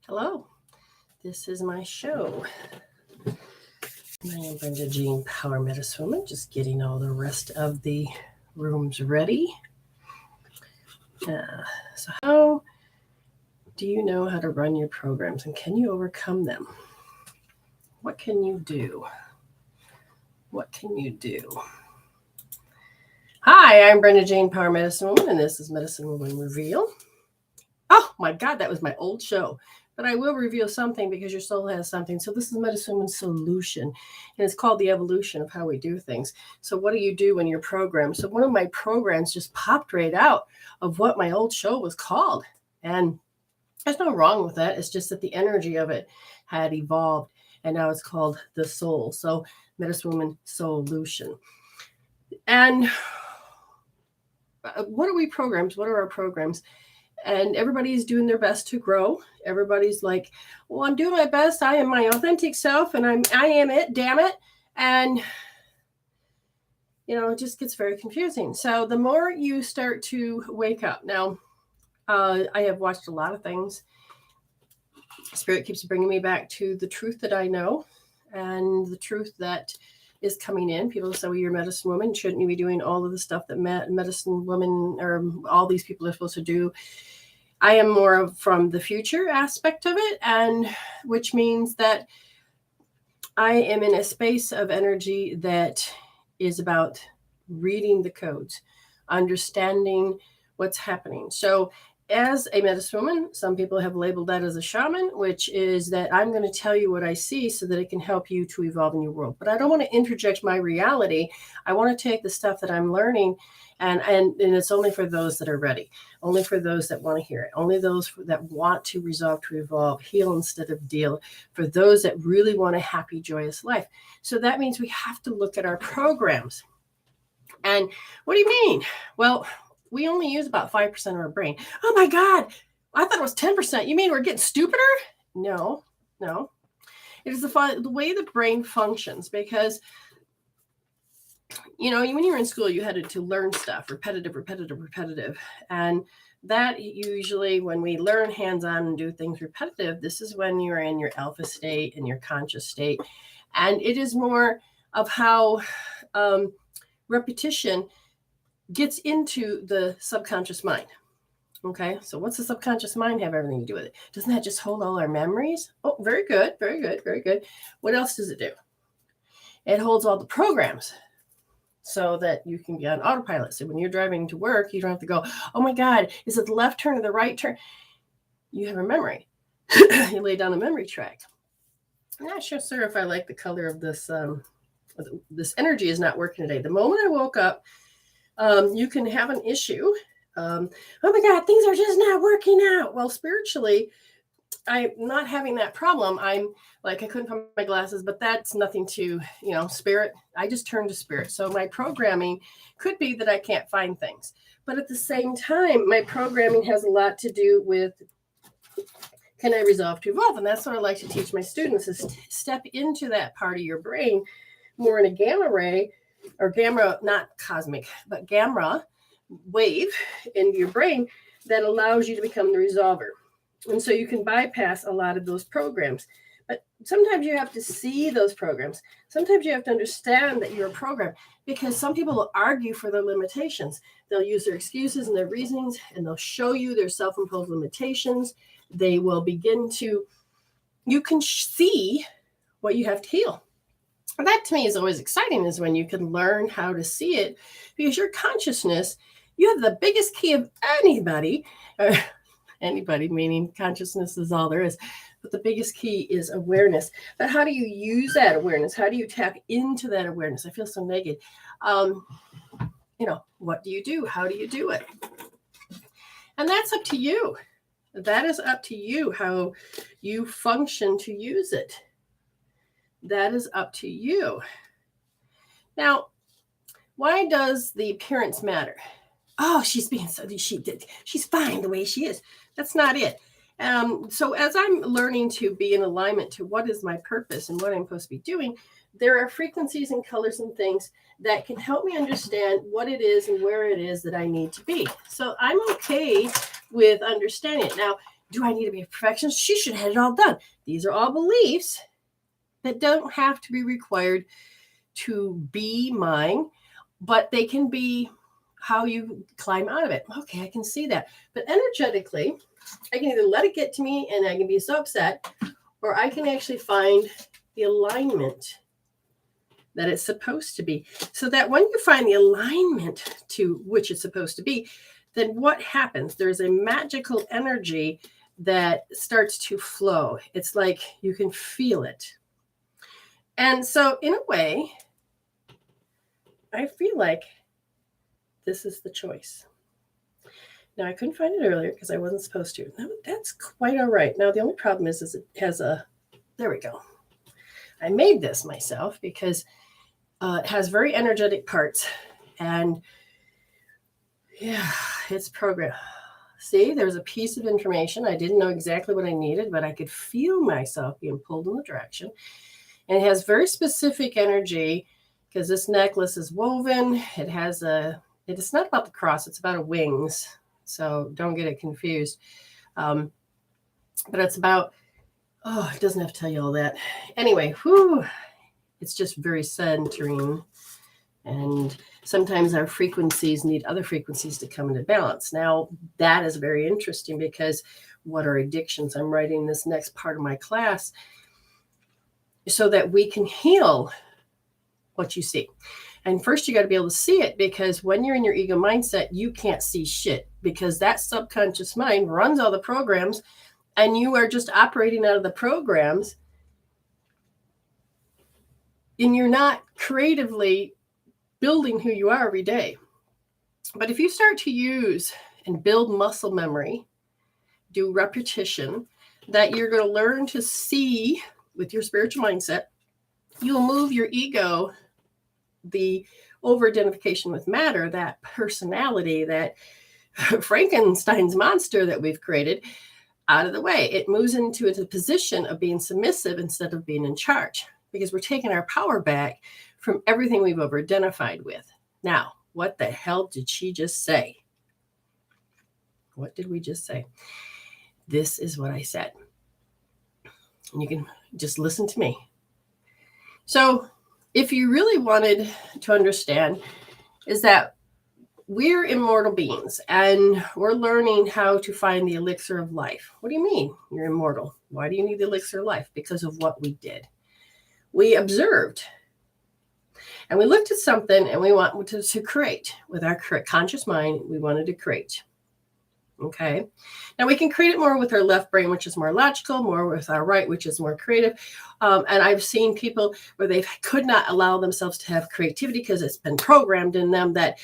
Hello, this is my show. I am Brenda Jean, Power Medicine Woman, just getting all the rest of the rooms ready. So how do you know how to run your programs, and can you overcome them? What can you do? What can you do? Hi, I'm Brenda Jean, Power Medicine Woman, and this is Medicine Woman Reveal. Oh my God, that was my old show. But I will reveal something because your soul has something. So this is Medicine Woman's solution. And it's called the evolution of how we do things. So what do you do when you're programmed? So one of my programs just popped right out of what my old show was called. And there's no wrong with that. It's just that the energy of it had evolved. And now it's called the soul. So Medicine Woman Solution. And what are we programs? What are our programs? And everybody's doing their best to grow. Everybody's like, well, I'm doing my best. I am my authentic self and I am it, damn it. And, it just gets very confusing. So the more you start to wake up. Now, I have watched a lot of things. Spirit keeps bringing me back to the truth that I know and the truth that is coming in. People say, well, you're a medicine woman. Shouldn't you be doing all of the stuff that medicine women or all these people are supposed to do? I am more from the future aspect of it, and which means that I am in a space of energy that is about reading the codes, understanding what's happening. So as a medicine woman, some people have labeled that as a shaman, which is that I'm going to tell you what I see so that it can help you to evolve in your world. But I don't want to interject my reality. I want to take the stuff that I'm learning, and it's only for those that are ready, only for those that want to hear it, only those that want to resolve, to evolve, heal instead of deal, for those that really want a happy, joyous life. So that means we have to look at our programs. And what do you mean? Well, we only use about 5% of our brain. Oh my God, I thought it was 10%. You mean we're getting stupider? No. It is the way the brain functions, because, when you were in school, you had to learn stuff, repetitive. And that usually, when we learn hands-on and do things repetitive, this is when you're in your alpha state and your conscious state. And it is more of how repetition gets into the subconscious mind. Okay, so what's the subconscious mind have everything to do with it? Doesn't that just hold all our memories? Oh, very good. What else does it do? It holds all the programs so that you can be on autopilot. So when you're driving to work, you don't have to go, oh my God, is it the left turn or the right turn? You have a memory. You lay down a memory track. I'm not sure, sir, if I like the color of this. This energy is not working today. The moment I woke up, you can have an issue. Oh my God, things are just not working out. Well, spiritually, I'm not having that problem. I'm like, I couldn't find my glasses, but that's nothing to, spirit. I just turn to spirit. So my programming could be that I can't find things. But at the same time, my programming has a lot to do with, can I resolve to evolve? And that's what I like to teach my students, is step into that part of your brain more in a gamma ray, or gamma, not cosmic, but gamma wave in your brain that allows you to become the resolver. And so you can bypass a lot of those programs. But sometimes you have to see those programs. Sometimes you have to understand that you're a program, because some people will argue for their limitations. They'll use their excuses and their reasonings, and they'll show you their self-imposed limitations. They will begin to, you can see what you have to heal. And that to me is always exciting, is when you can learn how to see it, because your consciousness, you have the biggest key of anybody, meaning consciousness is all there is. But the biggest key is awareness. But how do you use that awareness? How do you tap into that awareness? I feel so naked. What do you do? How do you do it? And that's up to you. That is up to you, how you function to use it. That is up to you. Now, why does the appearance matter? Oh, she's fine the way she is. That's not it. So as I'm learning to be in alignment to what is my purpose and what I'm supposed to be doing, there are frequencies and colors and things that can help me understand what it is and where it is that I need to be. So I'm okay with understanding it. Now, Do I need to be a perfectionist? She should have had it all done. These are all beliefs that don't have to be required to be mine, but they can be how you climb out of it. Okay, I can see that. But energetically, I can either let it get to me and I can be so upset, or I can actually find the alignment that it's supposed to be. So that when you find the alignment to which it's supposed to be, then what happens? There's a magical energy that starts to flow. It's like you can feel it. And so in a way, I feel like this is the choice. Now, I couldn't find it earlier because I wasn't supposed to. No, that's quite all right. Now, the only problem is it has there we go. I made this myself because it has very energetic parts. And yeah, it's programmed. See, there's a piece of information. I didn't know exactly what I needed, but I could feel myself being pulled in the direction. And it has very specific energy because this necklace is woven. It's not about the cross, it's about wings. So don't get it confused. But it's about, it doesn't have to tell you all that. Anyway, it's just very centering. And sometimes our frequencies need other frequencies to come into balance. Now, that is very interesting because what are addictions? I'm writing this next part of my class so that we can heal what you see. And first, you got to be able to see it, because when you're in your ego mindset, you can't see shit because that subconscious mind runs all the programs and you are just operating out of the programs and you're not creatively building who you are every day. But if you start to use and build muscle memory, do repetition, that you're going to learn to see with your spiritual mindset, you'll move your ego, the over-identification with matter, that personality, that Frankenstein's monster that we've created, out of the way. It moves into a position of being submissive instead of being in charge, because we're taking our power back from everything we've over-identified with. Now, what the hell did she just say? What did we just say? This is what I said. And you can just listen to me. So if you really wanted to understand, is that we're immortal beings and we're learning how to find the elixir of life. What do you mean you're immortal? Why do you need the elixir of life? Because of what we did. We observed and we looked at something and we wanted to create with our conscious mind. We wanted to create. Okay. Now we can create it more with our left brain, which is more logical, more with our right, which is more creative. And I've seen people where they could not allow themselves to have creativity because it's been programmed in them that,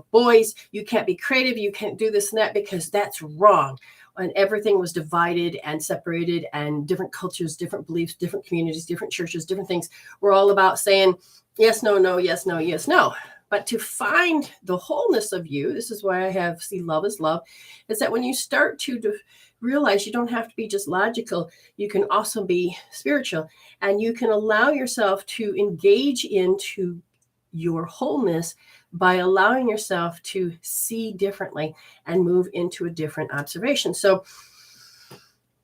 boys, you can't be creative. You can't do this and that because that's wrong. And everything was divided and separated, and different cultures, different beliefs, different communities, different churches, different things. We're all about saying yes, no, no, yes, no, yes, no. But to find the wholeness of you, this is why I have see love is love, is that when you start to realize you don't have to be just logical, you can also be spiritual, and you can allow yourself to engage into your wholeness by allowing yourself to see differently and move into a different observation. So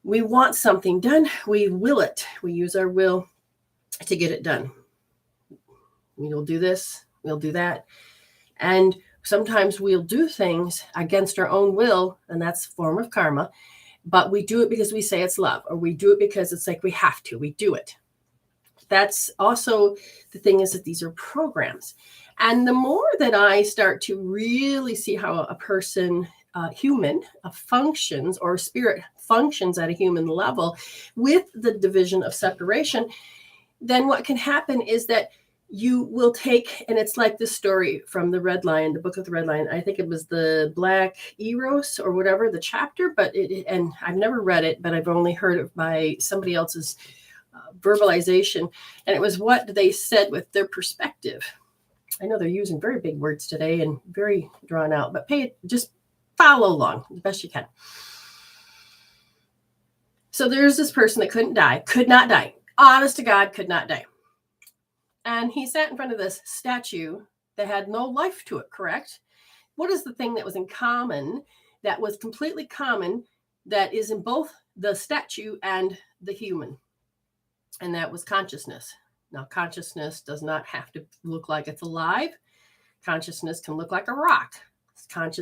we want something done, we will it. We use our will to get it done. We'll do this. We'll do that. And sometimes we'll do things against our own will, and that's a form of karma. But we do it because we say it's love, or we do it because it's like we have to. We do it. That's also the thing, is that these are programs. And the more that I start to really see how a person, human, functions, or spirit functions at a human level with the division of separation, then what can happen is that you will take, and it's like this story from the Red Lion, the book of the Red Lion. I think it was the Black Eros or whatever, the chapter, and I've never read it, but I've only heard it by somebody else's verbalization. And it was what they said with their perspective. I know they're using very big words today and very drawn out, but just follow along the best you can. So there's this person that could not die. Honest to God, could not die. And he sat in front of this statue that had no life to it, correct? What is the thing that was in common, that was completely common, that is in both the statue and the human, and that was consciousness. Now, consciousness does not have to look like it's alive. Consciousness can look like a rock.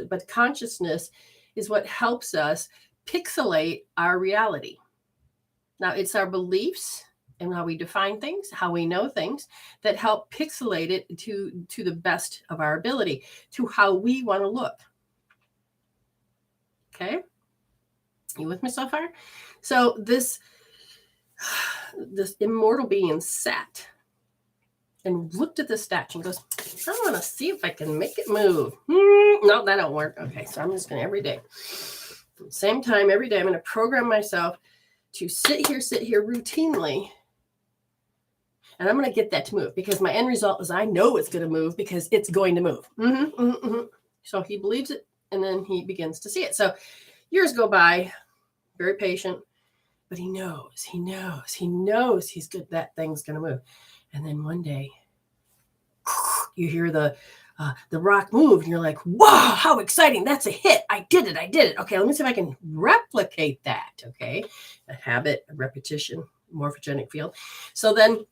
But consciousness is what helps us pixelate our reality. Now, it's our beliefs and how we define things, how we know things, that help pixelate it to the best of our ability, to how we want to look. Okay? You with me so far? So this immortal being sat and looked at the statue and goes, I want to see if I can make it move. No, that don't work. Okay, so I'm just going to every day, same time, every day, I'm going to program myself to sit here routinely. And I'm going to get that to move, because my end result is I know it's going to move because it's going to move. So he believes it, and then he begins to see it. So years go by, very patient, but he knows he's good. That thing's going to move. And then one day you hear the rock move, and you're like, wow, how exciting. That's a hit. I did it. Okay, let me see if I can replicate that. Okay. A habit, a repetition, morphogenic field. So then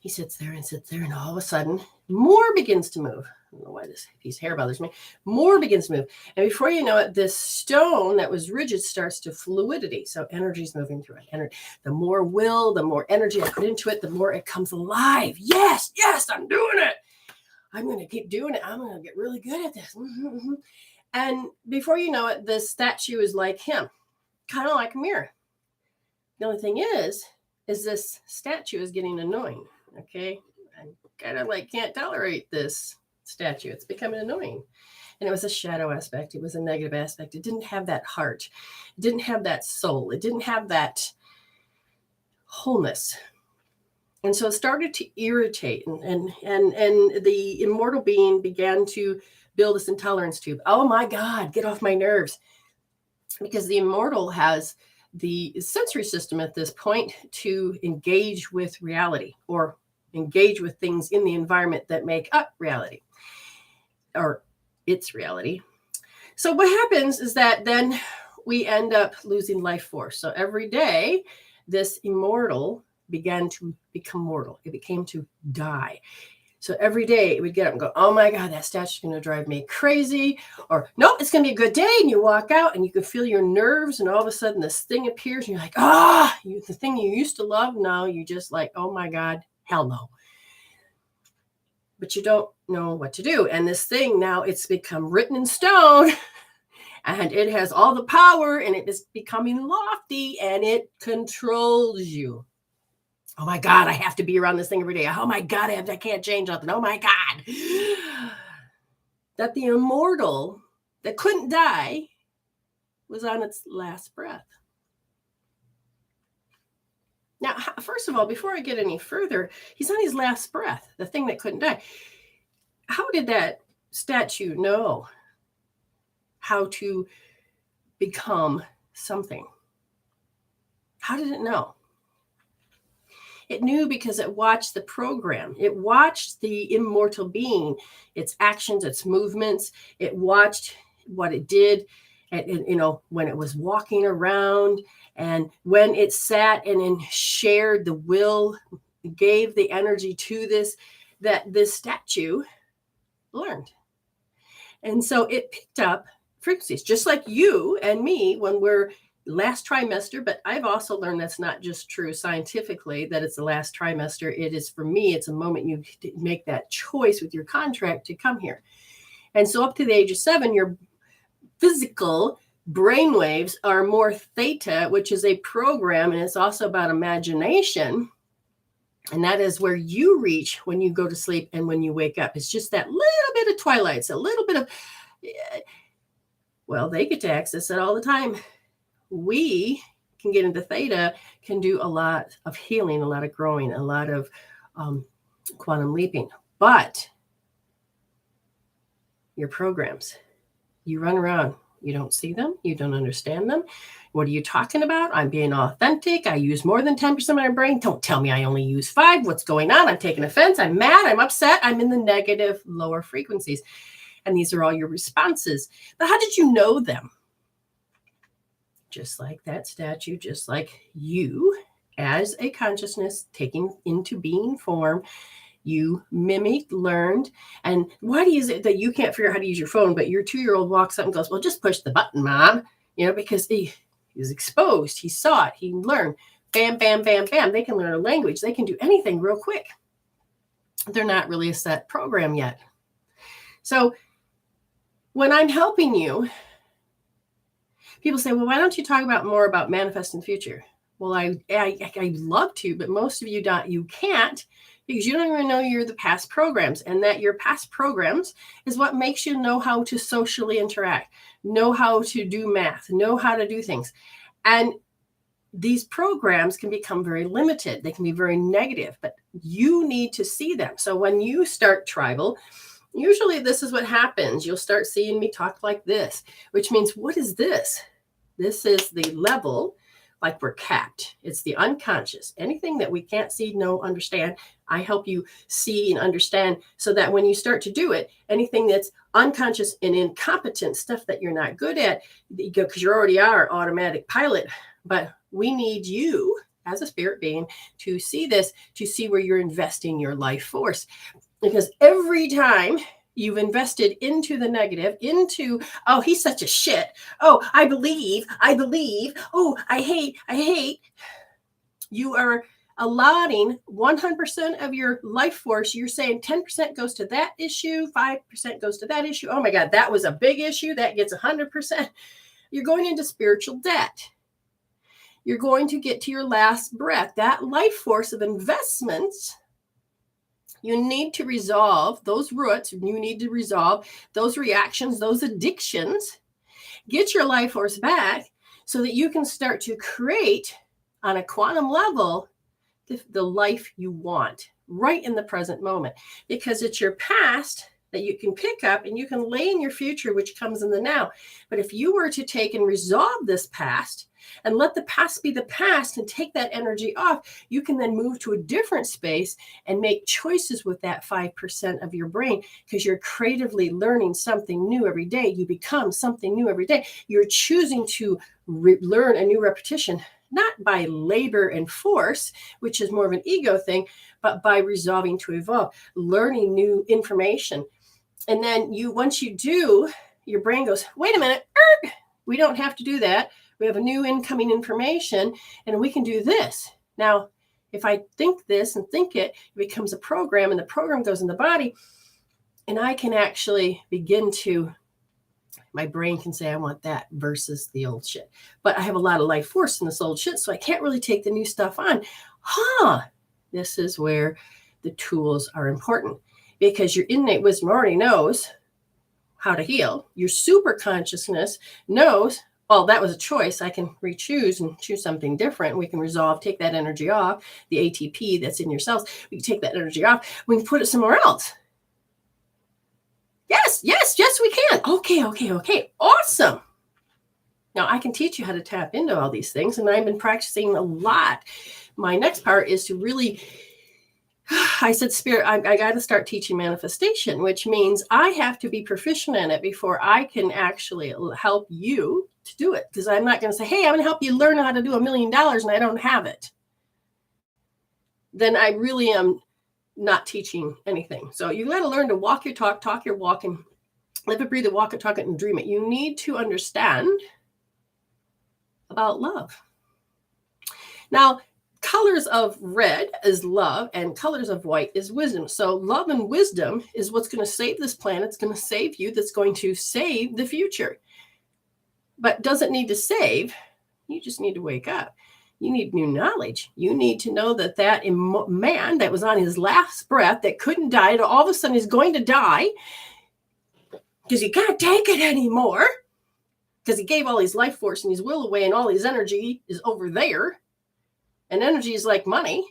he sits there, and all of a sudden, more begins to move. I don't know why this piece of hair bothers me. More begins to move. And before you know it, this stone that was rigid starts to fluidity. So energy is moving through it. The more will, the more energy I put into it, the more it comes alive. Yes, I'm doing it. I'm going to keep doing it. I'm going to get really good at this. And before you know it, this statue is like him, kind of like a mirror. The only thing is this statue is getting annoying. Okay. I kind of can't tolerate this statue. It's becoming annoying. And it was a shadow aspect. It was a negative aspect. It didn't have that heart. It didn't have that soul. It didn't have that wholeness. And so it started to irritate, and the immortal being began to build this intolerance tube. Oh my God, get off my nerves. Because the immortal has the sensory system at this point to engage with reality, or engage with things in the environment that make up reality, or its reality. So what happens is that then we end up losing life force. So every day, this immortal began to become mortal. It became to die. So every day it would get up and go, oh my God, that statue's going to drive me crazy. Or, no, it's going to be a good day. And you walk out and you can feel your nerves. And all of a sudden this thing appears and you're like, the thing you used to love, now you just like, oh my God, hell no. But you don't know what to do. And this thing now, it's become written in stone. And it has all the power, and it is becoming lofty, and it controls you. Oh my God, I have to be around this thing every day. Oh my God, I can't change nothing. Oh my God. That the immortal that couldn't die was on its last breath. Now, first of all, before I get any further, he's on his last breath, the thing that couldn't die. How did that statue know how to become something? How did it know? It knew because it watched the program. It watched the immortal being, its actions, its movements. It watched what it did, when it was walking around, and when it sat and shared the will, gave the energy to this, that this statue learned. And so it picked up frequencies, just like you and me when we're last trimester. But I've also learned that's not just true scientifically, that it's the last trimester. It is, for me, it's a moment you make that choice with your contract to come here. And so up to the age of 7, your physical brainwaves are more theta, which is a program, and it's also about imagination. And that is where you reach when you go to sleep and when you wake up. It's just that little bit of twilight. It's a little bit of, they get to access it all the time. We can get into theta, can do a lot of healing, a lot of growing, a lot of quantum leaping. But your programs, you run around, you don't see them, you don't understand them. What are you talking about? I'm being authentic. I use more than 10% of my brain. Don't tell me I only use 5. What's going on? I'm taking offense. I'm mad. I'm upset. I'm in the negative, lower frequencies. And these are all your responses. But how did you know them? just like that statue, just like you as a consciousness taking into being form, you mimicked, learned. And why is it that you can't figure out how to use your phone, but your 2-year-old walks up and goes, well, just push the button, Mom, because he was exposed. He saw it. He learned. Bam, bam, bam, bam. They can learn a language. They can do anything real quick. They're not really a set program yet. So when I'm helping you, people say, well, why don't you talk more about manifesting the future? Well, I love to, but most of you can't, because you don't even know you're the past programs, and that your past programs is what makes you know how to socially interact, know how to do math, know how to do things. And these programs can become very limited. They can be very negative, but you need to see them. So when you start tribal, usually this is what happens. You'll start seeing me talk like this, which means, what is this? This is the level, like we're capped. It's the unconscious. Anything that we can't see, know, understand, I help you see and understand, so that when you start to do it, anything that's unconscious and incompetent, stuff that you're not good at, because you already are automatic pilot, but we need you as a spirit being to see this, to see where you're investing your life force. Because every time you've invested into the negative, into, oh, he's such a shit. Oh, I believe. Oh, I hate. You are allotting 100% of your life force. You're saying 10% goes to that issue, 5% goes to that issue. Oh my God, that was a big issue. That gets 100%. You're going into spiritual debt. You're going to get to your last breath. That life force of investments, you need to resolve those roots. You need to resolve those reactions, those addictions. Get your life force back so that you can start to create on a quantum level the life you want right in the present moment. Because it's your past that you can pick up and you can lay in your future, which comes in the now. But if you were to take and resolve this past and let the past be the past and take that energy off, you can then move to a different space and make choices with that 5% of your brain, because you're creatively learning something new every day. You become something new every day. You're choosing to learn a new repetition, not by labor and force, which is more of an ego thing, but by resolving to evolve, learning new information. And then once you do, your brain goes, wait a minute, we don't have to do that. We have a new incoming information and we can do this. Now, if I think this and think it becomes a program, and the program goes in the body, and I can actually begin to, my brain can say, I want that versus the old shit. But I have a lot of life force in this old shit, so I can't really take the new stuff on. This is where the tools are important, because your innate wisdom already knows how to heal. Your super consciousness knows, well, that was a choice. I can re-choose and choose something different. We can resolve, take that energy off, the ATP that's in your cells. We can take that energy off. We can put it somewhere else. Yes, we can. Okay. Awesome. Now I can teach you how to tap into all these things, and I've been practicing a lot. My next part is to really, I said, Spirit, I got to start teaching manifestation, which means I have to be proficient in it before I can actually help you to do it. Because I'm not going to say, hey, I'm going to help you learn how to do $1 million and I don't have it. Then I really am not teaching anything. So you got to learn to walk your talk your walk, and live it, breathe it, walk it, talk it, and dream it. You need to understand about love. Now, colors of red is love, and colors of white is wisdom. So love and wisdom is what's going to save this planet. It's going to save you. That's going to save the future. But doesn't need to save. You just need to wake up. You need new knowledge. You need to know that man that was on his last breath, that couldn't die, and all of a sudden is going to die because he can't take it anymore, because he gave all his life force and his will away, and all his energy is over there. And energy is like money.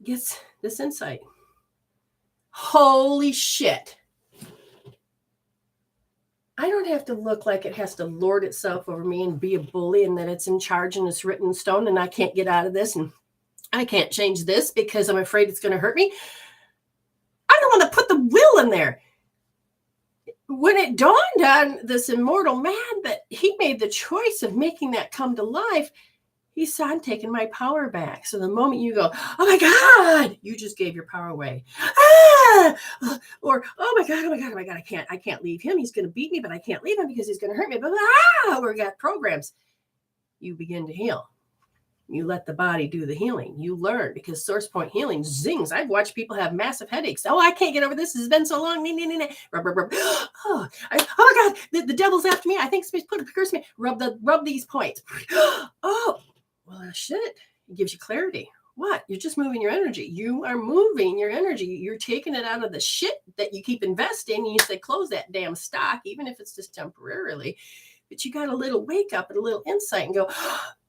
Gets this insight. Holy shit. I don't have to look like it has to lord itself over me and be a bully, and that it's in charge and it's written in stone and I can't get out of this and I can't change this because I'm afraid it's going to hurt me. I don't want to put the will in there. when it dawned on this immortal man that he made the choice of making that come to life, he said, I'm taking my power back. So the moment you go, oh my God, you just gave your power away. Ah! Or, oh my God, I can't leave him. He's going to beat me, but I can't leave him because he's going to hurt me. But we got programs. You begin to heal. You let the body do the healing. You learn, because source point healing zings. I've watched people have massive headaches. Oh, I can't get over this. It's been so long. Oh, my God, the devil's after me. I think somebody's put a curse me. Rub these points. Oh, well, shit. It gives you clarity. What? You're just moving your energy. You are moving your energy. You're taking it out of the shit that you keep investing. And you say, close that damn stock, even if it's just temporarily. But you got a little wake up and a little insight and go,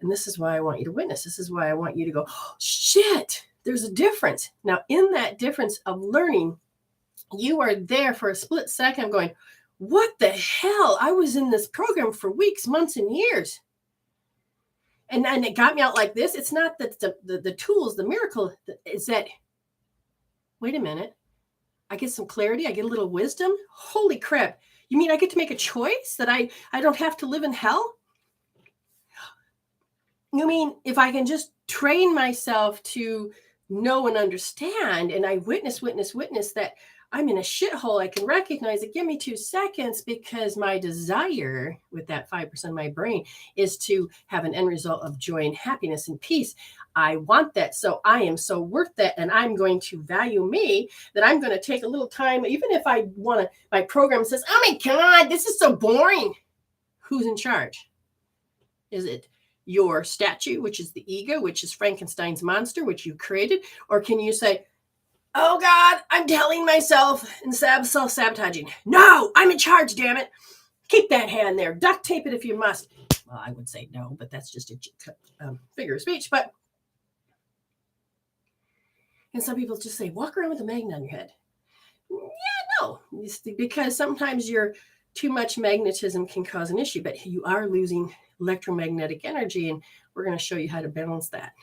and this is why I want you to witness. This is why I want you to go, shit, there's a difference. Now, in that difference of learning, you are there for a split second going, what the hell? I was in this program for weeks, months, and years. And it got me out like this. It's not that the tools, the miracle is that, wait a minute, I get some clarity. I get a little wisdom. Holy crap. You mean I get to make a choice that I don't have to live in hell? You mean if I can just train myself to know and understand, and I witness that I'm in a shithole, I can recognize it. Give me 2 seconds, because my desire with that 5% of my brain is to have an end result of joy and happiness and peace. I want that. So I am so worth that. And I'm going to value me, that I'm going to take a little time, even if I want to, my program says, oh my God, this is so boring. Who's in charge? Is it your statue, which is the ego, which is Frankenstein's monster, which you created? Or can you say, oh God, I'm telling myself and self-sabotaging. No, I'm in charge, damn it. Keep that hand there. Duct tape it if you must. Well, I would say no, but that's just a figure of speech. And some people just say, walk around with a magnet on your head. Yeah, no, because sometimes your too much magnetism can cause an issue, but you are losing electromagnetic energy, and we're going to show you how to balance that.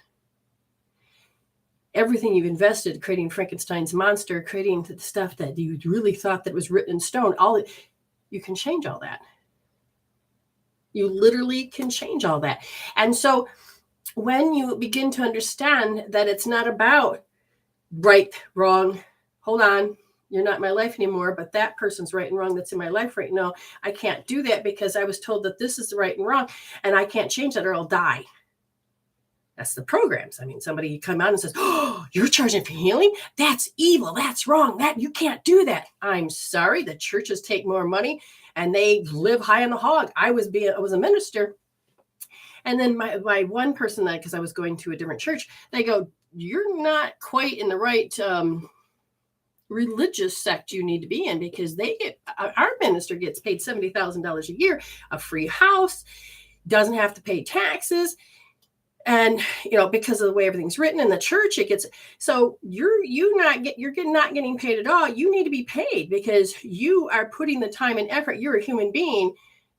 Everything you've invested, creating Frankenstein's monster, creating the stuff that you really thought that was written in stone, you can change all that. You literally can change all that. And so when you begin to understand that it's not about right, wrong, hold on, you're not in my life anymore, but that person's right and wrong that's in my life right now. I can't do that because I was told that this is the right and wrong, and I can't change that or I'll die. That's the programs. I mean, somebody come out and says, oh, you're charging for healing? That's evil. That's wrong. That you can't do that. I'm sorry. The churches take more money and they live high on the hog. I was a minister. And then my one person, because I was going to a different church, they go, you're not quite in the right religious sect you need to be in, because our minister gets paid $70,000 a year, a free house, doesn't have to pay taxes. And, because of the way everything's written in the church, it gets, so you're not getting paid at all. You need to be paid because you are putting the time and effort. You're a human being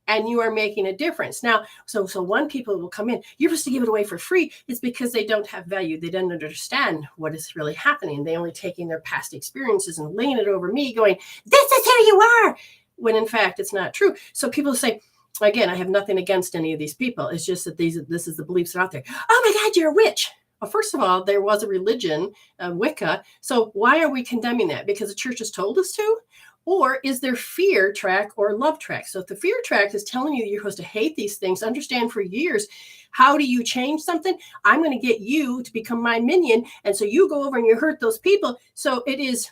and you are making a difference. Now, so when people will come in, you're supposed to give it away for free. It's because they don't have value. They don't understand what is really happening. They only taking their past experiences and laying it over me going, this is who you are. When in fact, it's not true. So people say, again, I have nothing against any of these people. It's just that this is the beliefs that are out there. Oh my God, you're a witch. Well, first of all, there was a religion, Wicca. So why are we condemning that? Because the church has told us to? Or is there fear track or love track? So if the fear track is telling you you're supposed to hate these things, understand for years, how do you change something? I'm going to get you to become my minion. And so you go over and you hurt those people. So it is.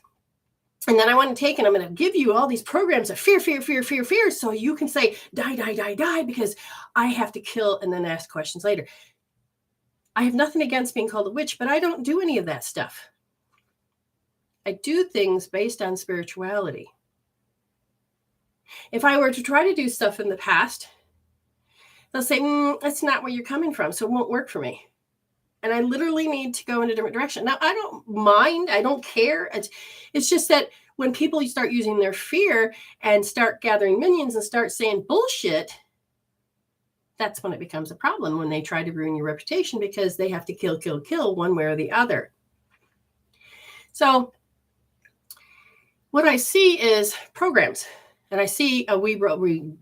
And then I want to take and I'm going to give you all these programs of fear. So you can say, die, because I have to kill and then ask questions later. I have nothing against being called a witch, but I don't do any of that stuff. I do things based on spirituality. If I were to try to do stuff in the past, they'll say, that's not where you're coming from, so it won't work for me. And I literally need to go in a different direction. Now, I don't mind. I don't care. It's just that when people start using their fear and start gathering minions and start saying bullshit, that's when it becomes a problem, when they try to ruin your reputation because they have to kill one way or the other. So what I see is programs. And I see we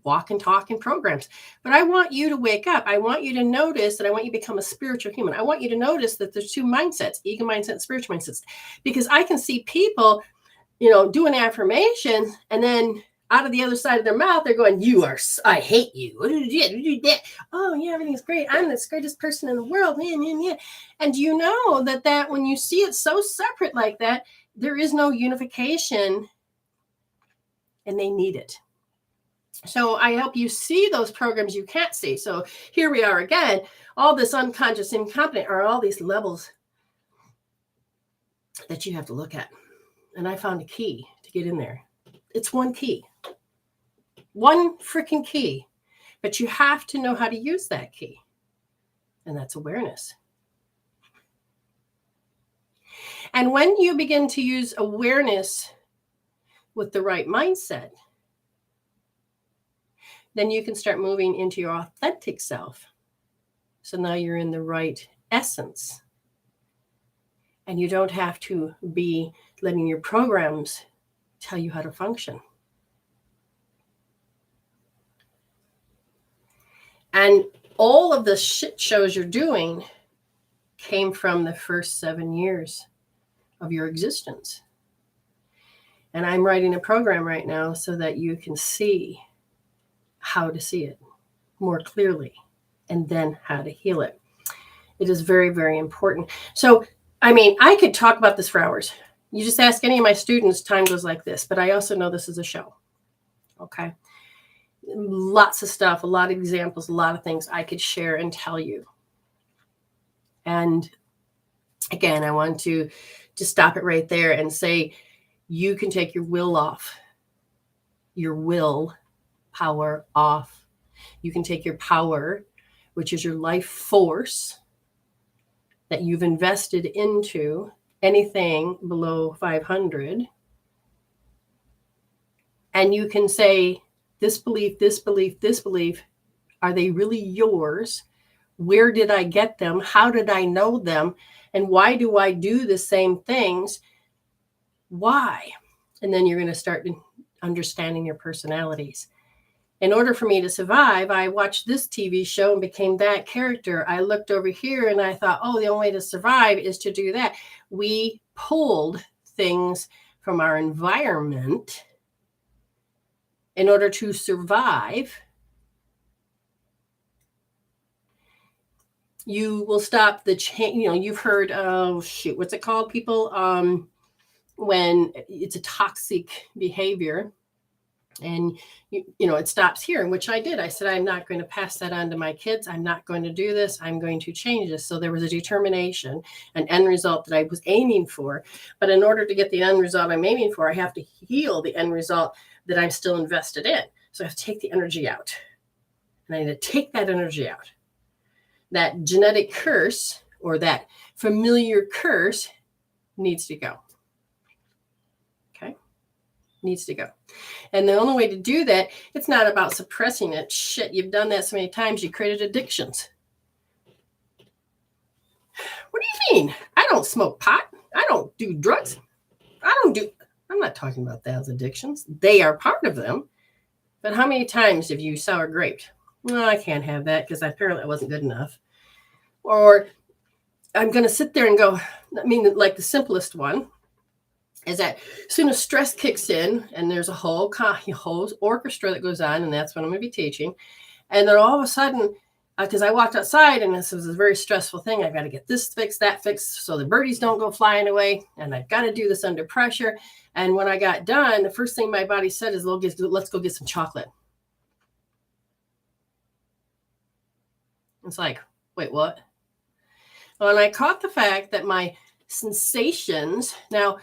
walk and talk in programs, but I want you to wake up. I want you to notice that I want you to become a spiritual human. I want you to notice that there's two mindsets, ego mindset and spiritual mindsets, because I can see people, doing affirmations, and then out of the other side of their mouth, they're going, I hate you. Oh yeah, everything's great. I'm the greatest person in the world. Yeah. And you know that when you see it so separate like that, there is no unification, and they need it. So I help you see those programs you can't see. So here we are again, all this unconscious incompetent are all these levels that you have to look at. And I found a key to get in there. It's one key. One freaking key. But you have to know how to use that key. And that's awareness. And when you begin to use awareness with the right mindset, then you can start moving into your authentic self. So now you're in the right essence. And you don't have to be letting your programs tell you how to function. And all of the shit shows you're doing came from the first 7 years of your existence. And I'm writing a program right now so that you can see how to see it more clearly and then how to heal it. It is very, very important. So, I could talk about this for hours. You just ask any of my students, time goes like this, but I also know this is a show. Okay. Lots of stuff, a lot of examples, a lot of things I could share and tell you. And again, I want to stop it right there and say, you can take your will off, your will power off. You can take your power, which is your life force that you've invested into anything below 500. And you can say, this belief, this belief, this belief, are they really yours? Where did I get them? How did I know them? And why do I do the same things? Why? And then you're going to start understanding your personalities. In order for me to survive, I watched this TV show and became that character. I looked over here and I thought, the only way to survive is to do that. We pulled things from our environment in order to survive. You will stop the change. You've heard, what's it called, people? When it's a toxic behavior and, it stops here, which I did. I said, I'm not going to pass that on to my kids. I'm not going to do this. I'm going to change this. So there was a determination, an end result that I was aiming for. But in order to get the end result I'm aiming for, I have to heal the end result that I'm still invested in. So I have to take the energy out. And I need to take that energy out. That genetic curse or that familiar curse needs to go. Okay? Needs to go. And the only way to do that, it's not about suppressing it. Shit, you've done that so many times, you created addictions. What do you mean? I don't smoke pot. I don't do drugs. I'm not talking about those addictions. They are part of them. But how many times have you sour graped? No, I can't have that because apparently I wasn't good enough. Or I'm going to sit there and go, like the simplest one is that as soon as stress kicks in and there's a whole orchestra that goes on, and that's what I'm going to be teaching. And then all of a sudden, because I walked outside and this was a very stressful thing. I've got to get this fixed, that fixed, so the birdies don't go flying away. And I've got to do this under pressure. And when I got done, the first thing my body said is, let's go get some chocolate. It's like, wait, what? Well, and I caught the fact that my sensations, now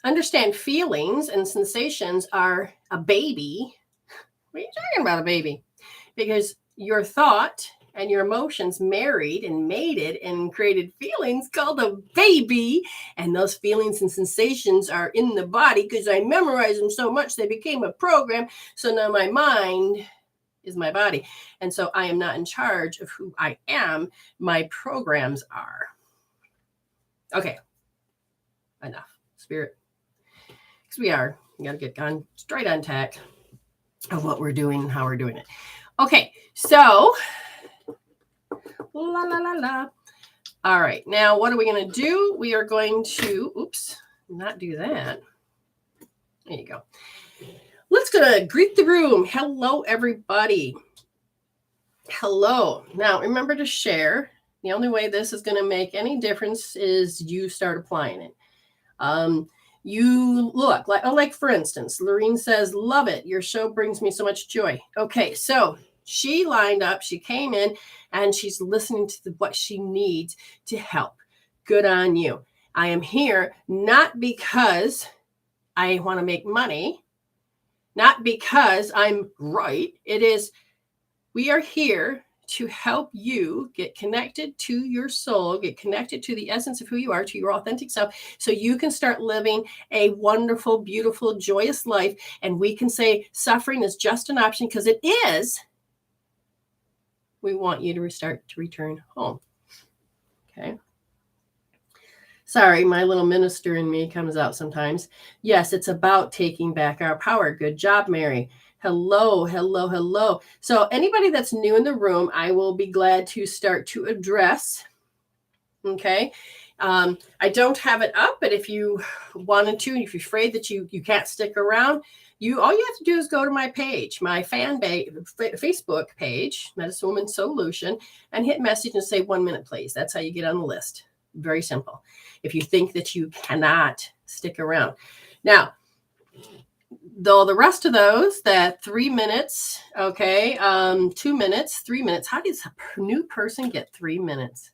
understand feelings and sensations are a baby. What are you talking about, a baby? Because your thought and your emotions married and mated and created feelings called a baby. And those feelings and sensations are in the body because I memorized them so much they became a program. So now my mind is my body. And so I am not in charge of who I am. My programs are. Okay. Enough. Spirit. Because we got to get on straight on tack. of what we're doing and how we're doing it. Okay, so la la la la. All right, now what are we going to do? We are going to, oops, not do that. There you go. Let's go to greet the room. Hello, everybody. Hello. Now, remember to share. The only way this is going to make any difference is you start applying it. You look like for instance, Lorene says, love it. Your show brings me so much joy. Okay, so she lined up, she came in, and she's listening to what she needs to help. Good on you. I am here not because I want to make money, not because I'm right. It is, we are here to help you get connected to your soul, get connected to the essence of who you are, to your authentic self, so you can start living a wonderful, beautiful, joyous life. And we can say suffering is just an option, because it is. We want you to start to return home. Okay. Sorry, my little minister in me comes out sometimes. Yes, it's about taking back our power. Good job, Mary. Hello, hello, hello. So anybody that's new in the room, I will be glad to start to address. Okay. I don't have it up, but if you wanted to, if you're afraid that you can't stick around, all you have to do is go to my page, my Facebook page, Medicine Woman Solution, and hit message and say 1 minute, please. That's how you get on the list. Very simple. If you think that you cannot stick around. Now, though the rest of those, that 3 minutes, okay, 2 minutes, 3 minutes, how does a new person get 3 minutes?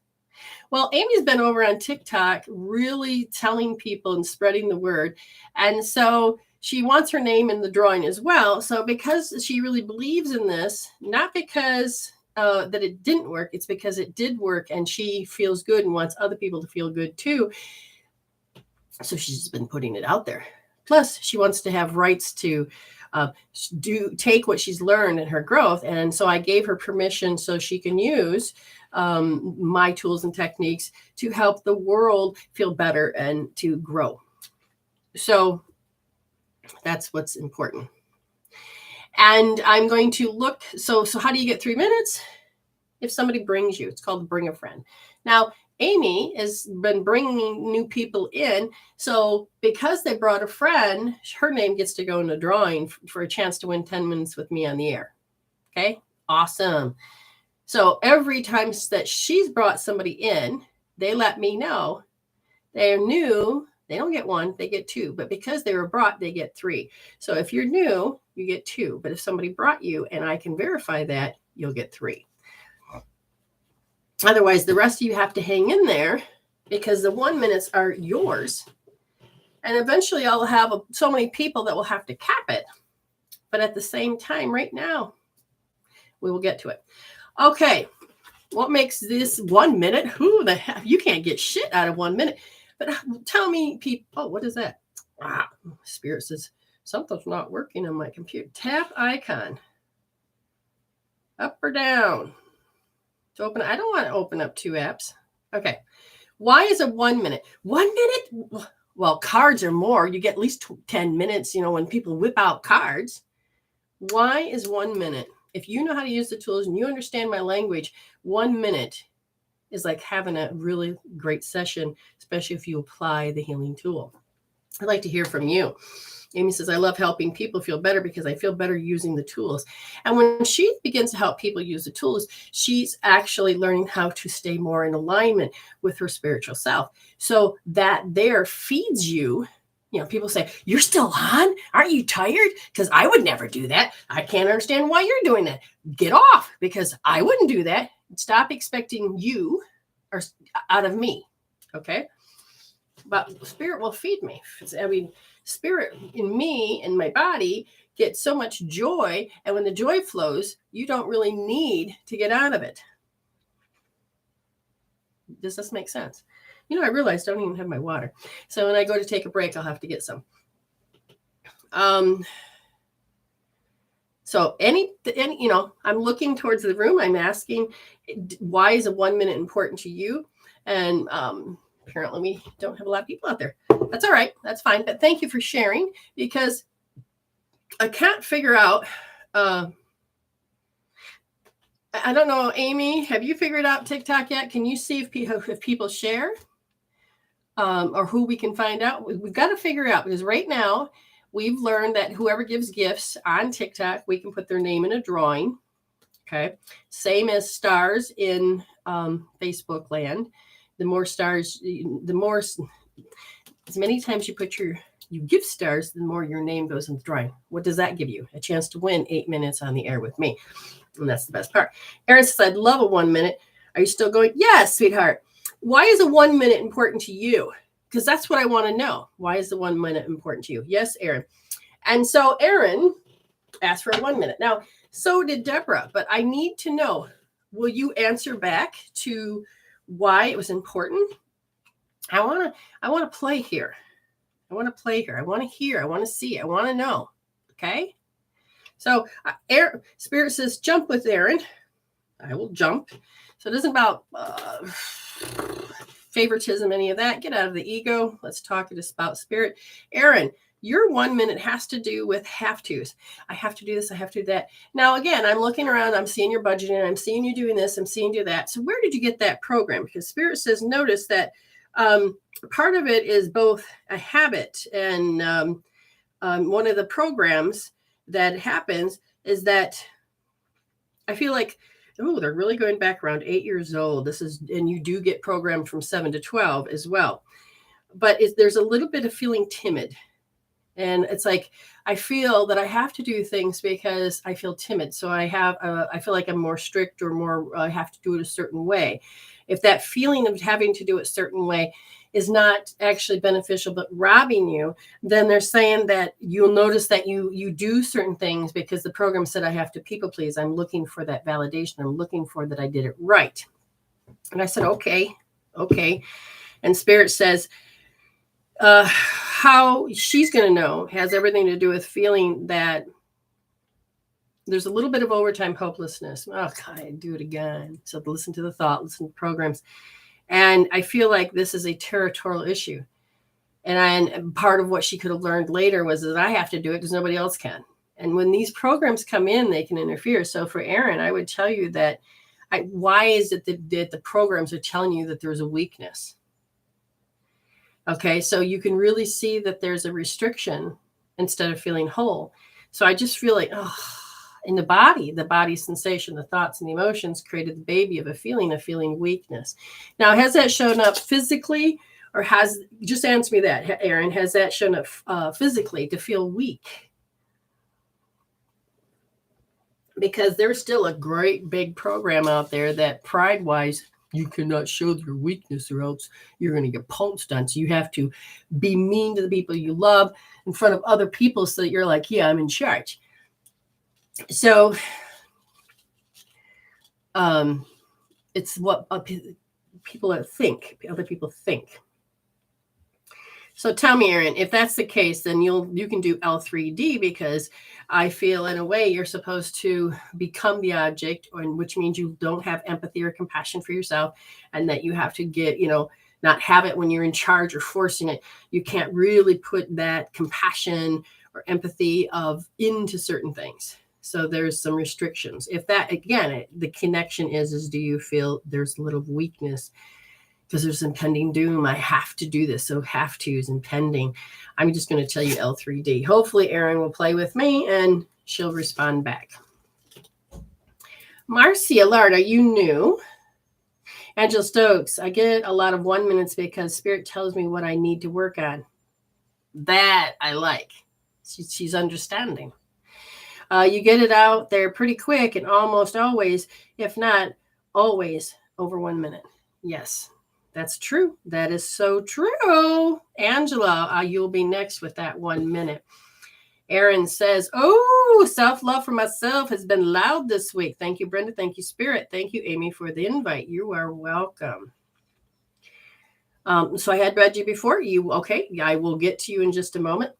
Well, Amy's been over on TikTok really telling people and spreading the word. And so she wants her name in the drawing as well. So because she really believes in this, not because that it didn't work, it's because it did work, and she feels good and wants other people to feel good too. So she's been putting it out there. Plus, she wants to have rights to take what she's learned in her growth. And so I gave her permission so she can use my tools and techniques to help the world feel better and to grow. So that's what's important. And I'm going to look. So how do you get 3 minutes? If somebody brings you, it's called bring a friend. Now, Amy has been bringing new people in. So because they brought a friend, her name gets to go in a drawing for a chance to win 10 minutes with me on the air. Okay, awesome. So every time that she's brought somebody in, they let me know. They're new. They don't get 1, they get 2. But because they were brought, they get 3. So if you're new, you get 2. But if somebody brought you and I can verify that, you'll get 3. Otherwise, the rest of you have to hang in there, because the 1 minutes are yours. And eventually I'll have so many people that will have to cap it. But at the same time, right now, we will get to it. Okay. What makes this 1 minute? Who the heck? You can't get shit out of 1 minute. But tell me, people, oh, what is that? Spirit says, something's not working on my computer. Tap icon. Up or down. To open, I don't want to open up 2 apps. Okay. Why is it 1 minute? 1 minute? Well, cards are more. You get at least 10 minutes, when people whip out cards. Why is 1 minute? If you know how to use the tools and you understand my language, 1 minute is like having a really great session, especially if you apply the healing tool. I'd like to hear from you. Amy says, I love helping people feel better because I feel better using the tools. And when she begins to help people use the tools, she's actually learning how to stay more in alignment with her spiritual self. So that there feeds you. People say, you're still on? Aren't you tired? Because I would never do that. I can't understand why you're doing that. Get off, because I wouldn't do that. Stop expecting you or out of me. Okay. But spirit will feed me. Spirit in me and my body gets so much joy. And when the joy flows, you don't really need to get out of it. Does this make sense? I realized I don't even have my water. So when I go to take a break, I'll have to get some. So I'm looking towards the room. I'm asking, why is a 1 minute important to you? And apparently we don't have a lot of people out there. That's all right. That's fine. But thank you for sharing, because I can't figure out I don't know, Amy, have you figured out TikTok yet? Can you see if people share or who we can find out? We've got to figure out, because right now we've learned that whoever gives gifts on TikTok, we can put their name in a drawing. Okay. Same as stars in Facebook land. The more stars, the more, as many times you give stars, the more your name goes in the drawing. What does that give you? A chance to win 8 minutes on the air with me. And that's the best part. Erin says, I'd love a 1 minute. Are you still going? Yes, sweetheart. Why is a 1 minute important to you? Because that's what I want to know. Why is the 1 minute important to you? Yes, Erin. And so Erin asked for a 1 minute. Now, so did Deborah, but I need to know, will you answer back to why it was important? I want to play here. I want to play here. I want to hear. I want to see. I want to know. Okay. So Spirit says, jump with Erin. I will jump. So it isn't about favoritism, any of that. Get out of the ego. Let's talk about Spirit. Erin, your 1 minute has to do with have tos. I have to do this. I have to do that. Now, again, I'm looking around. I'm seeing your budgeting. I'm seeing you doing this. I'm seeing you do that. So where did you get that program? Because Spirit says, notice that part of it is both a habit. And one of the programs that happens is that I feel like, oh, they're really going back around 8 years old. And you do get programmed from 7 to 12 as well. But there's a little bit of feeling timid. And it's like, I feel that I have to do things because I feel timid. So I feel like I'm more strict or more, I have to do it a certain way. If that feeling of having to do it a certain way is not actually beneficial, but robbing you, then they're saying that you'll notice that you do certain things because the program said I have to people please. I'm looking for that validation. I'm looking for that I did it right. And I said, okay. And Spirit says, how she's going to know has everything to do with feeling that there's a little bit of overtime hopelessness. Oh, God, I do it again. So listen to the thought, listen to programs. And I feel like this is a territorial issue. And part of what she could have learned later was that I have to do it because nobody else can. And when these programs come in, they can interfere. So for Erin, I would tell you that why is it that the programs are telling you that there's a weakness? Okay, so you can really see that there's a restriction instead of feeling whole. So I just feel like, in the body sensation, the thoughts and the emotions created the baby of a feeling weakness. Now, has that shown up physically or just answer me that, Erin, has that shown up physically to feel weak? Because there's still a great big program out there that pride-wise, you cannot show your weakness or else you're going to get pounced on. So you have to be mean to the people you love in front of other people so that you're like, yeah, I'm in charge. So it's what other people think. So tell me, Erin, if that's the case, then you can do L3D, because I feel in a way you're supposed to become the object, which means you don't have empathy or compassion for yourself, and that you have to get, not have it when you're in charge or forcing it. You can't really put that compassion or empathy into certain things. So there's some restrictions. If that, again, the connection is do you feel there's a little weakness? Because there's impending doom. I have to do this. So have to is impending. I'm just going to tell you L3D. Hopefully Erin will play with me and she'll respond back. Marcia Lard, are you new? Angela Stokes, I get a lot of 1 minutes because Spirit tells me what I need to work on. That I like. She's understanding. You get it out there pretty quick and almost always, if not always, over 1 minute. Yes. That's true. That is so true. Angela, you'll be next with that 1 minute. Erin says, self-love for myself has been loud this week. Thank you, Brenda. Thank you, Spirit. Thank you, Amy, for the invite. You are welcome. So I had read you before. Okay, I will get to you in just a moment.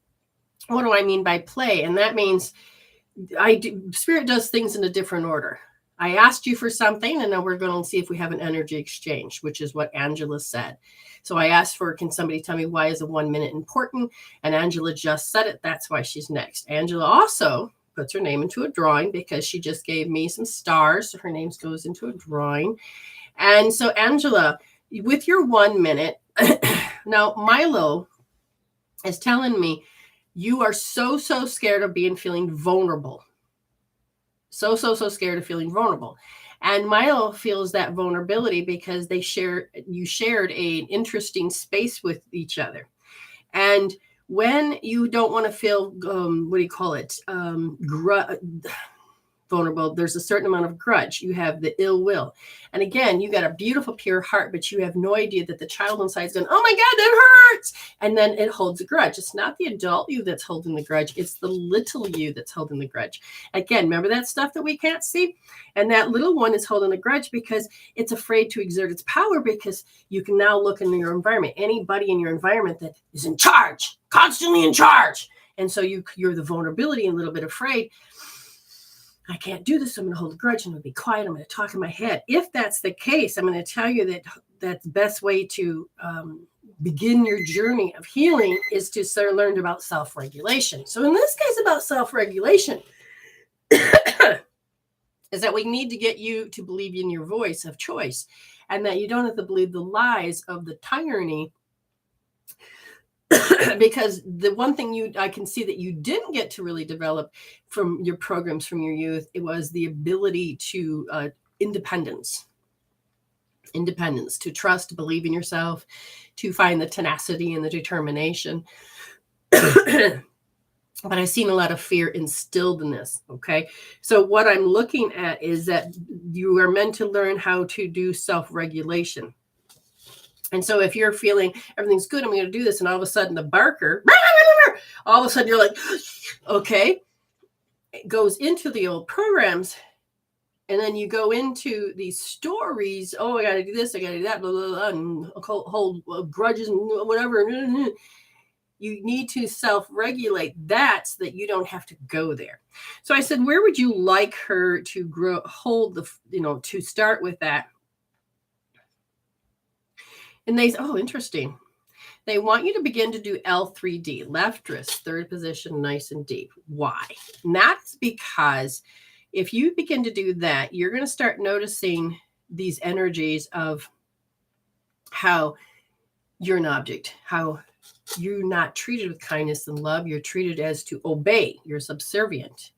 What do I mean by play? And that means Spirit does things in a different order. I asked you for something, and now we're going to see if we have an energy exchange, which is what Angela said. So I asked can somebody tell me why is a 1 minute important? And Angela just said it. That's why she's next. Angela also puts her name into a drawing because she just gave me some stars. So her name goes into a drawing. And so, Angela, with your 1 minute, now Milo is telling me you are so scared of feeling vulnerable. So scared of feeling vulnerable. And Milo feels that vulnerability because you shared an interesting space with each other. And when you don't want to feel, vulnerable, there's a certain amount of grudge. You have the ill will. And again, you got a beautiful, pure heart, but you have no idea that the child inside is going, oh my God, that hurts. And then it holds a grudge. It's not the adult you that's holding the grudge. It's the little you that's holding the grudge. Again, remember that stuff that we can't see? And that little one is holding a grudge because it's afraid to exert its power, because you can now look in your environment, anybody in your environment that is in charge, constantly in charge. And so you're the vulnerability and a little bit afraid. I can't do this. I'm going to hold a grudge. I'm going to be quiet. I'm going to talk in my head. If that's the case, I'm going to tell you that the best way to begin your journey of healing is to start learn about self-regulation. So in this case, about self-regulation is that we need to get you to believe in your voice of choice, and that you don't have to believe the lies of the tyranny. Because the one thing I can see that you didn't get to really develop from your programs from your youth, it was the ability to independence, to trust, to believe in yourself, to find the tenacity and the determination. But I've seen a lot of fear instilled in this. Okay. So what I'm looking at is that you are meant to learn how to do self-regulation. And so if you're feeling everything's good, I'm going to do this, and all of a sudden the barker, all of a sudden you're like, okay, it goes into the old programs. And then you go into these stories. Oh, I got to do this. I got to do that, blah, blah, blah, and hold grudges and whatever. You need to self-regulate that so that you don't have to go there. So I said, where would you like her to to start with that? And they, interesting. They want you to begin to do L3D, left wrist, third position, nice and deep. Why? And that's because if you begin to do that, you're going to start noticing these energies of how you're an object, how you're not treated with kindness and love. You're treated as to obey. You're subservient.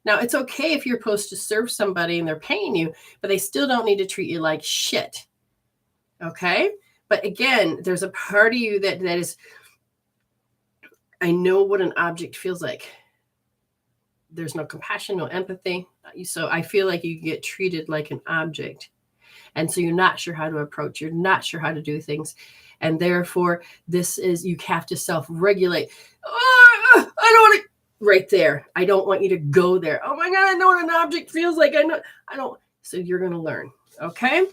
Now, it's okay if you're supposed to serve somebody and they're paying you, but they still don't need to treat you like shit. Okay? But again, there's a part of you that is, I know what an object feels like. There's no compassion, no empathy. So I feel like you get treated like an object. And so you're not sure how to approach. You're not sure how to do things. And therefore, you have to self-regulate. Oh, I don't want to, right there. I don't want you to go there. Oh my God, I know what an object feels like. I don't. So you're going to learn. Okay.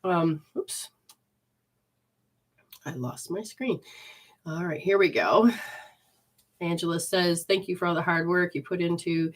Oops. I lost my screen. All right, here we go. Angela says, thank you for all the hard work you put into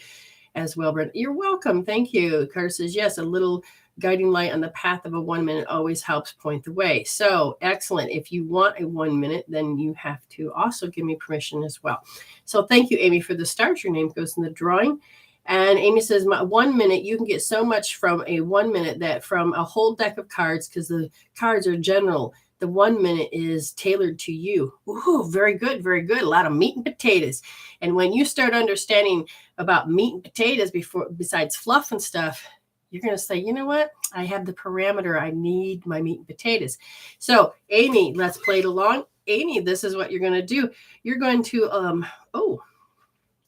as well, Brent. You're welcome. Thank you. Carter says, yes, a little guiding light on the path of a 1 minute always helps point the way. So excellent. If you want a 1 minute, then you have to also give me permission as well. So thank you, Amy, for the start. Your name goes in the drawing. And Amy says, 1 minute, you can get so much from a 1 minute that from a whole deck of cards, because the cards are general, the 1 minute is tailored to you. Ooh, very good, very good. A lot of meat and potatoes. And when you start understanding about meat and potatoes besides fluff and stuff, you're going to say, you know what? I have the parameter. I need my meat and potatoes. So, Amy, let's play it along. Amy, this is what you're going to do. You're going to,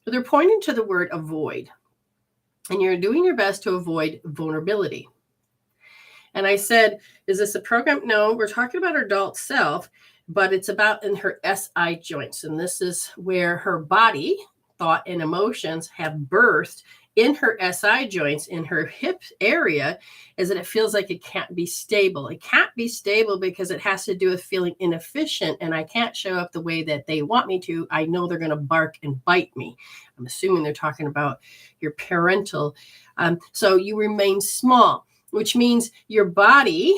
they're pointing to the word avoid. And you're doing your best to avoid vulnerability. And I said, is this a program? No, we're talking about her adult self, but it's about in her SI joints. And this is where her body, thought, and emotions have birthed in her SI joints, in her hip area, is that it feels like it can't be stable. It can't be stable because it has to do with feeling inefficient, and I can't show up the way that they want me to. I know they're going to bark and bite me. I'm assuming they're talking about your parental. So you remain small, which means your body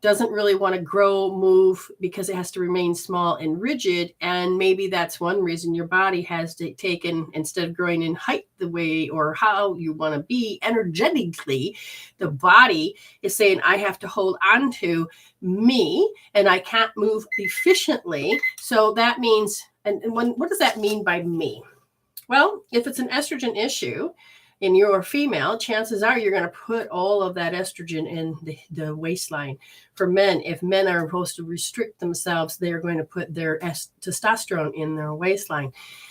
doesn't really want to grow, move, because it has to remain small and rigid. And maybe that's one reason your body has taken, instead of growing in height the way or how you want to be energetically, the body is saying, I have to hold on to me and I can't move efficiently. So that means, what does that mean by me? Well, if it's an estrogen issue, and you're female, chances are you're going to put all of that estrogen in the waistline. For men, if men are supposed to restrict themselves, they're going to put their testosterone in their waistline.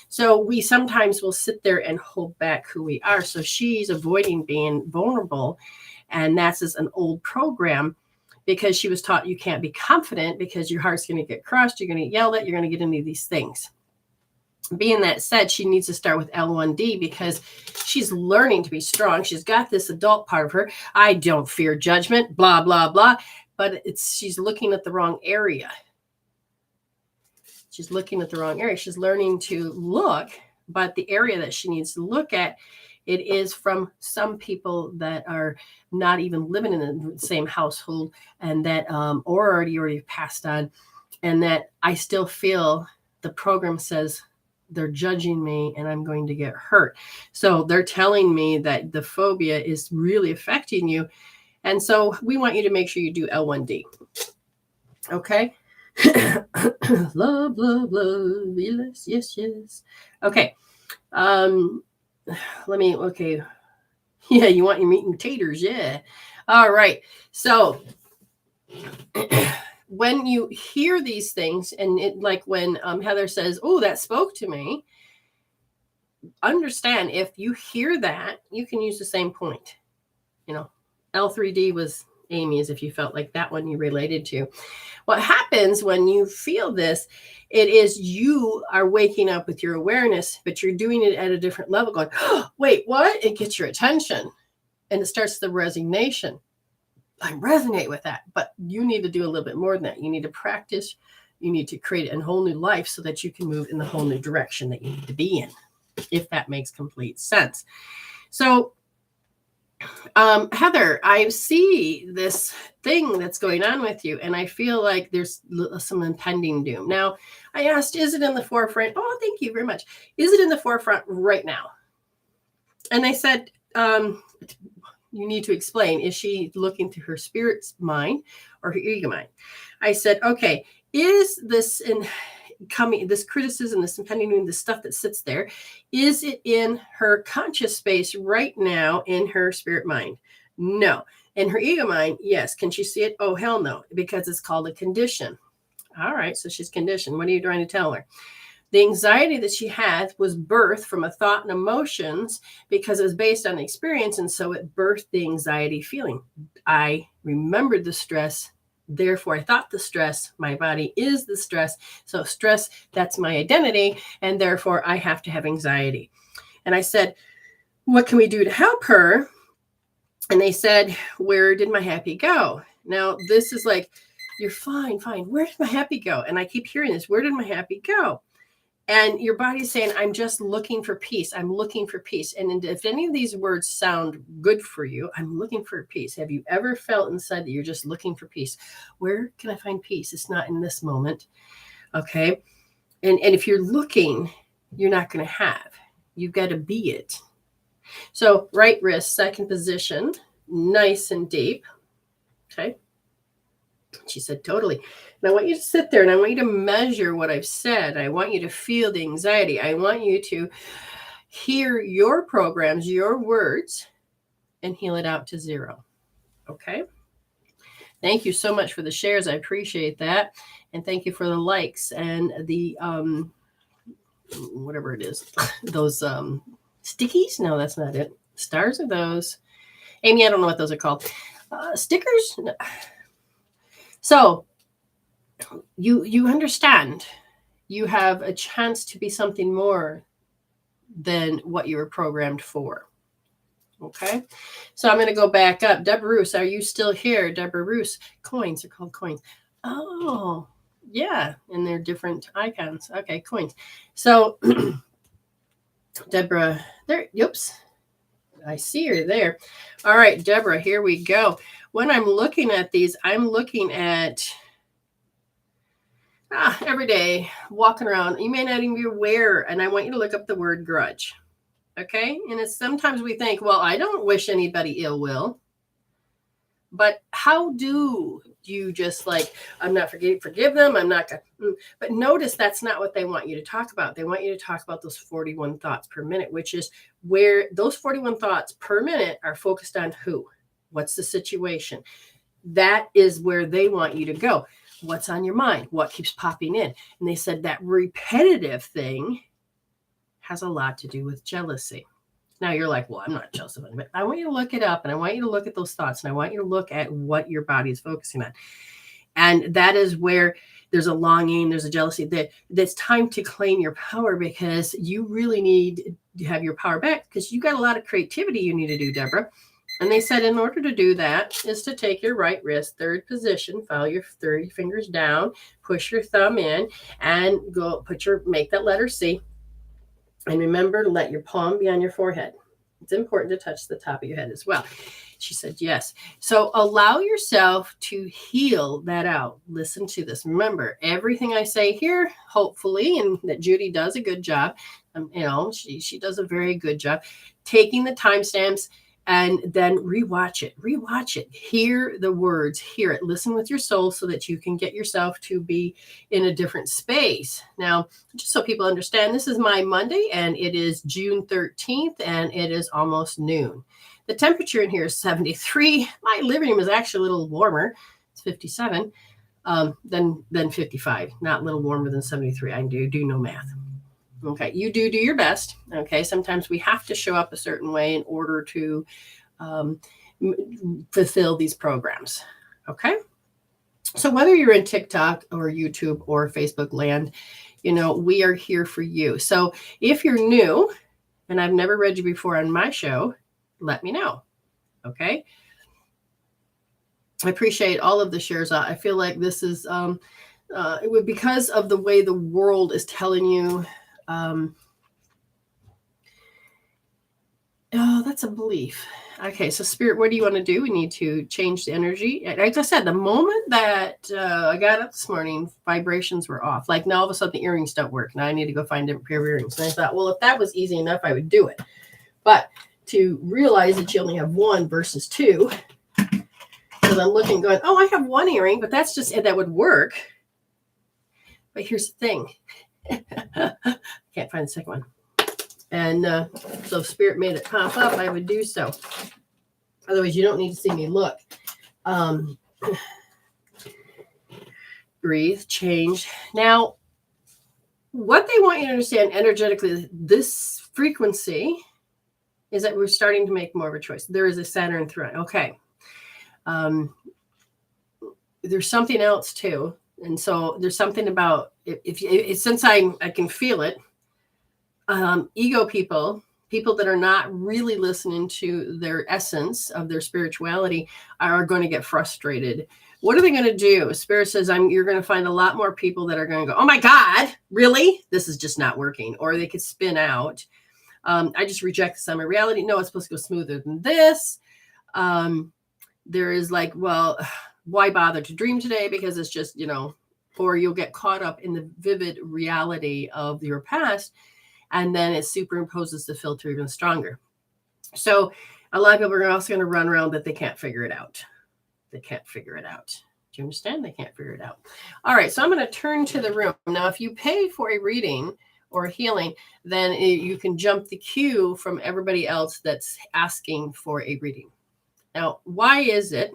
So we sometimes will sit there and hold back who we are. So she's avoiding being vulnerable. And that's just an old program, because she was taught you can't be confident because your heart's going to get crushed. You're going to get yelled at. You're going to get into these things. Being that said, she needs to start with L1D because she's learning to be strong. She's got this adult part of her. I don't fear judgment, blah, blah, blah. But she's looking at the wrong area. She's looking at the wrong area. She's learning to look, but the area that she needs to look at, it is from some people that are not even living in the same household and that or already passed on. And that I still feel the program says, they're judging me and I'm going to get hurt. So they're telling me that the phobia is really affecting you. And so we want you to make sure you do L1D. Okay. Love, love, love. Yes, yes, yes. Okay. Okay. Yeah, you want your meat and taters. Yeah. All right. So when you hear these things, and it, like when Heather says, oh, that spoke to me, understand if you hear that, you can use the same point. L3D was Amy's, if you felt like that one you related to. What happens when you feel this, it is you are waking up with your awareness, but you're doing it at a different level, going, oh, wait, what? It gets your attention. And it starts the resignation. I resonate with that, but you need to do a little bit more than that. You need to practice. You need to create a whole new life so that you can move in the whole new direction that you need to be in, if that makes complete sense. So, Heather, I see this thing that's going on with you, and I feel like there's some impending doom. Now, I asked, is it in the forefront? Oh, thank you very much. Is it in the forefront right now? And they said, you need to explain, is she looking through her spirit's mind or her ego mind? I said, okay, is this this criticism, this impending, this stuff that sits there, is it in her conscious space right now in her spirit mind? No. In her ego mind, yes. Can she see it? Oh, hell no, because it's called a condition. All right, so she's conditioned. What are you trying to tell her? The anxiety that she had was birthed from a thought and emotions because it was based on experience. And so it birthed the anxiety feeling. I remembered the stress. Therefore, I thought the stress, my body is the stress. So stress, that's my identity. And therefore, I have to have anxiety. And I said, what can we do to help her? And they said, where did my happy go? Now, this is like, you're fine. Where did my happy go? And I keep hearing this. Where did my happy go? And your body's saying, I'm just looking for peace. I'm looking for peace. And if any of these words sound good for you, I'm looking for peace. Have you ever felt inside that you're just looking for peace? Where can I find peace? It's not in this moment. Okay. And if you're looking, you're not going to have. You've got to be it. So right wrist, second position, nice and deep. Okay. She said, totally. And I want you to sit there and I want you to measure what I've said. I want you to feel the anxiety. I want you to hear your programs, your words, and heal it out to 0. Okay. Thank you so much for the shares. I appreciate that. And thank you for the likes and the, whatever it is, those stickies. No, that's not it. Stars are those. Amy, I don't know what those are called. Stickers. No. So you understand you have a chance to be something more than what you were programmed for. Okay. So I'm going to go back up. Deborah Roos, are you still here? Deborah Roos, coins are called coins. Oh, yeah. And they're different icons. Okay. Coins. So Deborah there. Oops. I see her there. All right, Deborah, here we go. When I'm looking at these, I'm looking at every day, walking around. You may not even be aware, and I want you to look up the word grudge. Okay? And it's sometimes we think, well, I don't wish anybody ill will. But how do you just like, I'm not forgive them, I'm not gonna, but notice that's not what they want you to talk about. They want you to talk about those 41 thoughts per minute, which is where those 41 thoughts per minute are focused on who, what's the situation. That is where they want you to go. What's on your mind? What keeps popping in? And they said that repetitive thing has a lot to do with jealousy. Now you're like, well, I'm not jealous of anybody. I want you to look it up, and I want you to look at those thoughts, and I want you to look at what your body is focusing on. And that is where there's a longing, there's a jealousy. That's time to claim your power, because you really need to have your power back, because you got a lot of creativity you need to do, Deborah. And they said in order to do that is to take your right wrist, third position, file your 30 fingers down, push your thumb in, and go make that letter C. And remember to let your palm be on your forehead. It's important to touch the top of your head as well. She said, yes. So allow yourself to heal that out. Listen to this. Remember, everything I say here, hopefully, and that Judy does a good job. She does a very good job taking the timestamps and then rewatch it, hear the words, hear it, listen with your soul so that you can get yourself to be in a different space. Now, just so people understand, this is my Monday and it is June 13th and it is almost noon. The temperature in here is 73. My living room is actually a little warmer. It's 57 than 55, not a little warmer than 73. I do no math. Okay, you do your best. Okay, sometimes we have to show up a certain way in order to fulfill these programs. Okay, so whether you're in TikTok or YouTube or Facebook land, we are here for you. So if you're new and I've never read you before on my show, let me know. Okay, I appreciate all of the shares. I feel like this is because of the way the world is telling you. That's a belief. Okay, so Spirit, what do you want to do? We need to change the energy. Like I said, the moment that I got up this morning, vibrations were off. Like now all of a sudden the earrings don't work. Now I need to go find different pair of earrings. And I thought, well, if that was easy enough, I would do it. But to realize that you only have one versus two, because I'm looking going, oh, I have one earring, but that would work. But here's the thing. Can't find the second one. And so if Spirit made it pop up, I would do so. Otherwise, you don't need to see me look. Breathe, change. Now, what they want you to understand energetically, this frequency is that we're starting to make more of a choice. There is a Saturn threat. Okay. There's something else too. And so there's something about since I can feel it, ego people that are not really listening to their essence of their spirituality are going to get frustrated. What are they going to do? Spirit says, you're going to find a lot more people that are going to go, oh my God, really? This is just not working. Or they could spin out. I just reject some of reality. No, it's supposed to go smoother than this. There is like, well, why bother to dream today? Because it's just, or you'll get caught up in the vivid reality of your past. And then it superimposes the filter even stronger. So a lot of people are also going to run around that they can't figure it out. They can't figure it out. Do you understand? They can't figure it out. All right. So I'm going to turn to the room. Now, if you pay for a reading or a healing, then you can jump the queue from everybody else that's asking for a reading. Now, why is it?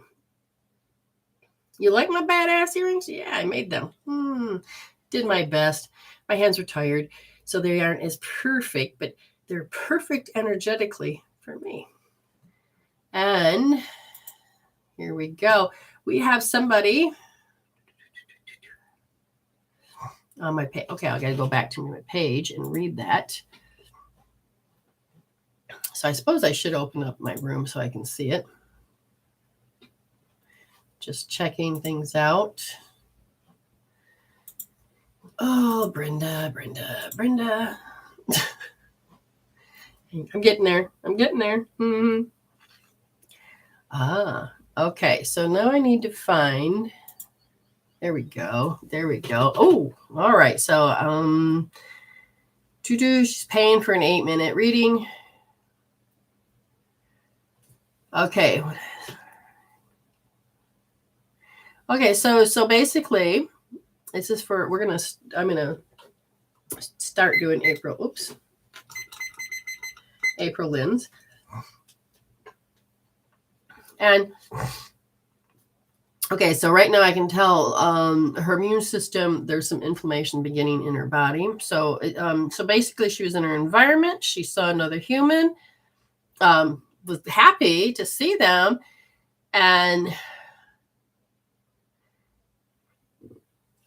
You like my badass earrings? Yeah, I made them. Did my best. My hands are tired, so they aren't as perfect, but they're perfect energetically for me. And here we go. We have somebody on my page. Okay, I got to go back to my page and read that. So I suppose I should open up my room so I can see it. Just checking things out. Oh, Brenda. I'm getting there. I'm getting there. Mm-hmm. Okay. So now I need to find. There we go. There we go. Oh, all right. So, she's paying for an 8-minute reading. Okay. Okay. So basically, this is for, I'm going to start doing April Lynn's. And okay, so right now I can tell her immune system, there's some inflammation beginning in her body. So basically she was in her environment. She saw another human, was happy to see them. And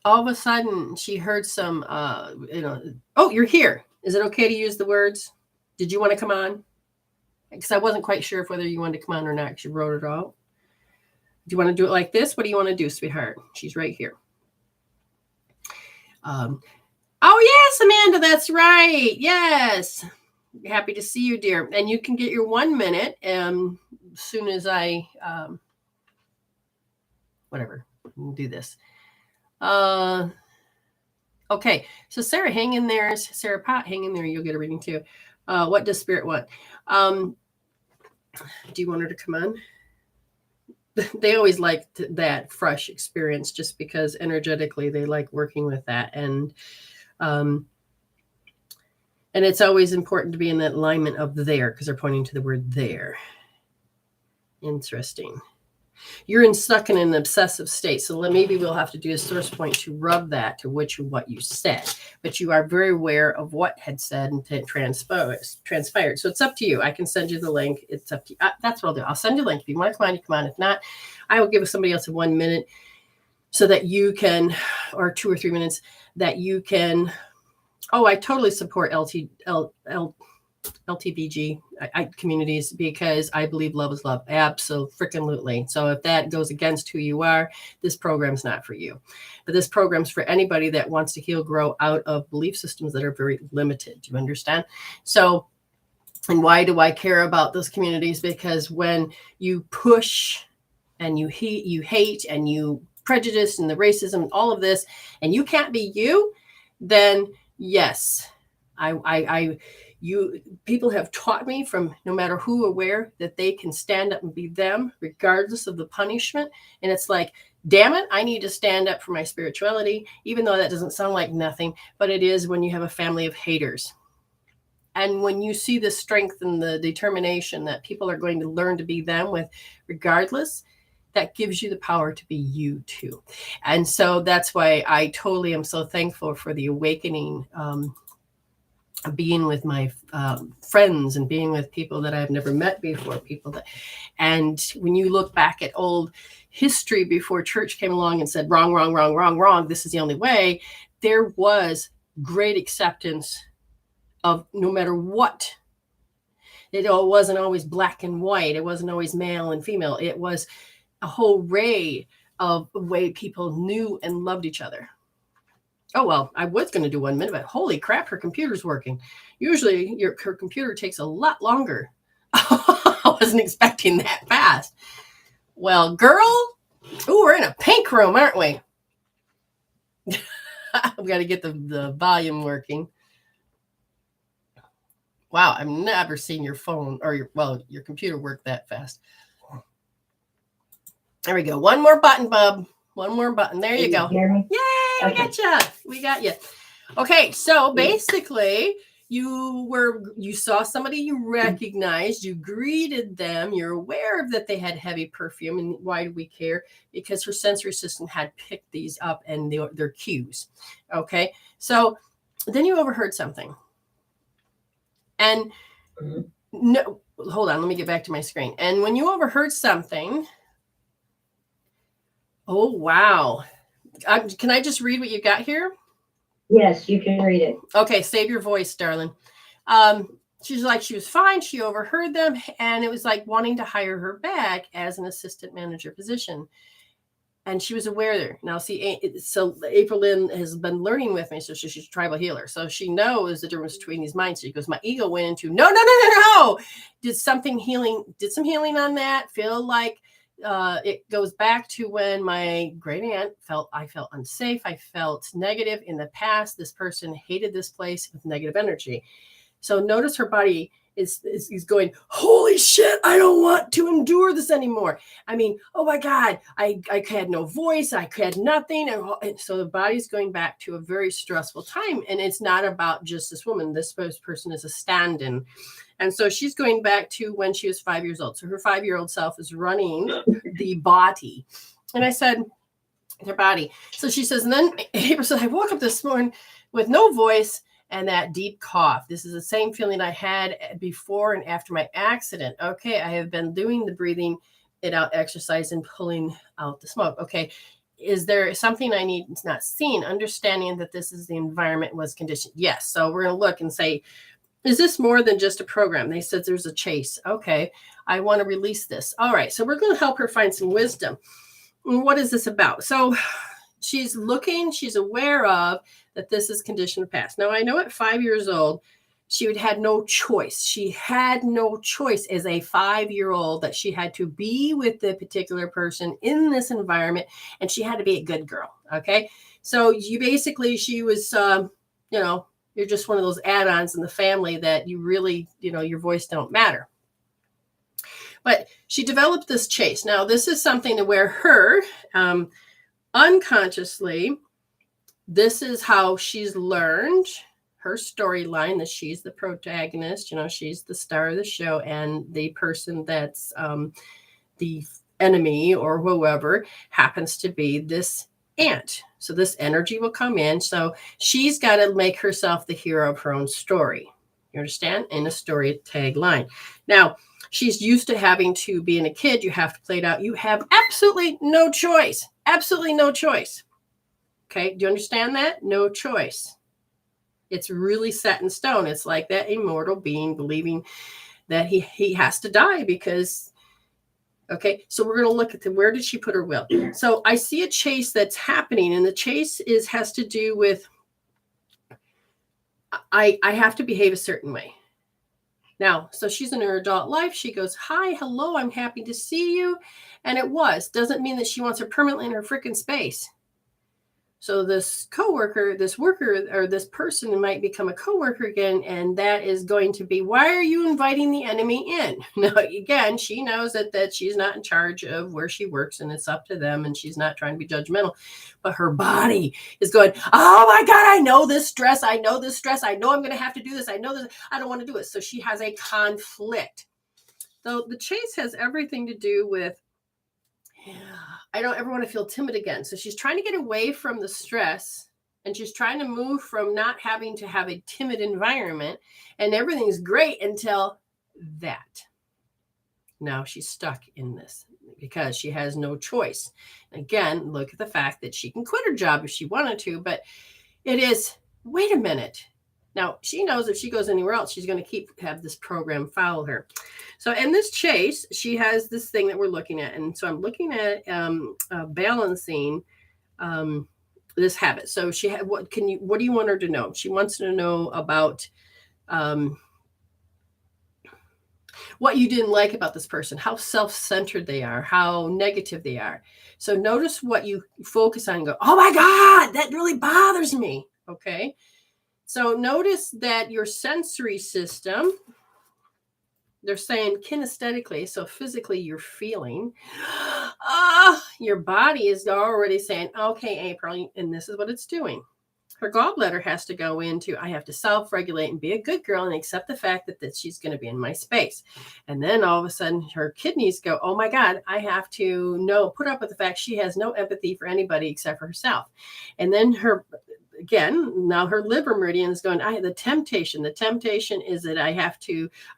all of a sudden she heard some, oh, you're here. Is it okay to use the words? Did you want to come on? Because I wasn't quite sure if whether you wanted to come on or not, because you wrote it out. Do you want to do it like this? What do you want to do, sweetheart? She's right here. Oh, yes, Amanda, that's right. Yes. Happy to see you, dear. And you can get your 1 minute as soon as I, whatever, do this. Okay, so Sarah, hang in there. Sarah Pot, hang in there. You'll get a reading too. What does Spirit want? Do you want her to come on? They always like that fresh experience just because energetically they like working with that. And it's always important to be in that alignment of there because they're pointing to the word there. Interesting. You're stuck in an obsessive state. So maybe we'll have to do a source point to rub that to what you said. But you are very aware of what had said and transpired. So it's up to you. I can send you the link. It's up to you. That's what I'll do. I'll send you a link. If you want to come on, you come on. If not, I will give somebody else a 1 minute so that you can, or 2 or 3 minutes, that you can. Oh, I totally support LTBG communities because I believe love is love. Absolutely. So if that goes against who you are, this program's not for you. But this program's for anybody that wants to heal, grow out of belief systems that are very limited. Do you understand? So, and why do I care about those communities? Because when you push and you hate and you prejudice and the racism, all of this, and you can't be you, then yes, people have taught me from no matter who or where that they can stand up and be them regardless of the punishment. And it's like, damn it, I need to stand up for my spirituality, even though that doesn't sound like nothing, but it is when you have a family of haters. And when you see the strength and the determination that people are going to learn to be them with regardless, that gives you the power to be you too. And so that's why I totally am so thankful for the awakening, being with my friends and being with people that I've never met before, and when you look back at old history before church came along and said, wrong, this is the only way, there was great acceptance of no matter what. It wasn't always black and white. It wasn't always male and female. It was a whole array of the way people knew and loved each other. Oh, well, I was going to do 1 minute, but holy crap, her computer's working. Usually her computer takes a lot longer. I wasn't expecting that fast. Well, girl, we're in a pink room, aren't we? I've got to get the volume working. Wow, I've never seen your phone or your computer work that fast. There we go. One more button, bub. One more button. There you go. Yay, okay. We got you. Okay, so basically you saw somebody you recognized, you greeted them, you're aware of that they had heavy perfume. And why do we care? Because her sensory system had picked these up and they're cues. Okay, so then you overheard something. And no, hold on, let me get back to my screen. And when you overheard something, oh, wow. Can I just read what you got here? Yes, you can read it. Okay, save your voice, darling. She's like, she was fine. She overheard them. And it was like wanting to hire her back as an assistant manager position. And she was aware there. Now, see, so April Lynn has been learning with me, so she's a tribal healer. So she knows the difference between these minds. She goes, my ego went into, no. Did some healing on that. Feel like it goes back to when my great aunt I felt unsafe. I felt negative in the past. This person hated this place with negative energy. So notice her body is going, holy shit, I don't want to endure this anymore. I mean, oh my God, I had no voice. I had nothing. And so the body's going back to a very stressful time. And it's not about just this woman. This person is a stand-in. And so she's going back to when she was 5 years old. So her 5-year-old self is running the body. And I said, their body. So she says, and then April said, I woke up this morning with no voice and that deep cough. This is the same feeling I had before and after my accident. Okay, I have been doing the breathing it out exercise and pulling out the smoke. Okay, is there something I need not seen? Understanding that this is the environment was conditioned. Yes, so we're going to look and say, is this more than just a program? They said there's a chase. Okay, I want to release this. All right, so we're going to help her find some wisdom. What is this about? So she's aware of that this is conditioned past. Now, I know at 5 years old, she had no choice. She had no choice as a 5-year-old that she had to be with the particular person in this environment, and she had to be a good girl. Okay. So she was, you're just one of those add-ons in the family that you really, your voice don't matter. But she developed this chase. Now, this is something to where her unconsciously, this is how she's learned her storyline, that she's the protagonist, she's the star of the show, and the person that's the enemy or whoever happens to be this aunt. So this energy will come in. So she's got to make herself the hero of her own story. You understand? In a story tagline. Now, she's used to having to being a kid. You have to play it out. You have absolutely no choice. Absolutely no choice. Okay. Do you understand that? No choice. It's really set in stone. It's like that immortal being believing that he has to die because, okay. So we're going to look at where did she put her will? So I see a chase that's happening, and the chase has to do with, I have to behave a certain way. Now, so she's in her adult life. She goes, hi, hello, I'm happy to see you. And it doesn't mean that she wants her permanently in her freaking space. So this coworker, this worker, or this person might become a coworker again, and that is going to be, why are you inviting the enemy in? Now, again, she knows that she's not in charge of where she works, and it's up to them, and she's not trying to be judgmental. But her body is going, oh my God, I know this stress. I know I'm going to have to do this. I know this. I don't want to do it. So she has a conflict. So the chase has everything to do with, I don't ever want to feel timid again. So she's trying to get away from the stress, and she's trying to move from not having to have a timid environment, and everything's great until that. Now she's stuck in this because she has no choice. Again, look at the fact that she can quit her job if she wanted to, but it is, wait a minute. Now, she knows if she goes anywhere else, she's going to have this program follow her. So in this chase, she has this thing that we're looking at. And so I'm looking at balancing this habit. So what do you want her to know? She wants to know about what you didn't like about this person, how self-centered they are, how negative they are. So notice what you focus on and go, oh my God, that really bothers me. Okay. So notice that your sensory system, they're saying kinesthetically, so physically you're feeling, your body is already saying, okay, April, and this is what it's doing. Her gallbladder has to go into, I have to self-regulate and be a good girl and accept the fact that she's going to be in my space. And then all of a sudden her kidneys go, oh my God, I have to put up with the fact she has no empathy for anybody except for herself. And then now her liver meridian is going, the temptation is that I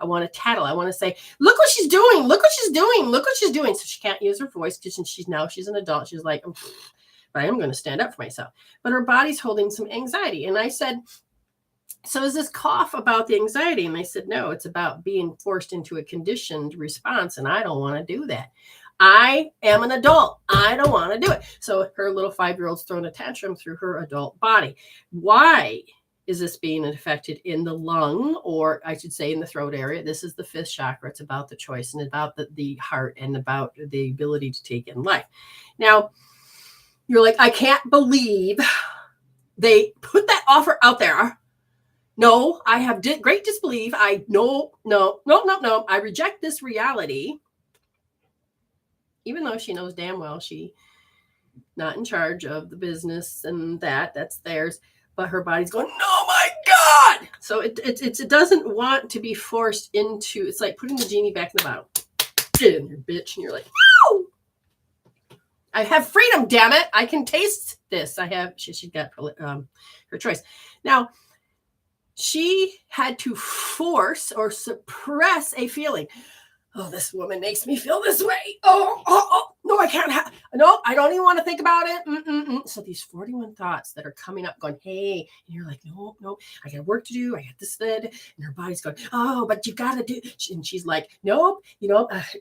want to tattle. I want to say, look what she's doing. Look what she's doing. Look what she's doing. So she can't use her voice because she's an adult. She's like, but I am going to stand up for myself. But her body's holding some anxiety. And I said, so is this cough about the anxiety? And they said, no, it's about being forced into a conditioned response. And I don't want to do that. I am an adult. I don't want to do it. So her little 5-year-old's throwing a tantrum through her adult body. Why is this being affected in the lung, or I should say in the throat area? This is the 5th chakra. It's about the choice and about the heart and about the ability to take in life. Now, you're like, I can't believe they put that offer out there. No, I have great disbelief. No. I reject this reality. Even though she knows damn well she's not in charge of the business and that's theirs. But her body's going, oh my God. So it doesn't want to be forced into, it's like putting the genie back in the bottle. Get in there, bitch. And you're like, no, I have freedom, damn it. I can taste this. She got her choice. Now, she had to force or suppress a feeling. Oh, this woman makes me feel this way. Oh, no, I can't no, I don't even want to think about it. So these 41 thoughts that are coming up going, hey, and you're like, no, I got work to do. I got this, that. And her body's going, oh, but you got to do. And she's like, nope,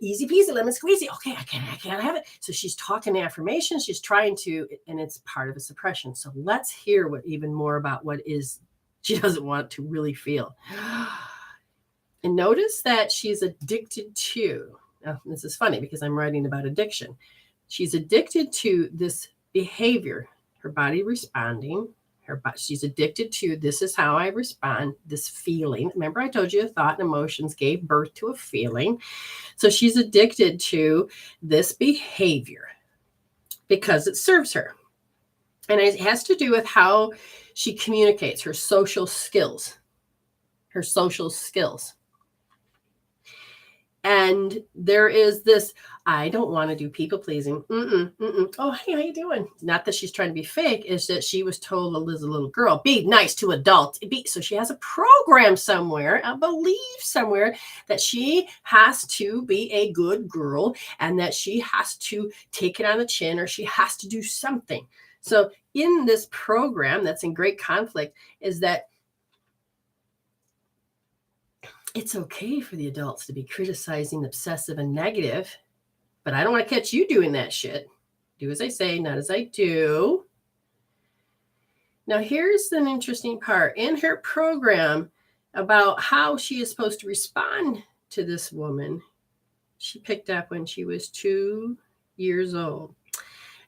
easy peasy, lemon squeezy. Okay, I can't have it. So she's talking affirmations. She's trying to, and it's part of a suppression. So let's hear even more about what is she doesn't want to really feel. And notice that she's addicted to, this is funny because I'm writing about addiction. She's addicted to this behavior, her body responding. She's addicted to, this is how I respond, this feeling. Remember, I told you thought and emotions gave birth to a feeling. So she's addicted to this behavior because it serves her. And it has to do with how she communicates, her social skills. And there is this, I don't want to do people pleasing. Oh, hey, how you doing? Not that she's trying to be fake. It's that she was told as a little girl, be nice to adults. So she has a program somewhere, a belief somewhere that she has to be a good girl and that she has to take it on the chin or she has to do something. So in this program that's in great conflict is that it's okay for the adults to be criticizing, obsessive, and negative, but I don't want to catch you doing that shit. Do as I say, not as I do. Now, here's an interesting part. In her program about how she is supposed to respond to this woman, she picked up when she was 2 years old.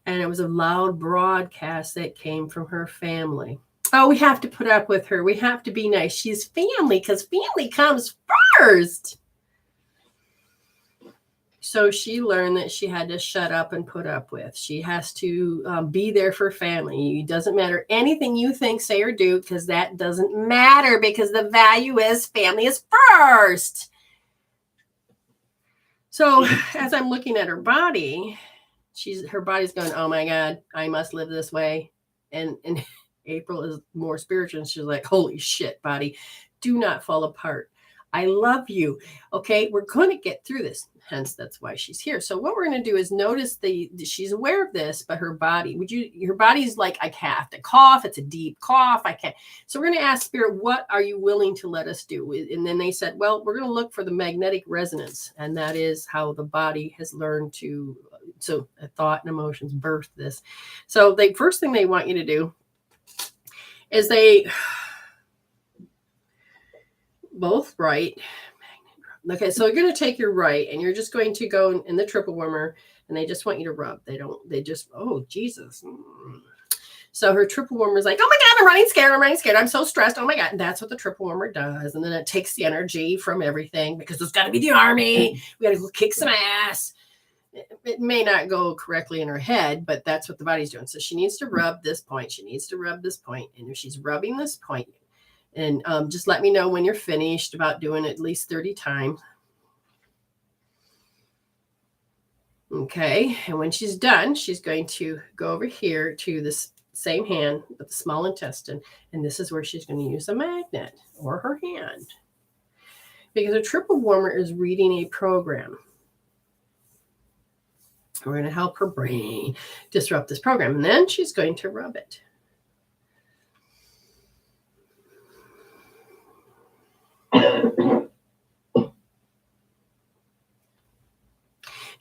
And it was a loud broadcast that came from her family. Oh, we have to put up with her. We have to be nice. She's family because family comes first. So she learned that she had to shut up and put up with. She has to be there for family. It doesn't matter anything you think, say, or do, because that doesn't matter because the value is family is first. So as I'm looking at her body, her body's going, oh my God, I must live this way. And April is more spiritual. And she's like, holy shit, body, do not fall apart. I love you. Okay, we're going to get through this. Hence, that's why she's here. So what we're going to do is notice she's aware of this, but her body, her body's like, I have to cough. It's a deep cough. I can't. So we're going to ask Spirit, what are you willing to let us do? And then they said, well, we're going to look for the magnetic resonance. And that is how the body has learned to, so thought and emotions birth this. So the first thing they want you to do is they both right. Okay, so you're going to take your right and you're just going to go in the triple warmer and they just want you to rub. Oh, Jesus. So her triple warmer is like, oh my God, I'm running scared. I'm so stressed. Oh my God. And that's what the triple warmer does. And then it takes the energy from everything because it's got to be the army. We got to go kick some ass. It may not go correctly in her head, but that's what the body's doing. So she needs to rub this point. She needs to rub this point. And if she's rubbing this point, and just let me know when you're finished about doing it at least 30 times. Okay. And when she's done, she's going to go over here to this same hand with the small intestine. And this is where she's going to use a magnet or her hand. Because a triple warmer is reading a program. We're going to help her brain disrupt this program. And then she's going to rub it.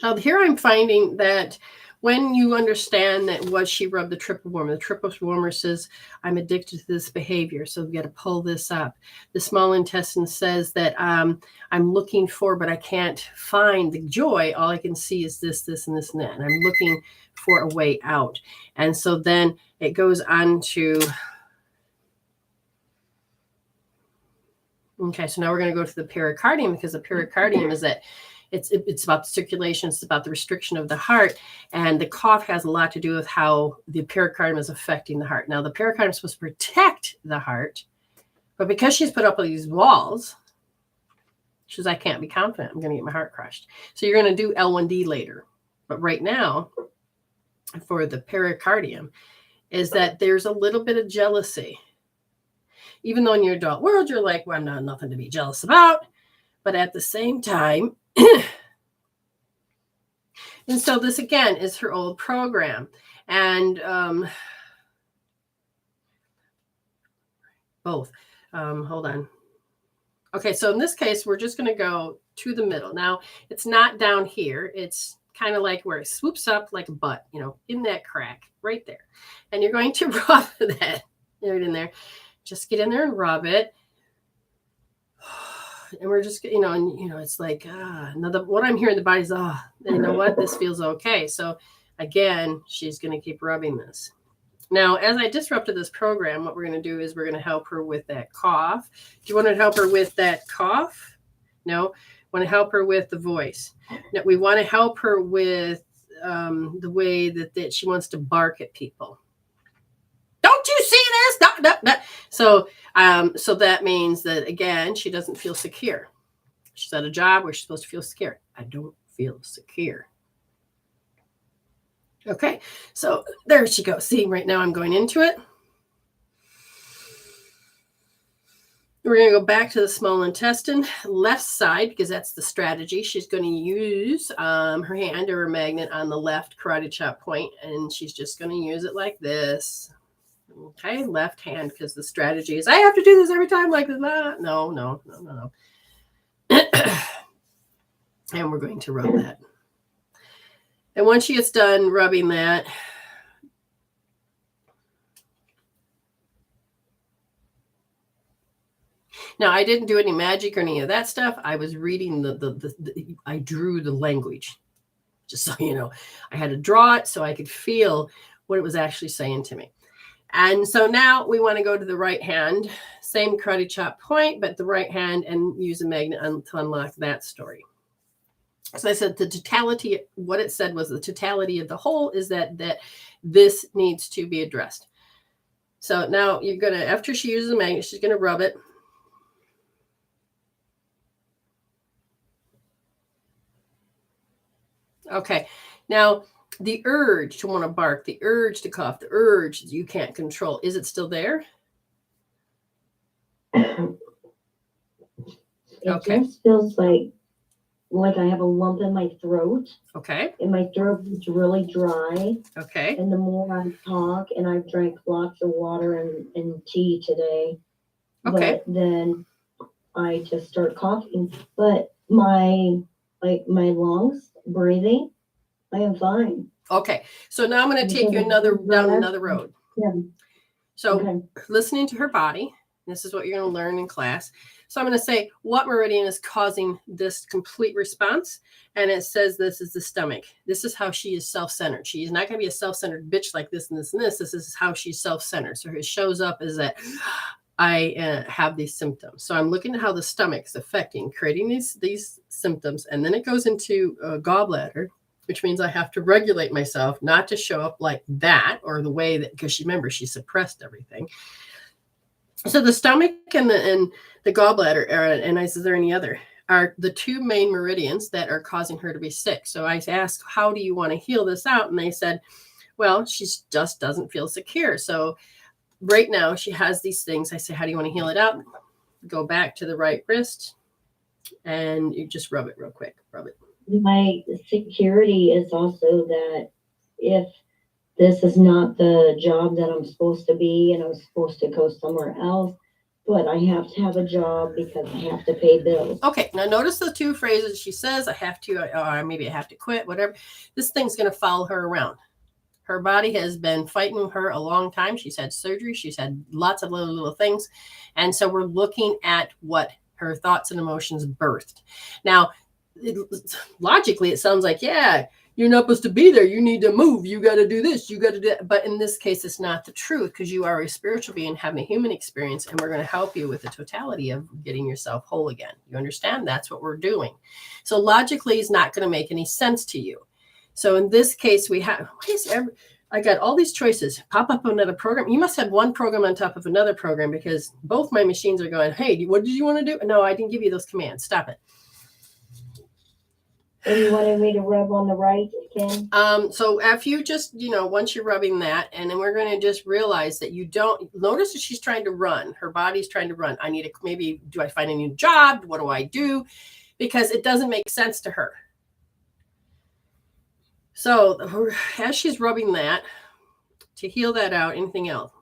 Now, here I'm finding that when you understand that what she rubbed the triple warmer says, I'm addicted to this behavior, so we've got to pull this up. The small intestine says that I'm looking for, but I can't find the joy. All I can see is this, and this, and that. And I'm looking for a way out. And so then it goes on to, okay, so now we're going to go to the pericardium, because the pericardium is that it's about the circulation, it's about the restriction of the heart, and the cough has a lot to do with how the pericardium is affecting the heart. Now, the pericardium is supposed to protect the heart, but because she's put up all these walls, she says, I can't be confident. I'm going to get my heart crushed. So you're going to do L1D later. But right now, for the pericardium, is that there's a little bit of jealousy. Even though in your adult world, you're like, well, I'm not nothing to be jealous about. But at the same time, and so this again is her old program. And both. Hold on. Okay, so in this case, we're just going to go to the middle. Now, it's not down here. It's kind of like where it swoops up like a butt, in that crack right there. And you're going to rub that right in there. Just get in there and rub it. And we're just, it's like, what I'm hearing in the body's, you know what? This feels okay. So again, she's going to keep rubbing this. Now, as I disrupted this program, what we're going to do is we're going to help her with that cough. Do you want to help her with that cough? No. Want to help her with the voice. No, we want to help her with the way that she wants to bark at people. Don't you see this? No. So that means that, again, she doesn't feel secure. She's at a job where she's supposed to feel secure. I don't feel secure. Okay, so there she goes. See, right now I'm going into it. We're going to go back to the small intestine, left side, because that's the strategy. She's going to use her hand or her magnet on the left karate chop point, and she's just going to use it like this. Okay, left hand, because the strategy is, I have to do this every time like this. No. And we're going to rub that. And once she gets done rubbing that, now I didn't do any magic or any of that stuff. I was reading I drew the language, just so you know. I had to draw it so I could feel what it was actually saying to me. And so now we want to go to the right hand, same karate chop point, but the right hand, and use a magnet to unlock that story. So I said the totality, what it said was the totality of the whole is that this needs to be addressed. So now you're going to, after she uses the magnet, she's going to rub it. Okay. Now the urge to want to bark, the urge to cough, the urge you can't control, is it still there? It just feels like I have a lump in my throat. Okay. And my throat is really dry. Okay. And the more I talk, and I've drank lots of water and tea today. Okay. But then I just start coughing. But my lungs, breathing, I am fine. Okay. So now I'm going to take you down another road. Yeah. So listening to her body, this is what you're going to learn in class. So I'm going to say what meridian is causing this complete response. And it says this is the stomach. This is how she is self-centered. She is not going to be a self-centered bitch like this and this and this. This is how she's self-centered. So it shows up is that I have these symptoms. So I'm looking at how the stomach is affecting, creating these symptoms. And then it goes into gallbladder, which means I have to regulate myself not to show up like that, or the way that, because remember, she suppressed everything. So the stomach and the gallbladder, and I said, is there any other, are the two main meridians that are causing her to be sick. So I asked, how do you want to heal this out? And they said, well, she just doesn't feel secure. So right now she has these things. I say, how do you want to heal it out? Go back to the right wrist and you just rub it real quick. Rub it. My security is also that if this is not the job that I'm supposed to be and I'm supposed to go somewhere else, but I have to have a job because I have to pay bills. Okay, now notice the two phrases she says, I have to, or maybe I have to quit, whatever. This thing's going to follow her around. Her body has been fighting her a long time. She's had surgery. She's had lots of little things. And so we're looking at what her thoughts and emotions birthed. Now, logically, it sounds like, yeah, you're not supposed to be there. You need to move. You got to do this. You got to do that. But in this case, it's not the truth because you are a spiritual being having a human experience, and we're going to help you with the totality of getting yourself whole again. You understand? That's what we're doing. So logically, it's not going to make any sense to you. So in this case, we have, I got all these choices. Pop up another program. You must have one program on top of another program because both my machines are going, hey, what did you want to do? No, I didn't give you those commands. Stop it. And you wanted me to rub on the right again? So if you just, once you're rubbing that, and then we're going to just realize that you don't notice that she's trying to run. Her body's trying to run. I need to maybe, do I find a new job? What do I do? Because it doesn't make sense to her. So as she's rubbing that, to heal that out, anything else?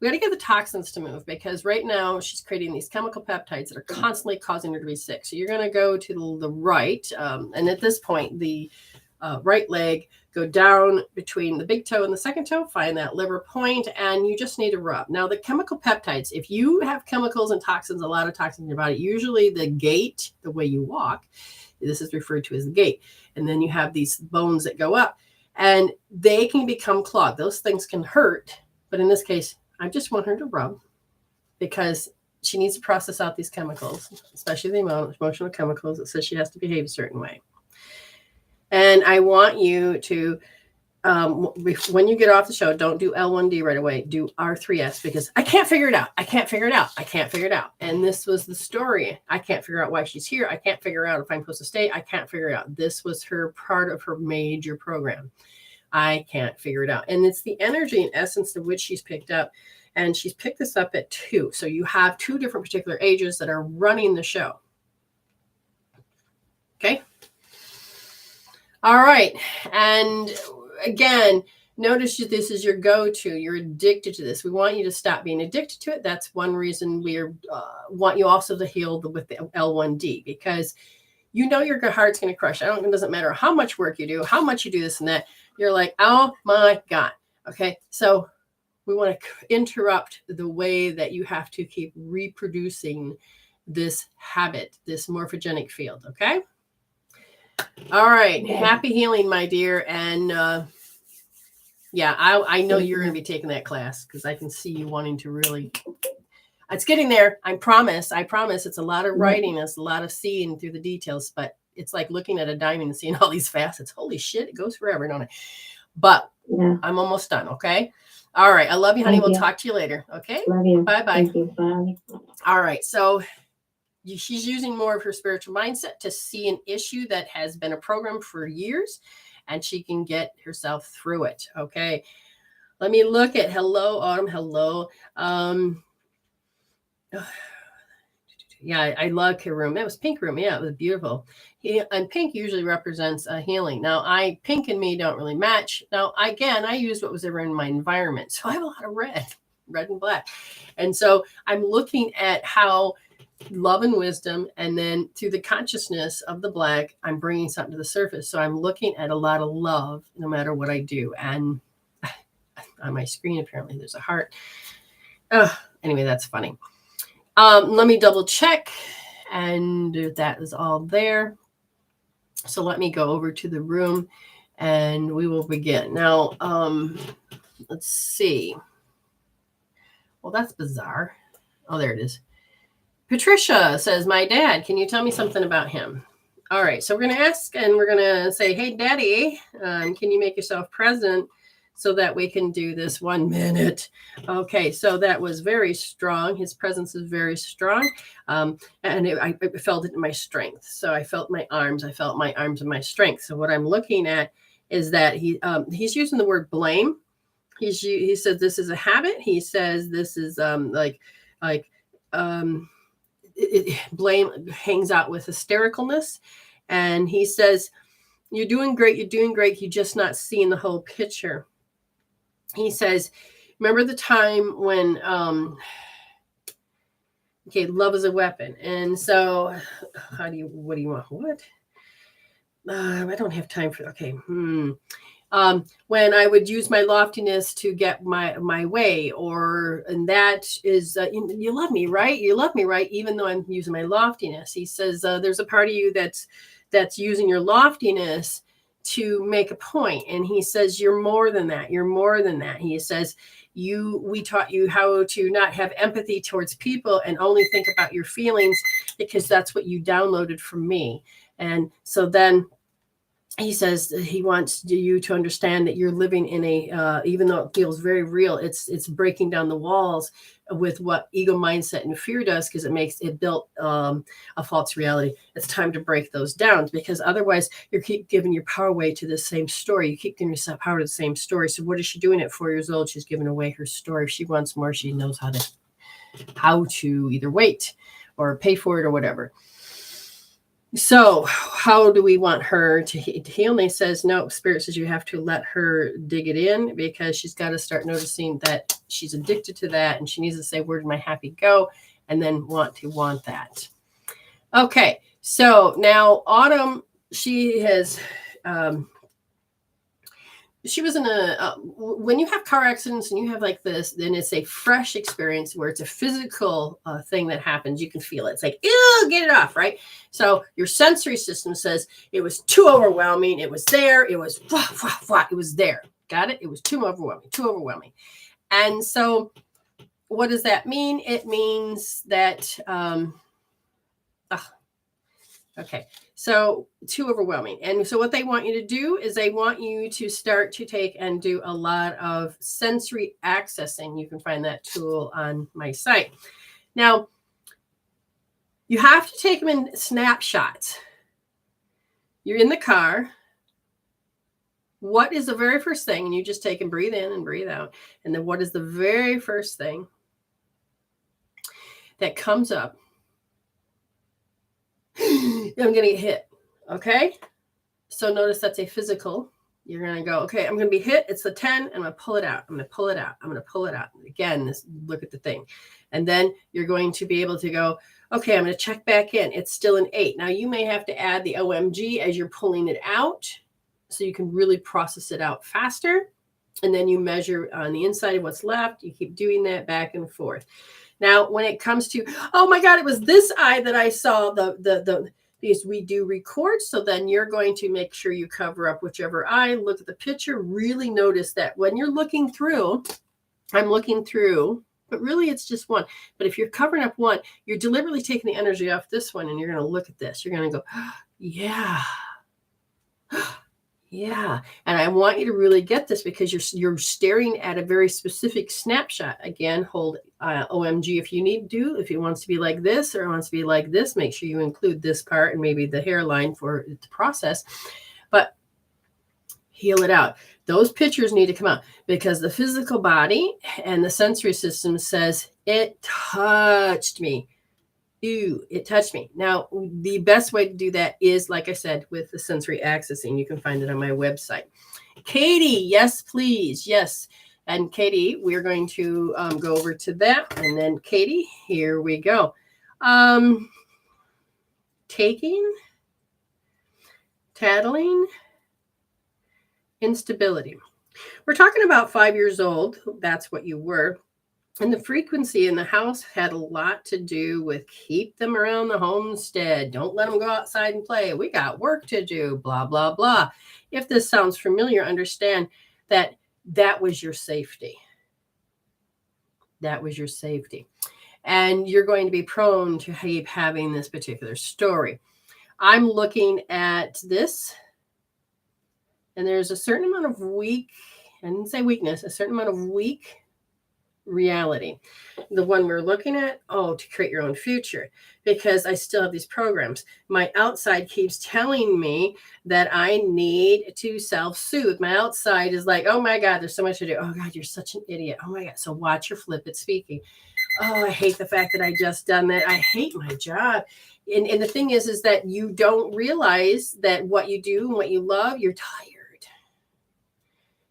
We got to get the toxins to move because right now she's creating these chemical peptides that are constantly causing her to be sick. So you're going to go to the right. And at this point, the right leg, go down between the big toe and the second toe, find that liver point, and you just need to rub. Now, the chemical peptides, if you have chemicals and toxins, a lot of toxins in your body, usually the gait, the way you walk, this is referred to as the gait. And then you have these bones that go up and they can become clogged. Those things can hurt. But in this case, I just want her to rub because she needs to process out these chemicals, especially the emotional chemicals that says she has to behave a certain way. And I want you to, when you get off the show, don't do L1D right away. Do R3S because I can't figure it out. I can't figure it out. I can't figure it out. And this was the story. I can't figure out why she's here. I can't figure out if I'm supposed to stay. I can't figure it out. This was her part of her major program. I can't figure it out. And it's the energy and essence of which she's picked up. And she's picked this up at 2. So you have 2 different particular ages that are running the show. Okay. All right. And again, notice this is your go-to. You're addicted to this. We want you to stop being addicted to it. That's one reason we want you also to heal with the L1D because your heart's going to crush. It doesn't matter how much work you do, how much you do this and that. You're like, oh my God. Okay. So we want to interrupt the way that you have to keep reproducing this habit, this morphogenic field. Okay. All right. Happy healing, my dear. And I know you're going to be taking that class because I can see you wanting to really. It's getting there. I promise. It's a lot of writing. It's a lot of seeing through the details, but it's like looking at a diamond and seeing all these facets. Holy shit. It goes forever, don't it? But I'm almost done. Okay. All right. I love you, honey. We'll talk to you later. Okay. Love you. Bye-bye. Thank you. Bye. All right. So she's using more of her spiritual mindset to see an issue that has been a program for years, and she can get herself through it. Okay. Let me look at hello, Autumn. Hello. Yeah, I love her room. That was pink room. Yeah, it was beautiful. And pink usually represents healing. Now, pink and me don't really match. Now, again, I use what was ever in my environment. So I have a lot of red and black. And so I'm looking at how love and wisdom, and then through the consciousness of the black, I'm bringing something to the surface. So I'm looking at a lot of love no matter what I do. And on my screen, apparently there's a heart. Anyway, that's funny. Let me double check, and that is all there. So let me go over to the room and we will begin. Now, let's see. Well, that's bizarre. Oh, there it is. Patricia says, my dad, can you tell me something about him? All right. So we're going to ask and we're going to say, hey, Daddy, can you make yourself present so that we can do this 1 minute? Okay. So that was very strong. His presence is very strong. And I felt it in my strength. So I felt my arms. I felt my arms and my strength. So what I'm looking at is that he's using the word blame. He says this is a habit. He says this is blame hangs out with hystericalness. And he says, you're doing great. You're just not seeing the whole picture. He says, remember the time when Okay, love is a weapon. And so what do you want? What? I don't have time for, okay. When I would use my loftiness to get my way, and that is, you love me, right? You love me, right? Even though I'm using my loftiness. He says, there's a part of you that's using your loftiness to make a point. And he says, you're more than that. You're more than that. He says, we taught you how to not have empathy towards people and only think about your feelings, because that's what you downloaded from me. And so then he says he wants you to understand that you're living in a, even though it feels very real, it's breaking down the walls with what ego mindset and fear does, because it built a false reality. It's time to break those down, because otherwise you keep giving your power away to the same story. You keep giving yourself power to the same story. So what is she doing at 4 years old? She's giving away her story. If she wants more, she knows how to either wait or pay for it or whatever. So how do we want her to heal? And he says, no, Spirit says you have to let her dig it in, because she's got to start noticing that she's addicted to that. And she needs to say, where did my happy go? And then want that. Okay. So now Autumn, she has, she was in when you have car accidents and you have like this, then it's a fresh experience where it's a physical thing that happens. You can feel it. It's like, ew, get it off, right? So your sensory system says it was too overwhelming. It was there. It was, it was there. Got it? It was too overwhelming. And so what does that mean? It means that, okay. So too overwhelming. And so what they want you to do is they want you to start to take and do a lot of sensory accessing. You can find that tool on my site. Now, you have to take them in snapshots. You're in the car. What is the very first thing? And you just take and breathe in and breathe out. And then what is the very first thing that comes up? I'm going to get hit. Okay. So notice that's a physical. You're going to go, okay, I'm going to be hit. It's the 10. I'm going to pull it out. I'm going to pull it out. I'm going to pull it out. Again, look at the thing. And then you're going to be able to go, okay, I'm going to check back in. It's still an 8. Now you may have to add the OMG as you're pulling it out, so you can really process it out faster. And then you measure on the inside of what's left. You keep doing that back and forth. Now, when it comes to, oh my God, it was this eye that I saw because we do record. So then you're going to make sure you cover up whichever eye, look at the picture, really notice that when you're looking through, I'm looking through, but really it's just one. But if you're covering up one, you're deliberately taking the energy off this one, and you're going to look at this. You're going to go, yeah. Yeah. And I want you to really get this, because you're staring at a very specific snapshot. Again, hold OMG if you need to. If it wants to be like this or it wants to be like this, make sure you include this part and maybe the hairline for it to process. But heal it out. Those pictures need to come out, because the physical body and the sensory system says, it touched me. Ew, it touched me. Now, the best way to do that is, like I said, with the sensory accessing. You can find it on my website. Katie, yes, please. Yes. And Katie, we're going to go over to that. And then Katie, here we go. Taking, tattling, instability. We're talking about 5 years old. That's what you were. And the frequency in the house had a lot to do with keep them around the homestead. Don't let them go outside and play. We got work to do, blah, blah, blah. If this sounds familiar, understand that was your safety. That was your safety. And you're going to be prone to keep having this particular story. I'm looking at this, and there's a certain amount of I didn't say weakness, a certain amount of weak reality. The one we're looking at, to create your own future, because I still have these programs. My outside keeps telling me that I need to self-soothe. My outside is like, oh my God, there's so much to do. Oh God, you're such an idiot. Oh my God. So watch your flip it speaking. Oh, I hate the fact that I just done that. I hate my job. And the thing is that you don't realize that what you do and what you love, you're tired.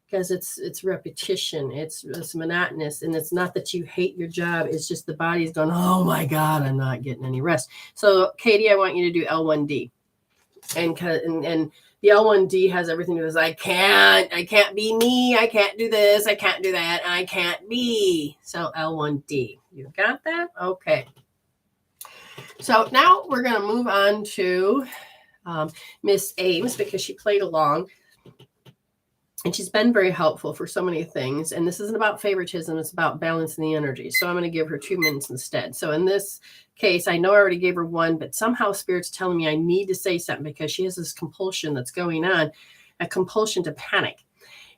because it's repetition. It's monotonous. And it's not that you hate your job. It's just the body's going, oh my God, I'm not getting any rest. So Katie, I want you to do L1D. And the L1D has everything to do with I can't be me. I can't do this. I can't do that. I can't be. So L1D. You got that? Okay. So now we're going to move on to Miss Ames, because she played along. And she's been very helpful for so many things. And this isn't about favoritism. It's about balancing the energy. So I'm going to give her 2 minutes instead. So in this case, I know I already gave her 1, but somehow Spirit's telling me I need to say something because she has this compulsion that's going on, a compulsion to panic.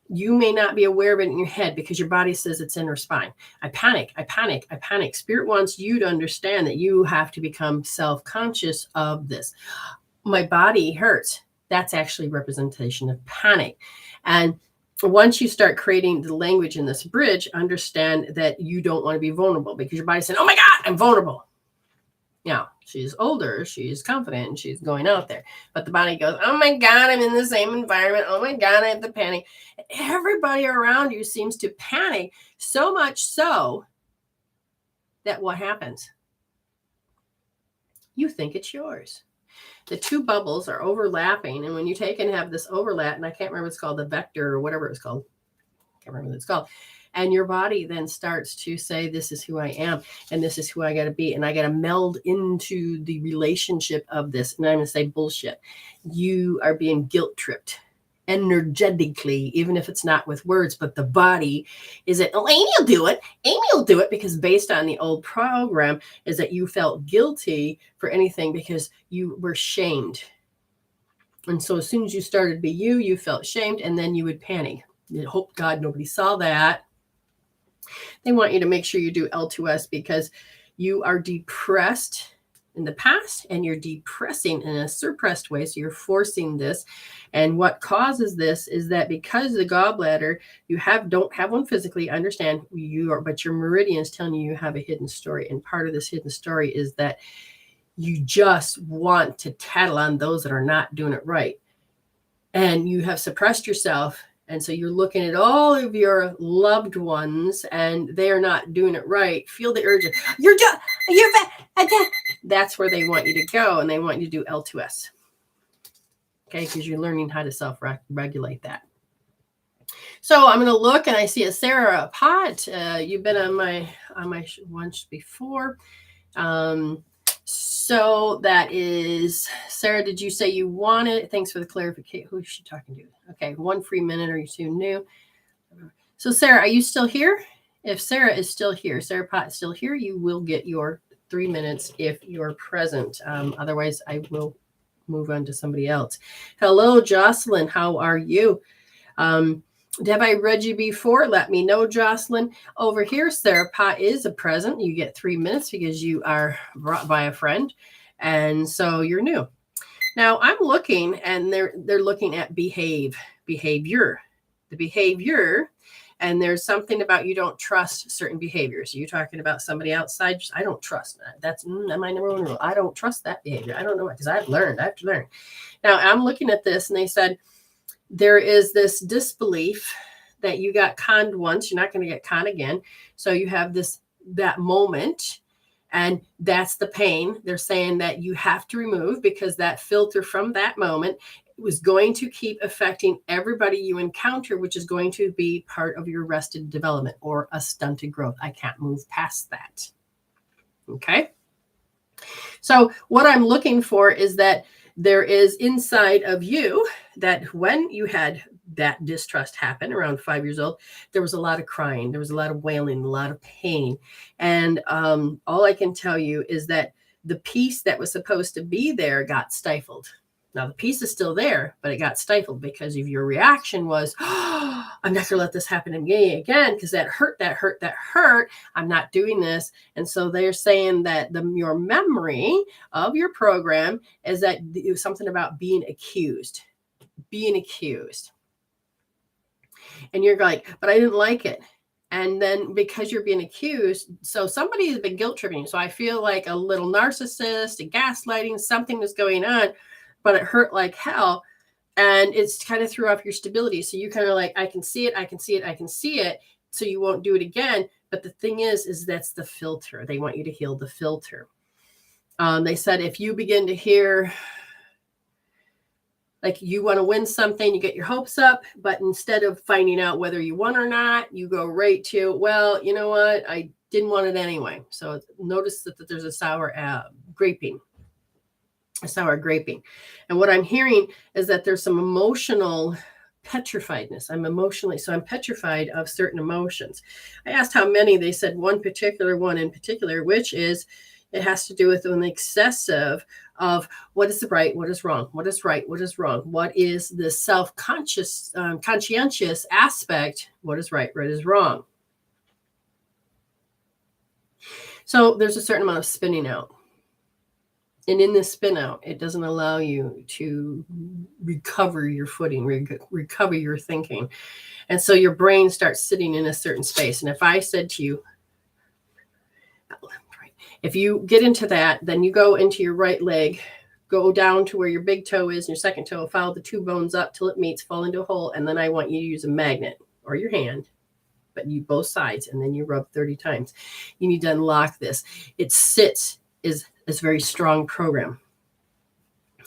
You may not be aware of it in your head because your body says it's in her spine. I panic, I panic, I panic. Spirit wants you to understand that you have to become self-conscious of this. My body hurts. That's actually representation of panic. And once you start creating the language in this bridge, understand that you don't want to be vulnerable because your body's saying, oh my God, I'm vulnerable. Now, she's older, she's confident, and she's going out there. But the body goes, oh my God, I'm in the same environment. Oh my God, I have to panic. Everybody around you seems to panic, so much so that what happens? You think it's yours. The 2 bubbles are overlapping. And when you take and have this overlap, and I can't remember what it's called, the vector or whatever it's called. I can't remember what it's called. And your body then starts to say, this is who I am. And this is who I got to be. And I got to meld into the relationship of this. And I'm going to say bullshit. You are being guilt tripped energetically, even if it's not with words, but the body is it, oh, Amy will do it. Amy will do it, because based on the old program is that you felt guilty for anything because you were shamed. And so as soon as you started to be you felt shamed, and then you would panic. You hope God nobody saw that. They want you to make sure you do L2S because you are depressed in the past and you're depressing in a suppressed way. So you're forcing this. And what causes this is that because the gallbladder, you don't have one physically, I understand but your meridian is telling you have a hidden story. And part of this hidden story is that you just want to tattle on those that are not doing it right. And you have suppressed yourself. And so you're looking at all of your loved ones and they are not doing it right. Feel the urge of, you're that's where they want you to go. And they want you to do L2S. Okay, because you're learning how to self-regulate that. So I'm going to look and I see a Sarah Pot. You've been on my once before. So that is, Sarah, did you say you wanted? Thanks for the clarification. Who is she talking to? Okay, 1 free minute. Are you too new? So Sarah, are you still here? If Sarah is still here, Sarah Pot is still here, you will get your 3 minutes if you're present. Otherwise, I will move on to somebody else. Hello, Jocelyn. How are you? Have I read you before? Let me know, Jocelyn. Over here, Sarah Pot is a present. You get 3 minutes because you are brought by a friend. And so you're new. Now I'm looking and they're looking at behavior, the behavior. And there's something about you don't trust certain behaviors. You're talking about somebody outside. I don't trust that. That's my number 1 rule. I don't trust that behavior. I don't know, because I have to learn. Now I'm looking at this and they said, there is this disbelief that you got conned once. You're not going to get conned again. So you have that moment, and that's the pain. They're saying that you have to remove, because that filter from that moment was going to keep affecting everybody you encounter, which is going to be part of your arrested development or a stunted growth. I can't move past that. Okay. So what I'm looking for is that there is inside of you that when you had that distrust happen around 5 years old, there was a lot of crying, there was a lot of wailing, a lot of pain. And all I can tell you is that the peace that was supposed to be there got stifled. Now the peace is still there, but it got stifled because of your reaction was, oh, I'm not going to let this happen to me again, because that hurt. I'm not doing this. And so they're saying that your memory of your program is that it was something about being accused. And you're like, but I didn't like it. And then because you're being accused, so somebody has been guilt tripping you. So I feel like a little narcissist, a gaslighting, something was going on, but it hurt like hell. And it's kind of threw off your stability. So you kind of like, I can see it, I can see it, I can see it. So you won't do it again. But the thing is that's the filter. They want you to heal the filter. They said if you begin to hear like you want to win something, you get your hopes up, but instead of finding out whether you won or not, you go right to, well, you know what? I didn't want it anyway. So notice that there's a sour graping. And what I'm hearing is that there's some emotional petrifiedness. I'm petrified of certain emotions. I asked how many. They said one in particular, which is it has to do with an excessive of what is right, what is wrong, what is right, what is wrong, what is the self-conscious, conscientious aspect, what is right, what is wrong. So there's a certain amount of spinning out. And in this spin out, it doesn't allow you to recover your footing, recover your thinking. And so your brain starts sitting in a certain space. And if I said to you, if you get into that, then you go into your right leg, go down to where your big toe is and your second toe, follow the two bones up till it meets, fall into a hole. And then I want you to use a magnet or your hand, but you both sides, and then you rub 30 times. You need to unlock this. It sits is very strong program.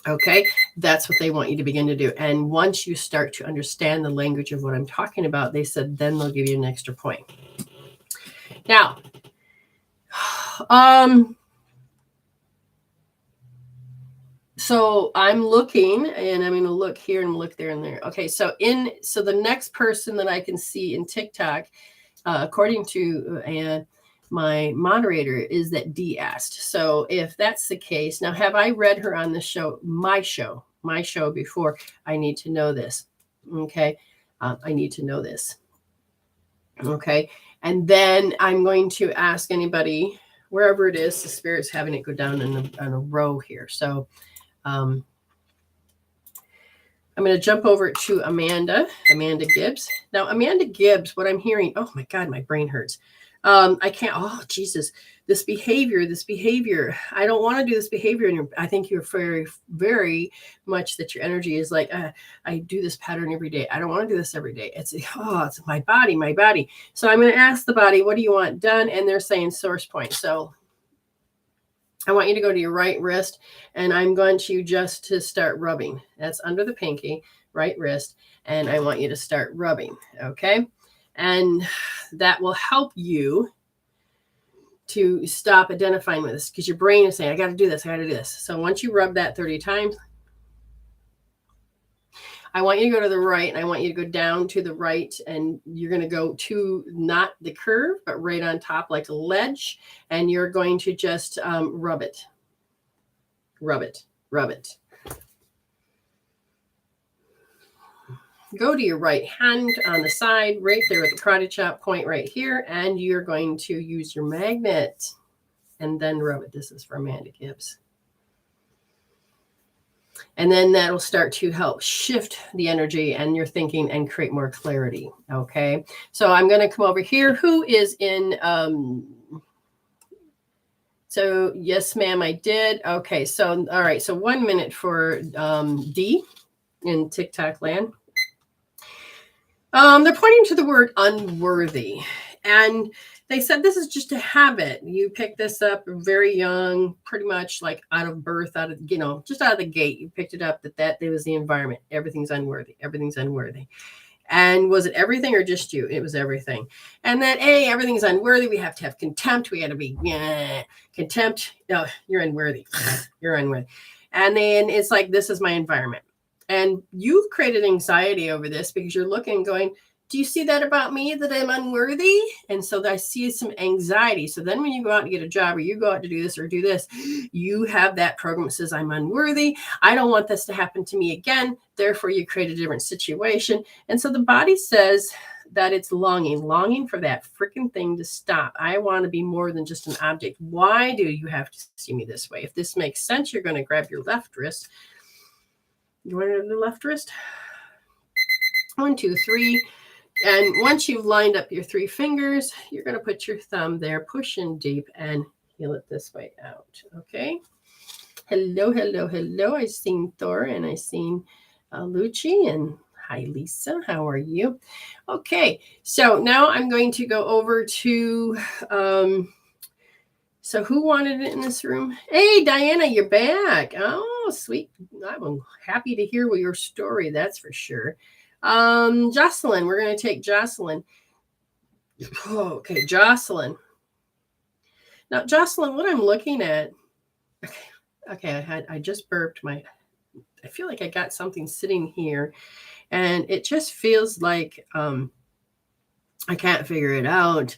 Okay, that's what they want you to begin to do. And once you start to understand the language of what I'm talking about, they said then they'll give you an extra point. Now, so I'm looking, and I'm going to look here and look there and there. Okay, so the next person that I can see in TikTok, according to my moderator, is that D asked. So if that's the case, now have I read her on the show, my show before? I need to know this. Okay, I need to know this. Okay, and then I'm going to ask anybody, wherever it is, the Spirit's having it go down in a row here. So I'm going to jump over to Amanda Gibbs. Now, Amanda Gibbs, what I'm hearing, oh my God, my brain hurts. I can't, oh, Jesus, this behavior, I don't want to do this behavior. And I think you're very, very much that your energy is like, I do this pattern every day. I don't want to do this every day. It's my body. So I'm going to ask the body, what do you want done? And they're saying source point. So I want you to go to your right wrist, and I'm going to just to start rubbing. That's under the pinky, right wrist. And I want you to start rubbing. Okay. And that will help you to stop identifying with this, because your brain is saying, I got to do this. So once you rub that 30 times, I want you to go to the right, and I want you to go down to the right, and you're going to go to not the curve, but right on top like a ledge, and you're going to just rub it. Go to your right hand on the side, right there at the karate chop point right here, and you're going to use your magnet and then rub it. This is for Amanda Gibbs. And then that'll start to help shift the energy and your thinking and create more clarity. Okay. So I'm going to come over here. Who is in, so yes, ma'am, I did. Okay. So, all right. So 1 minute for D in TikTok land. They're pointing to the word unworthy. And they said this is just a habit. You picked this up very young, pretty much like out of birth, just out of the gate. You picked it up that it was the environment. Everything's unworthy. And was it everything or just you? It was everything. And then, everything's unworthy. We have to have contempt. We got to be contempt. No, you're unworthy. You're unworthy. And then it's like, this is my environment. And you've created anxiety over this because you're looking going, do you see that about me, that I'm unworthy? And so I see some anxiety. So then when you go out and get a job, or you go out to do this or do this, you have that program that says, I'm unworthy. I don't want this to happen to me again. Therefore, you create a different situation. And so the body says that it's longing for that freaking thing to stop. I want to be more than just an object. Why do you have to see me this way? If this makes sense, you're going to grab your left wrist. You want to do the left wrist? 1, 2, 3. And once you've lined up your 3 fingers, you're going to put your thumb there, push in deep, and heel it this way out. Okay. Hello. I seen Thor, and I seen Lucci, and hi, Lisa. How are you? Okay, so now I'm going to go over to, so who wanted it in this room? Hey, Diana, you're back. Oh, sweet. I'm happy to hear your story, that's for sure. Jocelyn, we're going to take Jocelyn. Okay, Jocelyn. Now, Jocelyn, what I'm looking at, okay, I just burped I feel like I got something sitting here, and it just feels like I can't figure it out.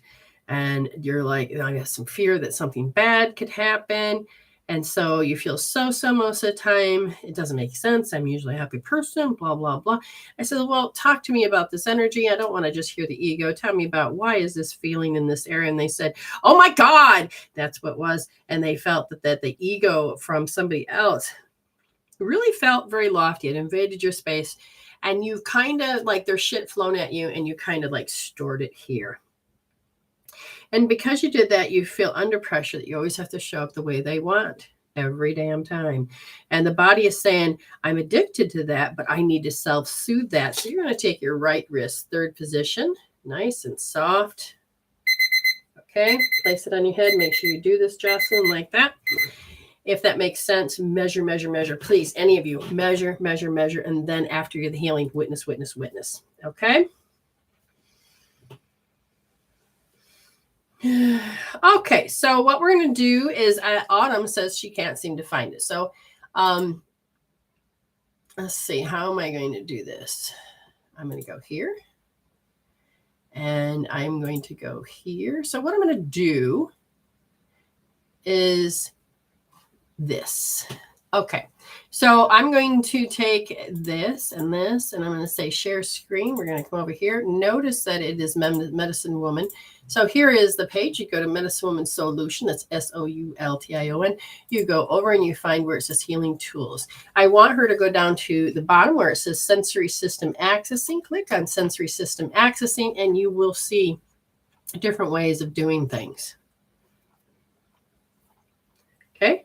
And you're like, I got some fear that something bad could happen. And so you feel so most of the time. It doesn't make sense. I'm usually a happy person, blah, blah, blah. I said, well, talk to me about this energy. I don't want to just hear the ego. Tell me about why is this feeling in this area? And they said, oh my God, that's what it was. And they felt that the ego from somebody else really felt very lofty. It invaded your space. And you've kind of like there's shit flown at you, and you kind of like stored it here. And because you did that, you feel under pressure that you always have to show up the way they want every damn time. And the body is saying, I'm addicted to that, but I need to self-soothe that. So you're going to take your right wrist, third position, nice and soft. Okay, place it on your head. Make sure you do this, Jocelyn, like that. If that makes sense, measure, measure, measure. Please, any of you, measure, measure, measure. And then after you're the healing, witness, witness, witness. Okay? Okay, so what we're going to do is Autumn says she can't seem to find it. So let's see, how am I going to do this? I'm going to go here. And I'm going to go here. So what I'm going to do is this. Okay, so I'm going to take this, and I'm going to say share screen. We're going to come over here. Notice that it is Medicine Woman. So here is the page. You go to Medicine Woman Solution. That's SOULTION. You go over and you find where it says Healing Tools. I want her to go down to the bottom where it says Sensory System Accessing. Click on Sensory System Accessing, and you will see different ways of doing things. Okay,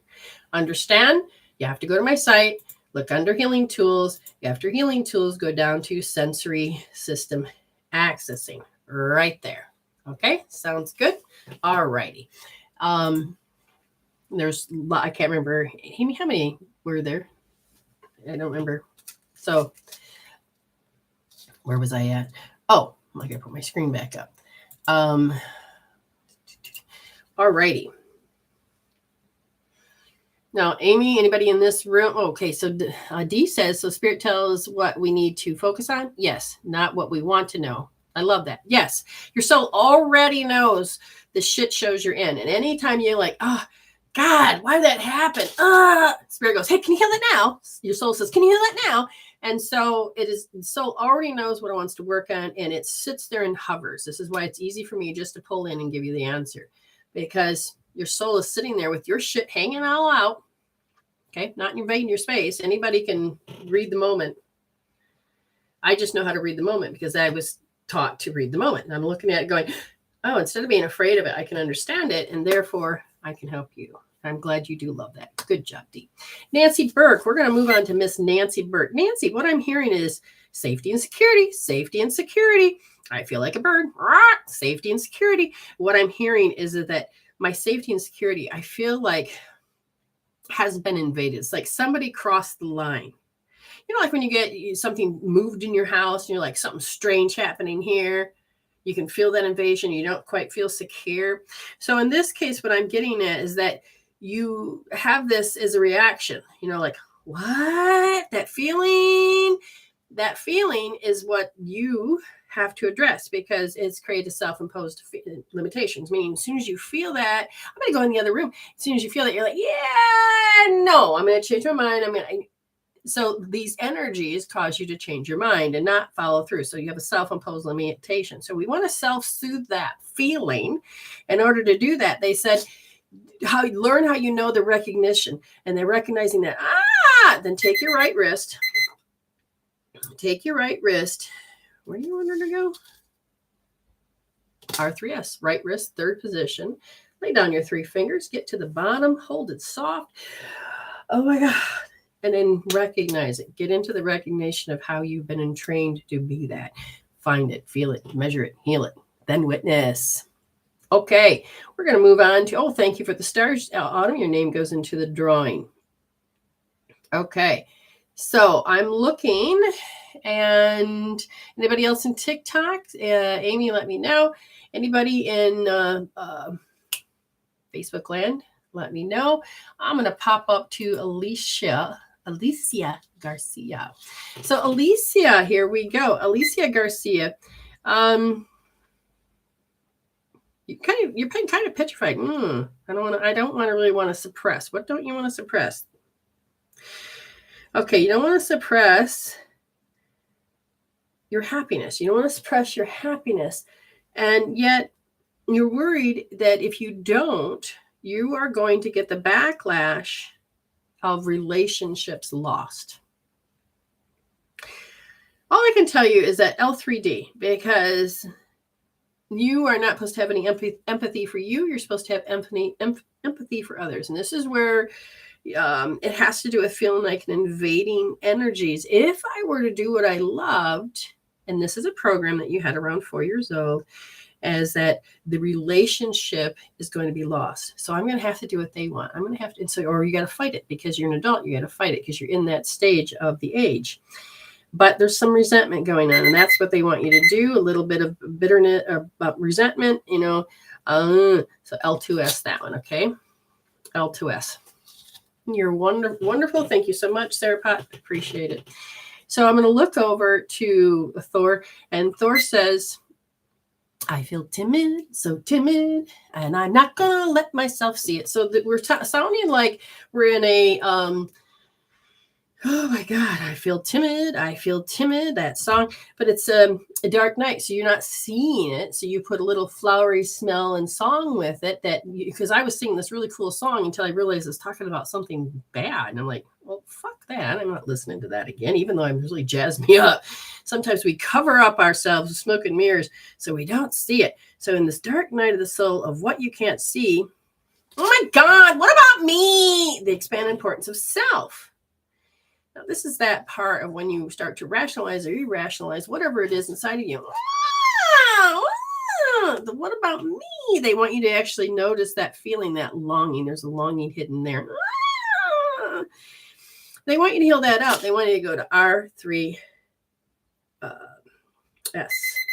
understand? You have to go to my site, look under Healing Tools. After Healing Tools, go down to Sensory System Accessing right there. Okay, sounds good. All righty. There's, I can't remember, Amy, how many were there? I don't remember. So where was I at? Oh, I gotta put my screen back up. All righty. Now, Amy, anybody in this room? Okay, so D says, so Spirit tells what we need to focus on? Yes, not what we want to know. I love that. Yes, your soul already knows the shit shows you're in. And anytime you're like, oh, God, why did that happen? Spirit goes, hey, can you heal it now? Your soul says, can you heal it now? And so it is, the soul already knows what it wants to work on, and it sits there and hovers. This is why it's easy for me just to pull in and give you the answer, because your soul is sitting there with your shit hanging all out. Okay, not invading your space. Anybody can read the moment. I just know how to read the moment because I was taught to read the moment. And I'm looking at it going, oh, instead of being afraid of it, I can understand it, and therefore I can help you. I'm glad you do love that. Good job, Dee. Nancy Burke. We're going to move on to Miss Nancy Burke. Nancy, what I'm hearing is safety and security, safety and security. I feel like a bird. Safety and security. What I'm hearing is that my safety and security, I feel like, has been invaded. It's like somebody crossed the line. You know, like when you get something moved in your house and you're like, something strange happening here. You can feel that invasion. You don't quite feel secure. So in this case, what I'm getting at is that you have this as a reaction, you know, like, what? That feeling is what you have to address, because it's created self-imposed limitations. Meaning, as soon as you feel that, I'm going to go in the other room. As soon as you feel that, you're like, yeah, no, I'm going to change my mind. So these energies cause you to change your mind and not follow through. So you have a self-imposed limitation. So we want to self-soothe that feeling. In order to do that, they said, learn how you know the recognition. And they're recognizing that, then take your right wrist. Take your right wrist. Where do you want her to go? R3S, right wrist, third position. Lay down your 3 fingers. Get to the bottom. Hold it soft. Oh my God. And then recognize it. Get into the recognition of how you've been entrained to be that. Find it, feel it, measure it, heal it, then witness. Okay, we're going to move on to, oh, thank you for the stars. Autumn, your name goes into the drawing. Okay, so I'm looking, and anybody else in TikTok? Amy, let me know. Anybody in Facebook land? Let me know. I'm going to pop up to Alicia Garcia. So Alicia, here we go. Alicia Garcia. You're kind of petrified. I don't really want to suppress. What don't you want to suppress? Okay, you don't want to suppress your happiness. You don't want to suppress your happiness. And yet you're worried that if you don't, you are going to get the backlash of relationships lost. All I can tell you is that L3D, because you are not supposed to have any empathy for you. You're supposed to have empathy for others. And this is where it has to do with feeling like an invading energies. If I were to do what I loved, and this is a program that you had around 4 years old, as that the relationship is going to be lost. So I'm going to have to do what they want. I'm going to have to, and so, or you got to fight it because you're an adult. You got to fight it because you're in that stage of the age. But there's some resentment going on, and that's what they want you to do. A little bit of bitterness or resentment, So L2S, that one, okay? L2S. You're wonderful. Thank you so much, Sarah Pot. Appreciate it. So I'm going to look over to Thor, and Thor says, I feel timid, so timid, and I'm not going to let myself see it. So that we're sounding like we're in a, oh my God, I feel timid, that song. But it's a dark night, so you're not seeing it. So you put a little flowery smell and song with it because I was singing this really cool song until I realized it's talking about something bad. And I'm like, well, fuck that. I'm not listening to that again, even though I'm really jazzed me up. Sometimes we cover up ourselves with smoke and mirrors so we don't see it. So in this dark night of the soul of what you can't see, oh my God, what about me? The expanded importance of self. Now, this is that part of when you start to rationalize or irrationalize whatever it is inside of you. What about me? They want you to actually notice that feeling, that longing. There's a longing hidden there. They want you to heal that out. They want you to go to R3S.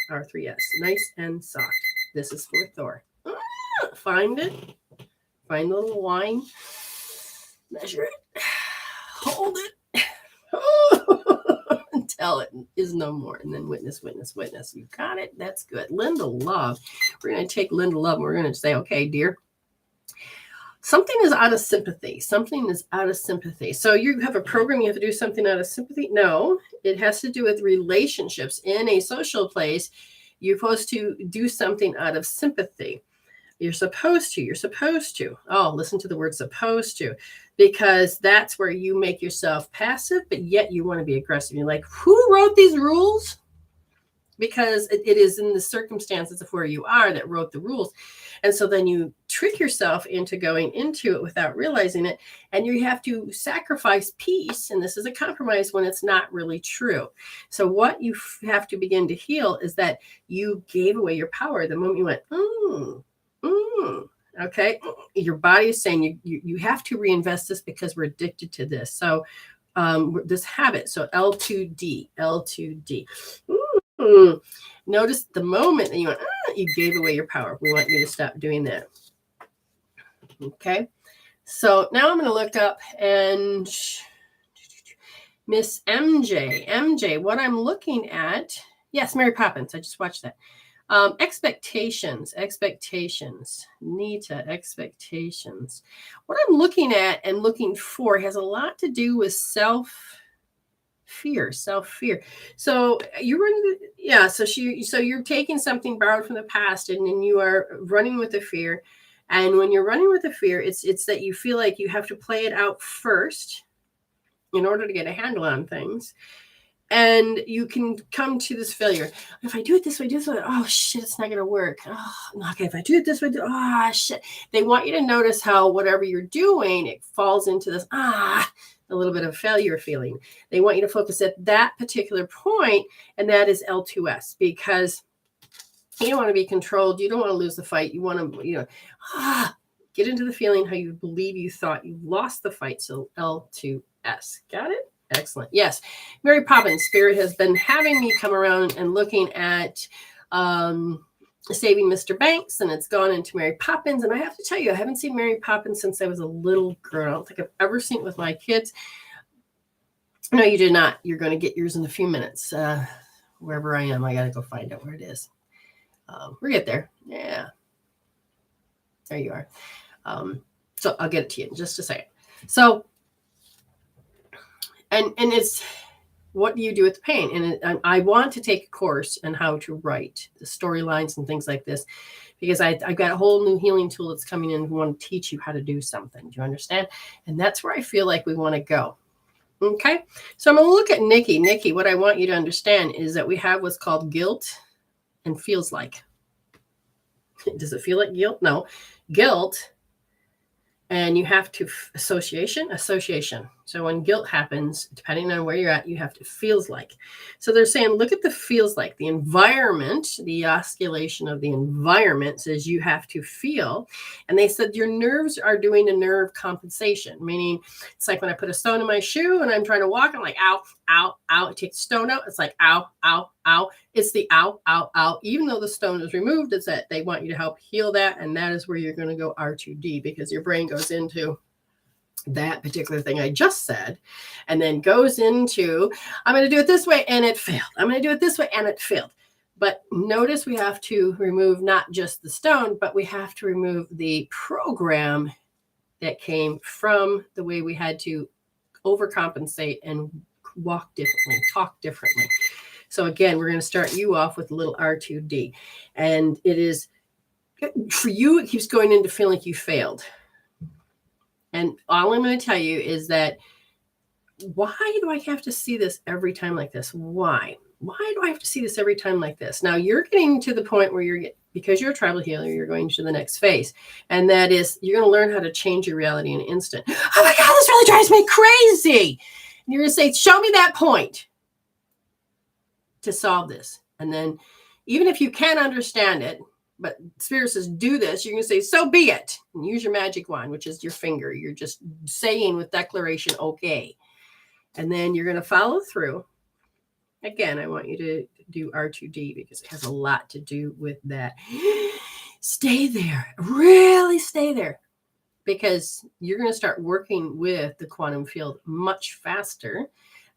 R3S. Nice and soft. This is for Thor. Find it. Find the little line. Measure it. Hold it. Until it is no more. And then witness, witness, witness. You got it? That's good. Linda Love. We're going to take Linda Love and we're going to say, okay, dear, something is out of sympathy. Something is out of sympathy. So you have a program, you have to do something out of sympathy? No, it has to do with relationships. In a social place, you're supposed to do something out of sympathy. You're supposed to. Oh, listen to the word supposed to, because that's where you make yourself passive, but yet you want to be aggressive. You're like, who wrote these rules? Because it is in the circumstances of where you are that wrote the rules. And so then you trick yourself into going into it without realizing it. And you have to sacrifice peace. And this is a compromise when it's not really true. So what you have to begin to heal is that you gave away your power the moment you went, okay. Your body is saying you have to reinvest this because we're addicted to this. So this habit. So L2D. Notice the moment that you went, you gave away your power. We want you to stop doing that. Okay. So now I'm going to look up and Miss MJ, what I'm looking at. Yes, Mary Poppins. I just watched that. Expectations, Nita, expectations. What I'm looking at and looking for has a lot to do with self-fear. So so you're taking something borrowed from the past and then you are running with the fear. And when you're running with the fear, it's that you feel like you have to play it out first in order to get a handle on things. And you can come to this failure. If I do it this way, oh shit, it's not going to work. Oh, okay, if I do it this way, shit. They want you to notice how whatever you're doing, it falls into this, a little bit of failure feeling. They want you to focus at that particular point, and that is L2S, because you don't want to be controlled. You don't want to lose the fight. You want to, get into the feeling how you believe you thought you lost the fight. So L2S. Got it? Excellent. Yes. Mary Poppins Spirit has been having me come around and looking at Saving Mr. Banks, and it's gone into Mary Poppins. And I have to tell you, I haven't seen Mary Poppins since I was a little girl. I don't think I've ever seen it with my kids. No, you did not. You're going to get yours in a few minutes. Wherever I am, I got to go find out where it is. We'll get there. Yeah. There you are. So I'll get it to you in just a second. So, and it's, what do you do with the pain? And I want to take a course on how to write the storylines and things like this, because I've got a whole new healing tool that's coming in. We want to teach you how to do something. Do you understand? And that's where I feel like we want to go. Okay. So I'm going to look at Nikki. Nikki, what I want you to understand is that we have what's called guilt and feels like. Does it feel like guilt? No. Guilt. And you have to association. So when guilt happens, depending on where you're at, you have to feels like. So they're saying, look at the feels like. The environment, the oscillation of the environment says you have to feel. And they said your nerves are doing a nerve compensation, meaning it's like when I put a stone in my shoe and I'm trying to walk, I'm like, ow, ow, ow. Take the stone out. It's like, ow, ow, ow. It's the ow, ow, ow. Even though the stone is removed, it's that they want you to help heal that. And that is where you're going to go R2D, because your brain goes into that particular thing I just said, and then goes into, I'm going to do it this way and it failed. I'm going to do it this way and it failed. But notice we have to remove not just the stone, but we have to remove the program that came from the way we had to overcompensate and walk differently, talk differently. So again, we're going to start you off with a little R2D. And it is, for you, it keeps going into feeling like you failed. And all I'm going to tell you is that, why do I have to see this every time like this? Why? Why do I have to see this every time like this? Now you're getting to the point where because you're a tribal healer, you're going to the next phase. And that is, you're going to learn how to change your reality in an instant. Oh my God, this really drives me crazy. And you're going to say, show me that point to solve this. And then even if you can't understand it, but Spirit says, do this, you're going to say, so be it. And use your magic wand, which is your finger. You're just saying with declaration, okay. And then you're going to follow through. Again, I want you to do R2D because it has a lot to do with that. Stay there. Really stay there. Because you're going to start working with the quantum field much faster.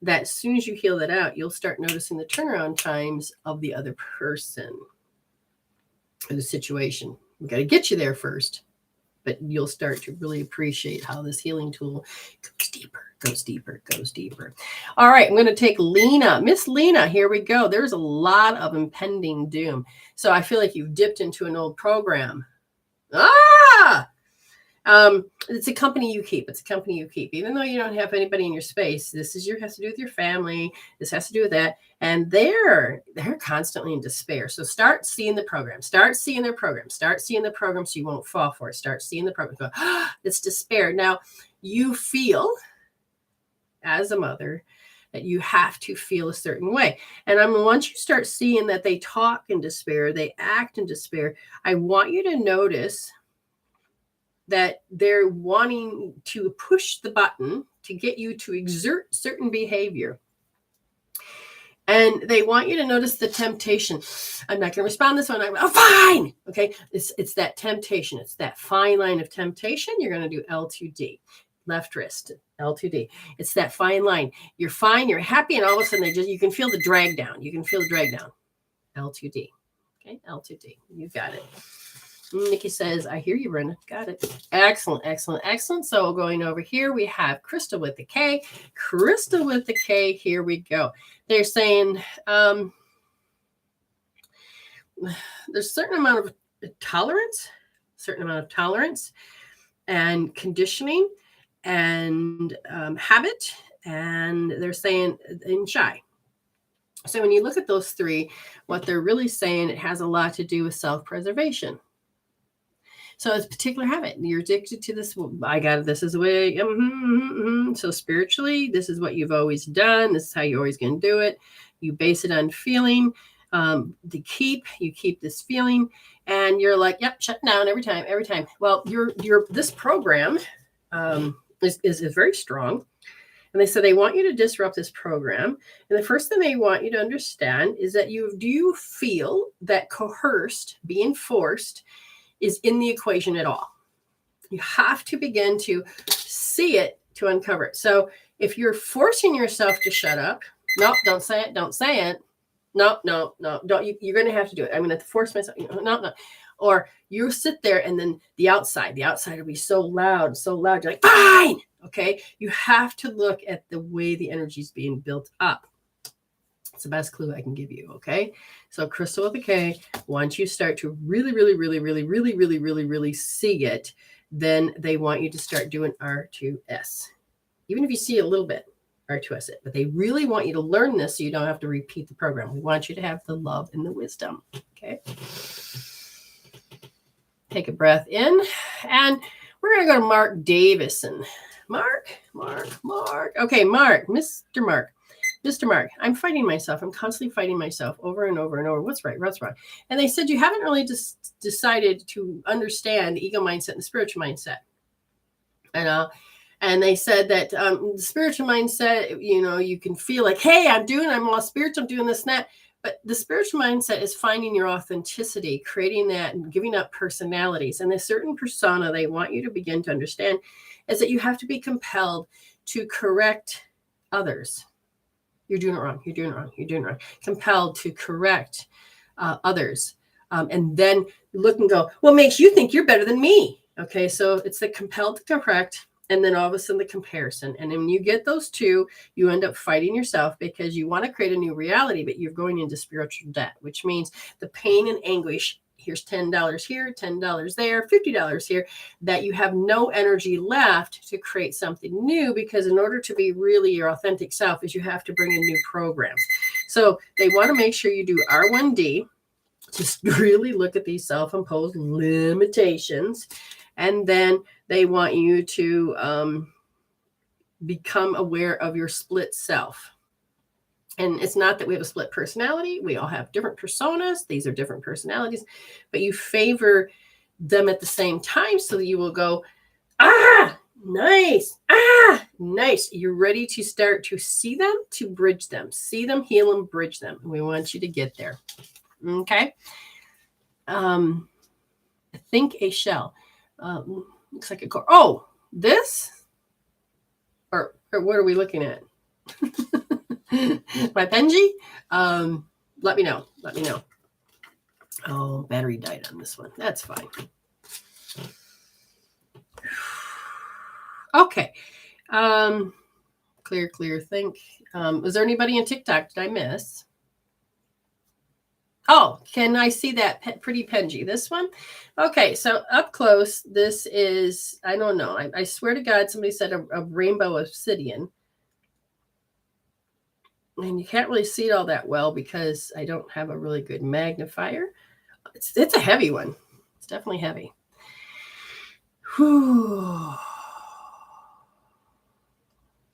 That as soon as you heal that out, you'll start noticing the turnaround times of the other person. The situation. We've got to get you there first, but you'll start to really appreciate how this healing tool goes deeper. All right, I'm going to take Lena. Miss Lena, here we go. There's a lot of impending doom. So I feel like you've dipped into an old program. It's a company you keep. Even though you don't have anybody in your space, this has to do with your family. This has to do with that. And they're constantly in despair. So start seeing the program. Start seeing their program. Start seeing the program so you won't fall for it. Start seeing the program. Go, it's despair. Now, you feel, as a mother, that you have to feel a certain way. And once you start seeing that they talk in despair, they act in despair, I want you to notice that they're wanting to push the button to get you to exert certain behavior. And they want you to notice the temptation. I'm not going to respond to this one. Fine. Okay. It's that temptation. It's that fine line of temptation. You're going to do L2D, left wrist, L2D. It's that fine line. You're fine. You're happy. And all of a sudden you can feel the drag down. L2D. Okay. L2D. You got it. Nikki says, I hear you, Brenda. Got it. Excellent. So going over here, we have Crystal with the K. Here we go. They're saying there's a certain amount of tolerance and conditioning and habit. And they're saying, and shy. So when you look at those three, what they're really saying, it has a lot to do with self-preservation. So it's a particular habit. You're addicted to this. I got it. This is the way. So spiritually, this is what you've always done. This is how you're always going to do it. You base it on feeling. You keep this feeling, and you're like, yep, shut down every time. Well, this program is very strong. And they said they want you to disrupt this program. And the first thing they want you to understand is that do you feel that coerced, being forced, is in the equation at all? You have to begin to see it to uncover it. So if you're forcing yourself to shut up, no, don't say it. Don't say it. No, don't. You're going to have to do it. I'm going to force myself. No. Or you sit there and then the outside will be so loud. You're like, fine. Okay. You have to look at the way the energy is being built up. It's the best clue I can give you. Okay. So Crystal with a K, once you start to really see it, then they want you to start doing R2S. Even if you see a little bit, R2S it. But they really want you to learn this so you don't have to repeat the program. We want you to have the love and the wisdom. Okay. Take a breath in, and we're going to go to Mark Davison. Mark. Okay, Mark, Mr. Mark, I'm fighting myself. I'm constantly fighting myself over and over and over. What's right? What's wrong? And they said, you haven't really decided to understand the ego mindset and the spiritual mindset. And they said that the spiritual mindset, you can feel like, hey, I'm all spiritual, I'm doing this and that. But the spiritual mindset is finding your authenticity, creating that and giving up personalities. And a certain persona they want you to begin to understand is that you have to be compelled to correct others. You're doing it wrong. Compelled to correct others. And then look and go, what makes you think you're better than me? Okay, so it's the compelled to correct. And then all of a sudden the comparison. And when you get those two, you end up fighting yourself because you want to create a new reality, but you're going into spiritual debt, which means the pain and anguish, here's $10 here, $10 there, $50 here, that you have no energy left to create something new, because in order to be really your authentic self is you have to bring in new programs. So they want to make sure you do R1D, just really look at these self-imposed limitations. And then they want you to become aware of your split self. And it's not that we have a split personality. We all have different personas. These are different personalities, but you favor them at the same time so that you will go, nice. You're ready to start to see them, to bridge them, see them, heal them, bridge them. We want you to get there. Okay. Think a shell. Looks like a core. Oh, this? Or what are we looking at? My Benji? Let me know. Oh, battery died on this one. That's fine. Okay. Clear, think. Was there anybody in TikTok? Did I miss? Oh, can I see that pretty Penji? This one? Okay, so up close, this is, I don't know. I swear to God, somebody said a rainbow obsidian. And you can't really see it all that well because I don't have a really good magnifier. It's a heavy one. It's definitely heavy. Whew.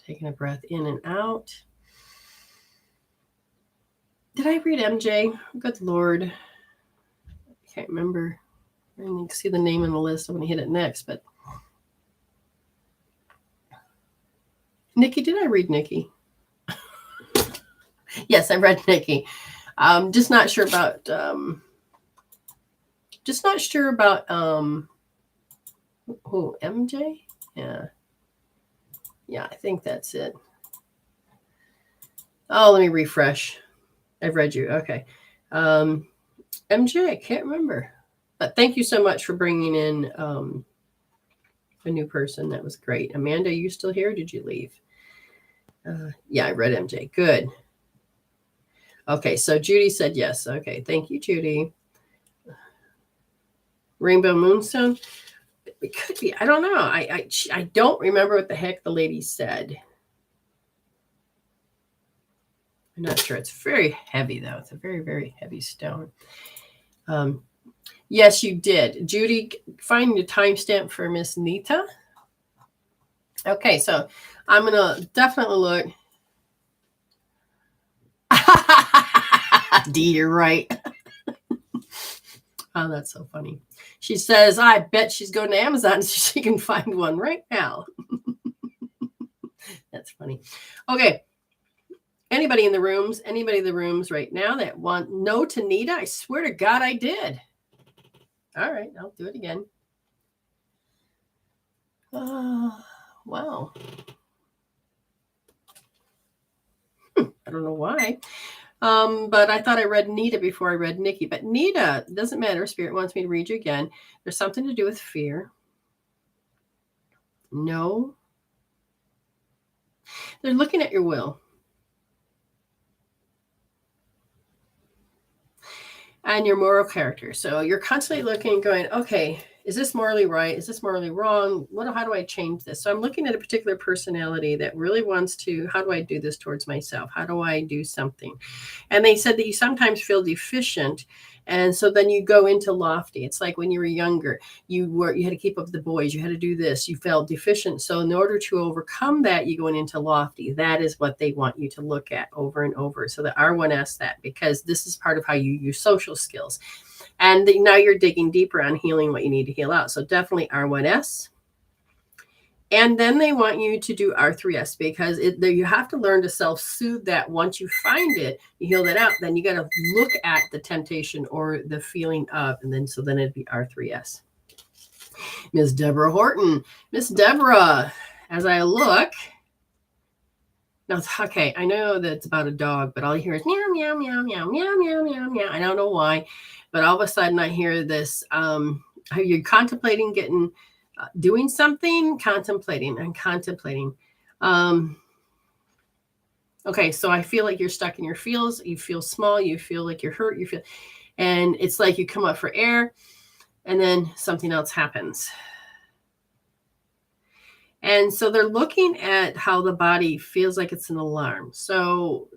Taking a breath in and out. Did I read MJ? Good Lord. I can't remember. I didn't see the name on the list. I'm going to hit it next. But Nikki, did I read Nikki? Yes, I read Nikki. Just not sure about MJ? Yeah, I think that's it. Oh, let me refresh. I've read you. Okay. MJ, I can't remember. But thank you so much for bringing in a new person. That was great. Amanda, are you still here? Did you leave? Yeah, I read MJ. Good. Okay, so Judy said yes. Okay, thank you, Judy. Rainbow Moonstone? It could be. I don't know. I don't remember what the heck the lady said. I'm not sure. It's very heavy, though. It's a very, very heavy stone. Yes, you did. Judy, find the timestamp for Miss Nita. Okay, so I'm going to definitely look. D, you're right. Oh, that's so funny. She says, I bet she's going to Amazon so she can find one right now. That's funny. Okay. Anybody in the rooms right now that want no to Nita? I swear to God, I did. All right, I'll do it again. Wow. I don't know why. But I thought I read Nita before I read Nikki. But Nita, doesn't matter. Spirit wants me to read you again. There's something to do with fear. No. They're looking at your will. And your moral character. So you're constantly looking, going, okay, is this morally right? Is this morally wrong? How do I change this? So I'm looking at a particular personality that really wants to, how do I do this towards myself? How do I do something? And they said that you sometimes feel deficient. And so then you go into lofty. It's like when you were younger, you had to keep up with the boys. You had to do this. You felt deficient. So in order to overcome that, you go into lofty. That is what they want you to look at over and over. So the R1S that, because this is part of how you use social skills. And now you're digging deeper on healing what you need to heal out. So definitely R1S. And then they want you to do R3S because you have to learn to self-soothe that. Once you find it, you heal that out. Then you got to look at the temptation or the feeling of, and then it'd be R3S. Miss Deborah Horton. Miss Deborah, as I look, now, okay, I know that it's about a dog, but all I hear is meow, meow, meow, meow, meow, meow, meow, meow. I don't know why, but all of a sudden I hear this, you're contemplating doing something, contemplating. Okay, so I feel like you're stuck in your feels. You feel small. You feel like you're hurt. And it's like you come up for air, and then something else happens. And so they're looking at how the body feels like it's an alarm. So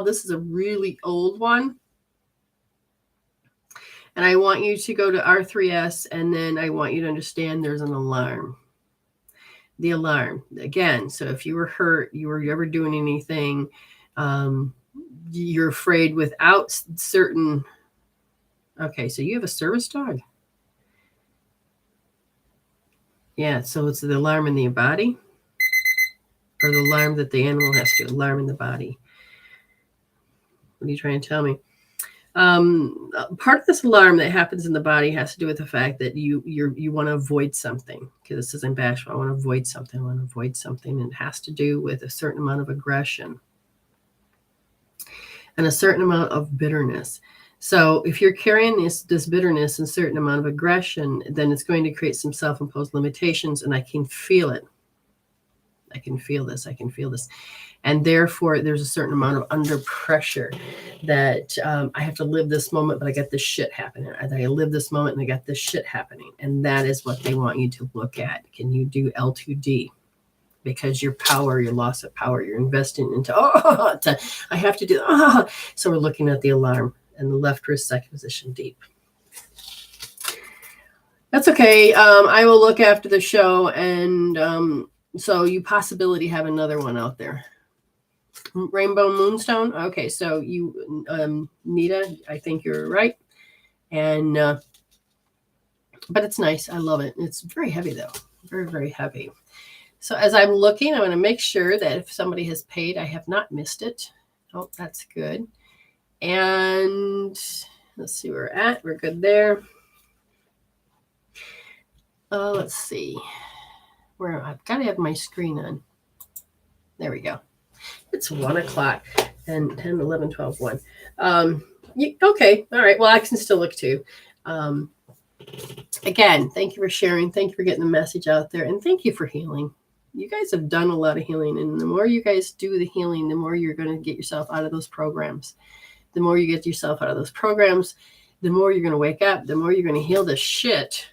this is a really old one. And I want you to go to R3S, and then I want you to understand there's an alarm. The alarm. Again, so if you were hurt, you were ever doing anything, you're afraid without certain... Okay, so you have a service dog. Yeah, so it's the alarm in the body, or the alarm that the animal has to alarm in the body. What are you trying to tell me? Part of this alarm that happens in the body has to do with the fact that you want to avoid something. Because this isn't bashful. I want to avoid something. And it has to do with a certain amount of aggression and a certain amount of bitterness. So if you're carrying this bitterness and certain amount of aggression, then it's going to create some self-imposed limitations, and I can feel it. I can feel this. And therefore, there's a certain amount of under pressure that I have to live this moment, but I got this shit happening. I live this moment and I got this shit happening. And that is what they want you to look at. Can you do L2D? Because your power, your loss of power, you're investing into, I have to do, So we're looking at the alarm and the left wrist second position deep. That's okay. I will look after the show, and so you possibility have another one out there. Rainbow Moonstone. Okay, so you, Nita, I think you're right. And, but it's nice. I love it. It's very heavy though. Very, very heavy. So as I'm looking, I'm going to make sure that if somebody has paid, I have not missed it. Oh, that's good. And let's see where we're at. We're good there. Let's see. I've got to have my screen on. There we go. It's 1 o'clock and 10, 11, 12, 1. Okay. All right. Well, I can still look too. Again, thank you for sharing. Thank you for getting the message out there. And thank you for healing. You guys have done a lot of healing. And the more you guys do the healing, the more you're going to get yourself out of those programs. The more you get yourself out of those programs, the more you're going to wake up, the more you're going to heal the shit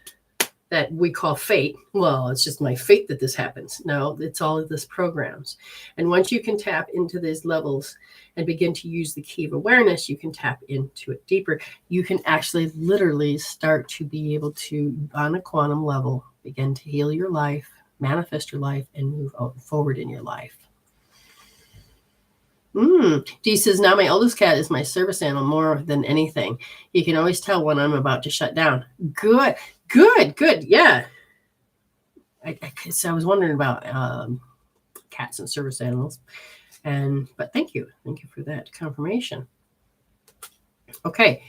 that we call fate. Well, it's just my fate that this happens. No, it's all of this programs. And once you can tap into these levels and begin to use the key of awareness, you can tap into it deeper. You can actually literally start to be able to, on a quantum level, begin to heal your life, manifest your life, and move forward in your life. Dee says, now my oldest cat is my service animal more than anything. You can always tell when I'm about to shut down. Good. Yeah. I was wondering about cats and service animals. But thank you for that confirmation. Okay.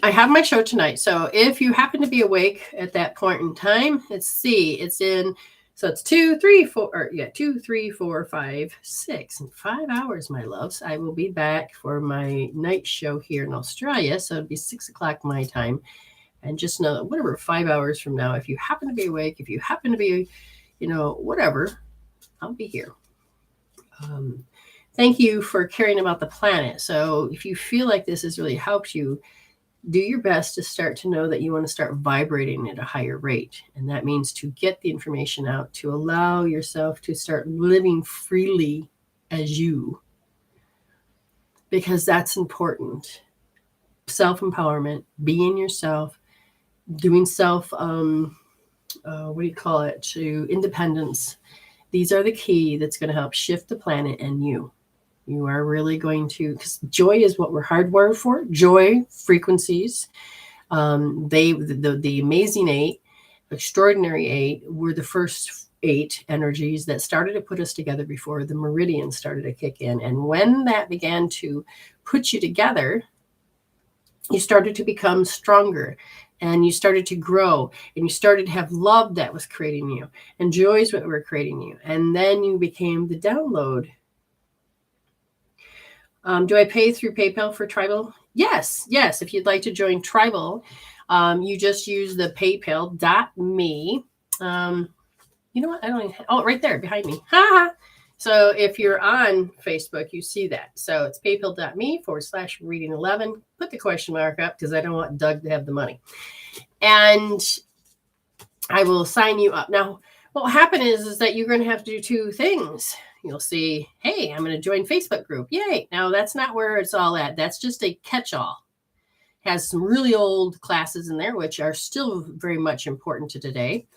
I have my show tonight. So if you happen to be awake at that point in time, let's see, it's 2, 3, 4, 5, 6, and 5 hours, my loves. I will be back for my night show here in Australia. So it'll be 6 o'clock my time. And just know that whatever, 5 hours from now, if you happen to be awake, if you happen to be, whatever, I'll be here. Thank you for caring about the planet. So if you feel like this has really helped you, do your best to start to know that you want to start vibrating at a higher rate. And that means to get the information out, to allow yourself to start living freely as you, because that's important. Self-empowerment, being yourself, doing to independence. These are the key that's going to help shift the planet and you. You are really going to, because joy is what we're hardwired for. Joy frequencies. The amazing 8, extraordinary 8 were the first 8 energies that started to put us together before the meridians started to kick in. And when that began to put you together, you started to become stronger, and you started to grow, and you started to have love that was creating you, and joy is what were creating you. And then you became the download. Do I pay through PayPal for Tribal? Yes. If you'd like to join Tribal, you just use the paypal.me. You know what? Right there behind me. So if you're on Facebook, you see that. So it's paypal.me/reading11. Put the question mark up because I don't want Doug to have the money. And I will sign you up. Now, what will happen is that you're going to have to do 2 things. You'll see, hey, I'm going to join Facebook group. Yay. Now, that's not where it's all at. That's just a catch-all. Has some really old classes in there, which are still very much important to today.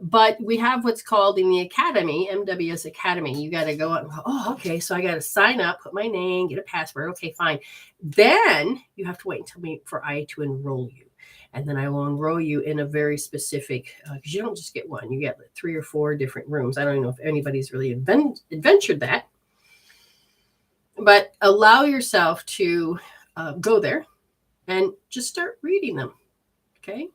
But we have what's called in the Academy, MWS Academy. You got to go out and go, oh, okay, so I got to sign up, put my name, get a password. Okay, fine. Then you have to wait until for I to enroll you. And then I will enroll you in a very specific, because you don't just get one. You get 3 or 4 different rooms. I don't even know if anybody's really adventured that. But allow yourself to go there and just start reading them, okay?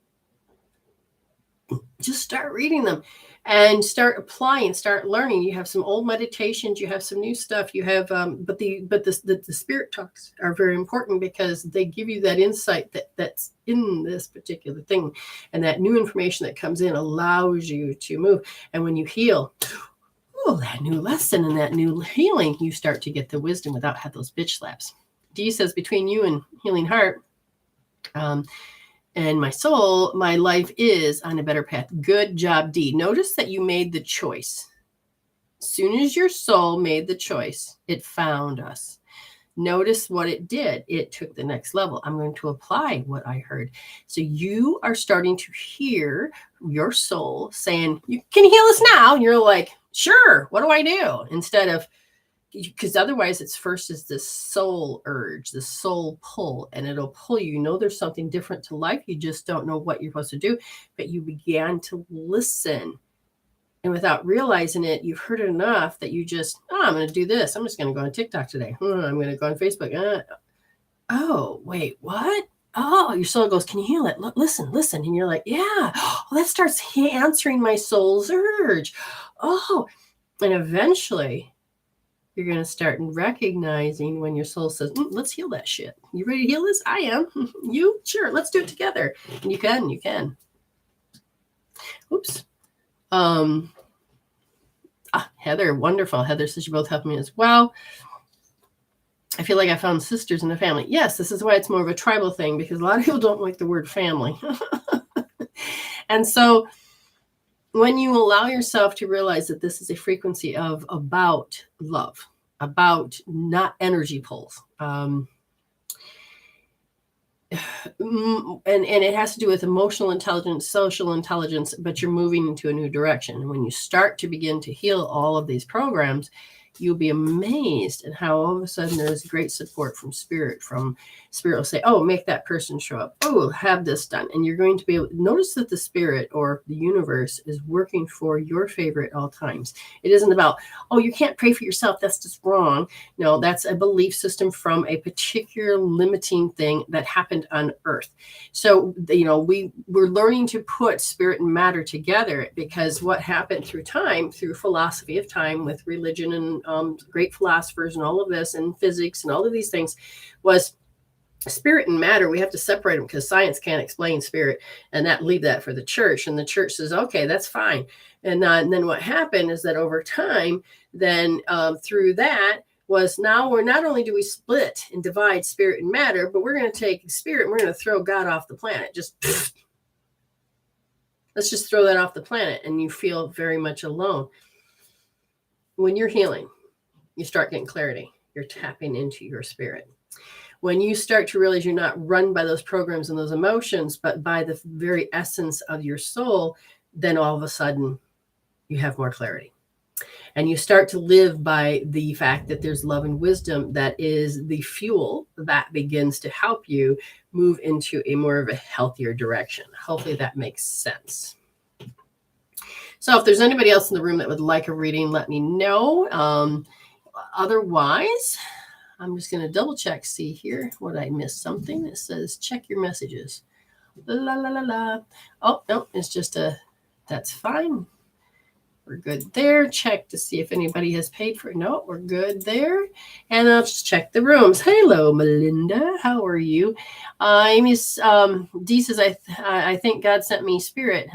Just start reading them and start applying, start learning. You have some old meditations, you have some new stuff, you have, but the spirit talks are very important because they give you that insight that's in this particular thing. And that new information that comes in allows you to move. And when you heal, that new lesson and that new healing, you start to get the wisdom without having those bitch slaps. Dee says, between you and Healing Heart, and my soul, my life is on a better path. Good job, Dee. Notice that you made the choice. As soon as your soul made the choice, it found us. Notice what it did. It took the next level. I'm going to apply what I heard. So you are starting to hear your soul saying, you can heal us now. And you're like, sure, what do I do? Instead of, because otherwise it's first is this soul urge, the soul pull, and it'll pull you. You know there's something different to life. You just don't know what you're supposed to do, but you began to listen. And without realizing it, you've heard it enough that you just, I'm going to do this. I'm just going to go on TikTok today. I'm going to go on Facebook. Oh, wait, what? Oh, your soul goes, can you heal it? Listen. And you're like, yeah. Oh, that starts answering my soul's urge. Oh, and eventually you're going to start recognizing when your soul says, let's heal that shit. You ready to heal this? I am. You? Sure. Let's do it together. And you can. Oops. Heather, wonderful. Heather says you both helped me as well. I feel like I found sisters in the family. Yes, this is why it's more of a tribal thing, because a lot of people don't like the word family. And so when you allow yourself to realize that this is a frequency of about love, about not energy pulls, and it has to do with emotional intelligence, social intelligence, but you're moving into a new direction. And when you start to begin to heal all of these programs, you'll be amazed at how all of a sudden there's great support from spirit will say, oh, make that person show up. Oh, have this done. And you're going to be able to notice that the spirit or the universe is working for your favor at all times. It isn't about, oh, you can't pray for yourself. That's just wrong. No, that's a belief system from a particular limiting thing that happened on Earth. So, we're learning to put spirit and matter together, because what happened through time, through philosophy of time with religion and great philosophers and all of this and physics and all of these things, was spirit and matter. We have to separate them because science can't explain spirit, and leave that for the church. And the church says, okay, that's fine. And then what happened is that over time, then through that was, now we're not only do we split and divide spirit and matter, but we're going to take spirit and we're going to throw God off the planet. Let's just throw that off the planet, and you feel very much alone. When you're healing, you start getting clarity. You're tapping into your spirit. When you start to realize you're not run by those programs and those emotions, but by the very essence of your soul, then all of a sudden you have more clarity. And you start to live by the fact that there's love and wisdom that is the fuel that begins to help you move into a more of a healthier direction. Hopefully that makes sense. So if there's anybody else in the room that would like a reading, let me know. Otherwise, I'm just going to double check, see here, what I missed something. It says, check your messages. La, la, la, la. Oh, no, it's just that's fine. We're good there. Check to see if anybody has paid for it. No, we're good there. And I'll just check the rooms. Hello, Melinda. How are you? Amy's, Dee says, I think God sent me spirit.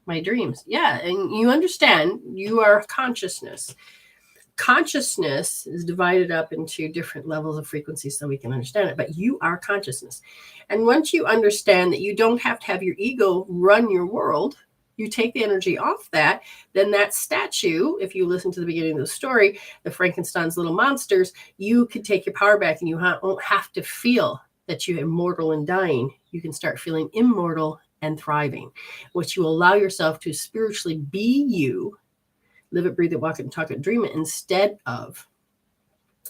My dreams. Yeah. And you understand, you are consciousness. Consciousness is divided up into different levels of frequency so we can understand it, but you are consciousness. And once you understand that you don't have to have your ego run your world, you take the energy off that, then that statue, if you listen to the beginning of the story, the Frankenstein's little monsters, you can take your power back, and you won't have to feel that you're immortal and dying. You can start feeling immortal and thriving, which you allow yourself to spiritually be you, live it, breathe it, walk it, and talk it, dream it, instead of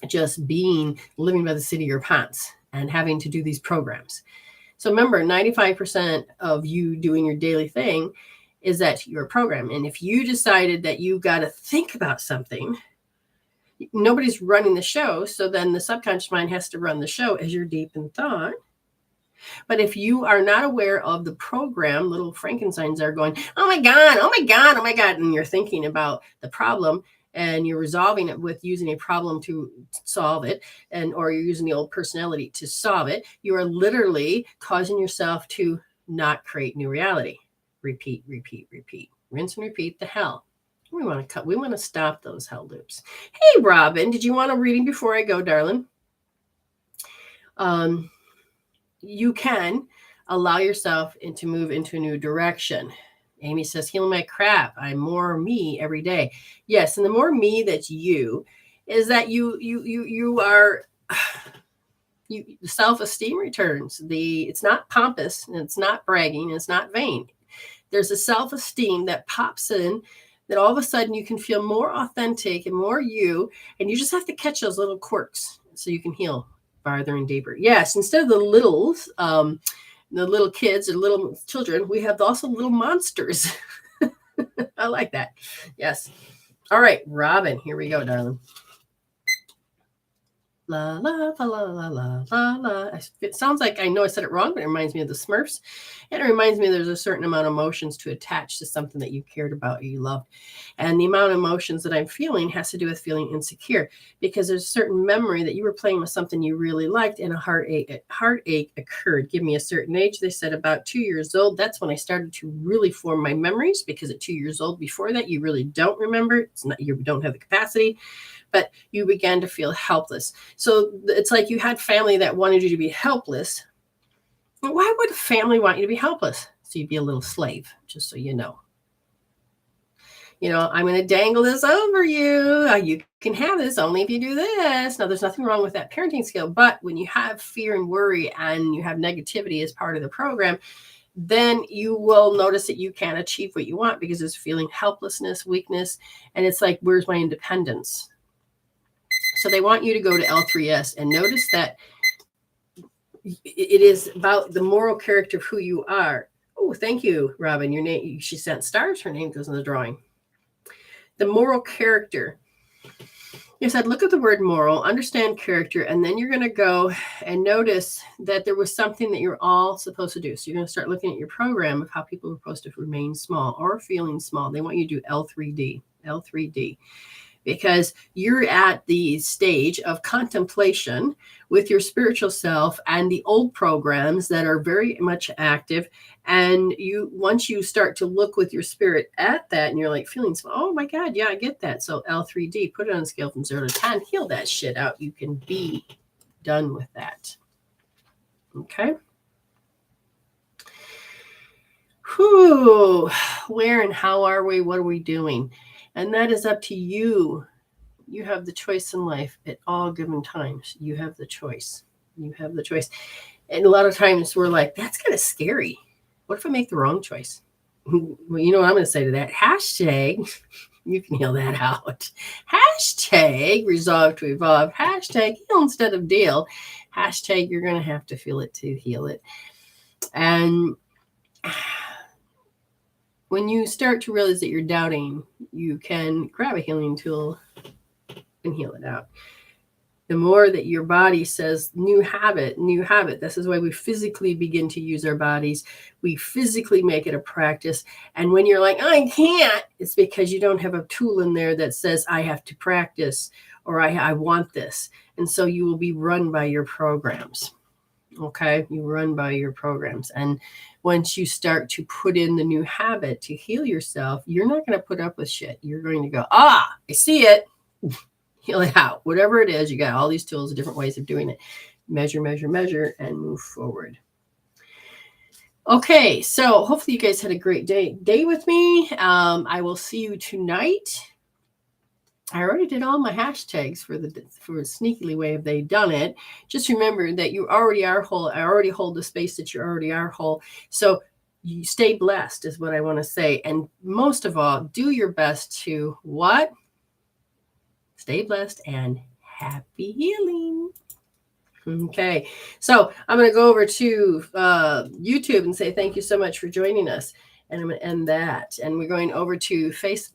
just living by the seat of your pants and having to do these programs. So remember, 95% of you doing your daily thing is that you're a program. And if you decided that you got to think about something, nobody's running the show. So then the subconscious mind has to run the show as you're deep in thought. But if you are not aware of the program, little Frankensteins are going, oh my God, oh my God, oh my God. And you're thinking about the problem, and you're resolving it with using a problem to solve it, or you're using the old personality to solve it. You are literally causing yourself to not create new reality. Repeat, repeat, repeat. Rinse and repeat the hell. We want to stop those hell loops. Hey, Robin, did you want a reading before I go, darling? You can allow yourself to move into a new direction. Amy says, heal my crap. I'm more me every day. Yes. And the more me that you is that you are, self-esteem returns. It's not pompous, and it's not bragging, and it's not vain. There's a self-esteem that pops in, that all of a sudden you can feel more authentic and more you, and you just have to catch those little quirks so you can heal farther and deeper. Yes, instead of the littles, the little kids or little children, we have also little monsters. I like that. Yes. All right, Robin, here we go, darling. La, la, la, la, la, la, la, la. It sounds like I know I said it wrong, but it reminds me of the Smurfs. And it reminds me there's a certain amount of emotions to attach to something that you cared about or you loved. And the amount of emotions that I'm feeling has to do with feeling insecure, because there's a certain memory that you were playing with something you really liked, and a heartache occurred. Give me a certain age. They said about 2 years old. That's when I started to really form my memories, because at 2 years old, before that, you really don't remember. It's not, you don't have the capacity. But you began to feel helpless. So it's like you had family that wanted you to be helpless. Why would a family want you to be helpless? So you'd be a little slave, just so you know. I'm going to dangle this over you. You can have this only if you do this. Now, there's nothing wrong with that parenting skill, but when you have fear and worry and you have negativity as part of the program, then you will notice that you can't achieve what you want because there's feeling helplessness, weakness, and it's like, where's my independence? So they want you to go to L3S and notice that it is about the moral character of who you are. Oh, thank you, Robin. Your name, she sent stars. Her name goes in the drawing. The moral character. You said, look at the word moral, understand character, and then you're going to go and notice that there was something that you're all supposed to do. So you're going to start looking at your program of how people are supposed to remain small or feeling small. They want you to do L3D. Because you're at the stage of contemplation with your spiritual self and the old programs that are very much active. And once you start to look with your spirit at that and you're like feeling, oh my God, yeah, I get that. So L3D, put it on a scale from 0 to 10, heal that shit out. You can be done with that. Okay. Whew. Where and how are we? What are we doing? And that is up to you. You have the choice in life at all given times. You have the choice. You have the choice. And a lot of times we're like, that's kind of scary. What if I make the wrong choice? Well, you know what I'm going to say to that? Hashtag, you can heal that out. Hashtag resolve to evolve. Hashtag heal instead of deal. Hashtag you're going to have to feel it to heal it. And when you start to realize that you're doubting, you can grab a healing tool and heal it out. The more that your body says, new habit. This is why we physically begin to use our bodies. We physically make it a practice. And when you're like, I can't, it's because you don't have a tool in there that says, I have to practice or I want this. And so you will be run by your programs. Okay, you run by your programs. And once you start to put in the new habit to heal yourself, you're not going to put up with shit. You're going to go, I see it. Heal it out. Whatever it is, you got all these tools, different ways of doing it. Measure, and move forward. Okay, so hopefully you guys had a great day with me. I will see you tonight. I already did all my hashtags for sneakily way have they done it. Just remember that you already are whole. I already hold the space that you already are whole. So you stay blessed is what I want to say. And most of all, do your best to what? Stay blessed and happy healing. Okay, so I'm going to go over to YouTube and say thank you so much for joining us. And I'm going to end that. And we're going over to Facebook.